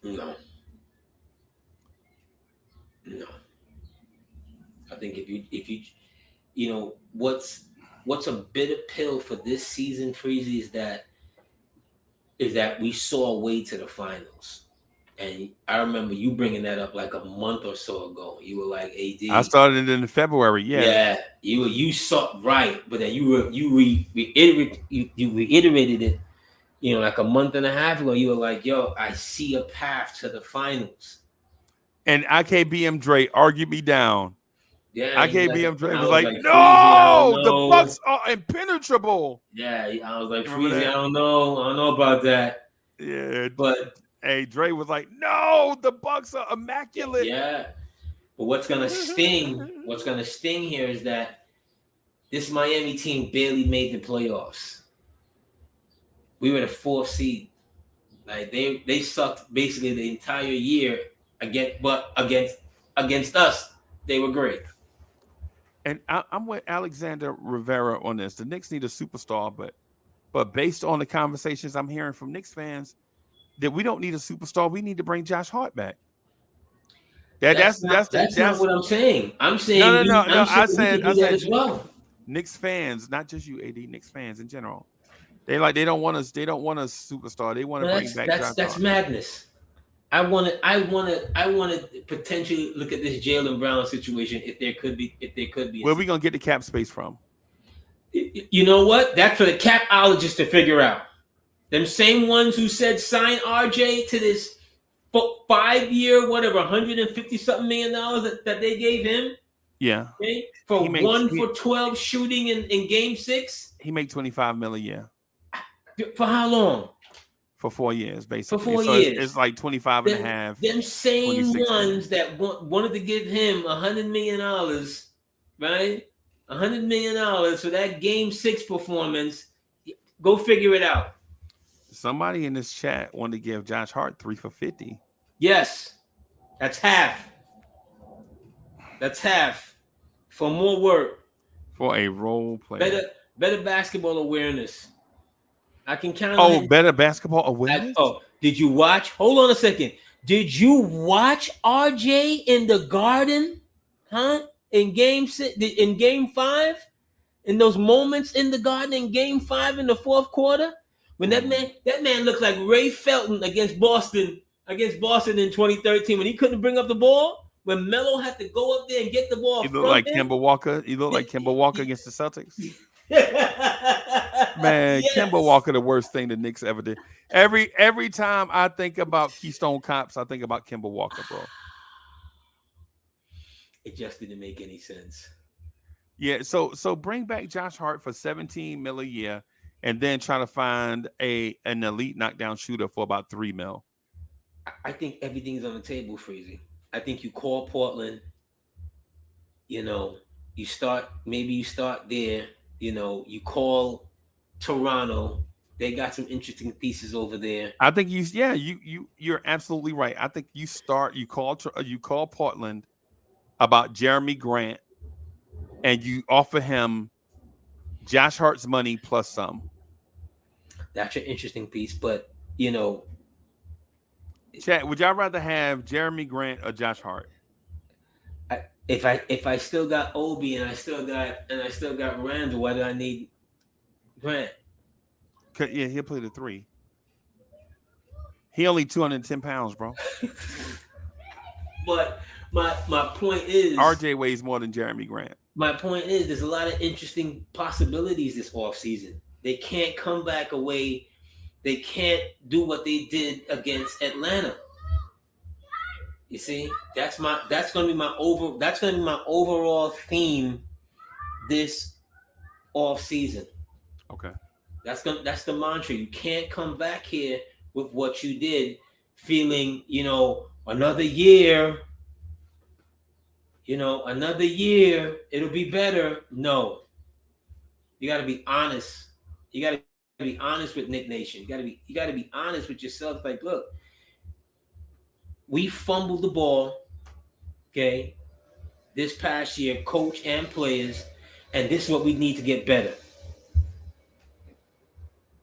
No. I think if you what's a bitter pill for this season, Freezie, is that we saw a way to the finals. And I remember you bringing that up like a month or so ago. You were like, AD. I started in February. Yeah. Yeah. You saw right, but then you reiterated it. Like a month and a half ago. You were like, "Yo, I see a path to the finals." And IKBM Dre argued me down. Yeah. IKBM Dre was like, "No, the Bucks are impenetrable." Yeah, I was like, Freezie, I don't know about that. Yeah, but. Hey, Dre was like, no, the Bucks are immaculate. Yeah. But what's gonna sting here is that this Miami team barely made the playoffs. We were the 4th seed. Like they sucked basically the entire year against us, they were great. And I'm with Alexander Rivera on this. The Knicks need a superstar, but based on the conversations I'm hearing from Knicks fans, that we don't need a superstar. We need to bring Josh Hart back. That's not what I'm saying. I'm saying no. I said that as well. Knicks fans, not just you, AD. Knicks fans in general. They don't want us. They don't want a superstar. They want to bring back Josh Hart. That's madness. I want to potentially look at this Jaylen Brown situation if there could be. Where are we gonna get the cap space from? You know what? That's for the capologists to figure out. Them same ones who said sign RJ to this 5-year, whatever, $150-something million that they gave him. Yeah. Okay? For 1 for 12 shooting in game 6. He made $25 million a year. For how long? For 4 years, basically. For 4 years. It's like 25 and a half. Them same ones that wanted to give him $100 million, right? $100 million for that game 6 performance. Go figure it out. Somebody in this chat wanted to give Josh Hart 3 for 50. Yes. That's half. That's half. For more work. For a role player. Better basketball awareness. I can count on it. Better basketball awareness? Did you watch? Hold on a second. Did you watch RJ in the Garden? Huh? In game 6, in game 5? In those moments in the Garden in game 5 in the fourth quarter? When that man looked like Ray Felton against Boston in 2013 when he couldn't bring up the ball. When Melo had to go up there and get the ball. He looked like Kemba Walker. He looked like Kemba Walker against the Celtics. Man, yes. Kemba Walker, the worst thing the Knicks ever did. Every time I think about Keystone Cops, I think about Kemba Walker, bro. It just didn't make any sense. Yeah, so bring back Josh Hart for $17 million a year, and then try to find an elite knockdown shooter for about $3 million. I think everything's on the table, Freezie. I think you call Portland. You start there. You call Toronto. They got some interesting pieces over there. I think you're absolutely right. I think you call Portland about Jeremy Grant, and you offer him Josh Hart's money plus some. That's an interesting piece, but Chat, would y'all rather have Jeremy Grant or Josh Hart? If I still got Obi and I still got Randall, why do I need Grant? Yeah, he'll play the 3. He only 210 pounds, bro. But my point is, RJ weighs more than Jeremy Grant. My point is, there's a lot of interesting possibilities this offseason. They can't come back away. They can't do what they did against Atlanta. You see, that's going to be my overall theme this off season. Okay. That's the mantra. You can't come back here with what you did, feeling another year. Another year it'll be better. No, you got to be honest. You got to be honest with Knick Nation. You got to be honest with yourself. Like, look. We fumbled the ball, okay, this past year, coach and players, and this is what we need to get better.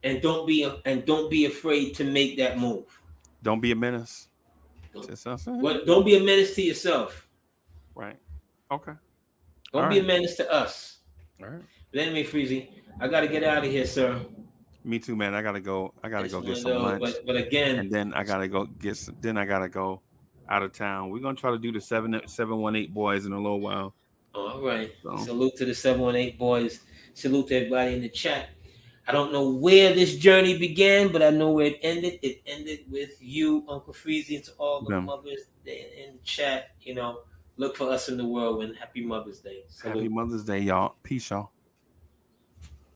And don't be afraid to make that move. Don't be a menace. Don't be a menace to yourself. Right. Okay. Don't be a menace to us. All right. But anyway, Freezie, I got to get out of here, sir. Me too, man. I gotta go get some lunch. But again, and then I gotta go out of town. We're gonna try to do the 718 boys in a little while. All right. So. Salute to the 718 boys. Salute to everybody in the chat. I don't know where this journey began, but I know where it ended. It ended with you, Uncle Freezie, and to all the mothers in the chat. Look for us in the world. And happy Mother's Day. Salute. Happy Mother's Day, y'all. Peace, y'all.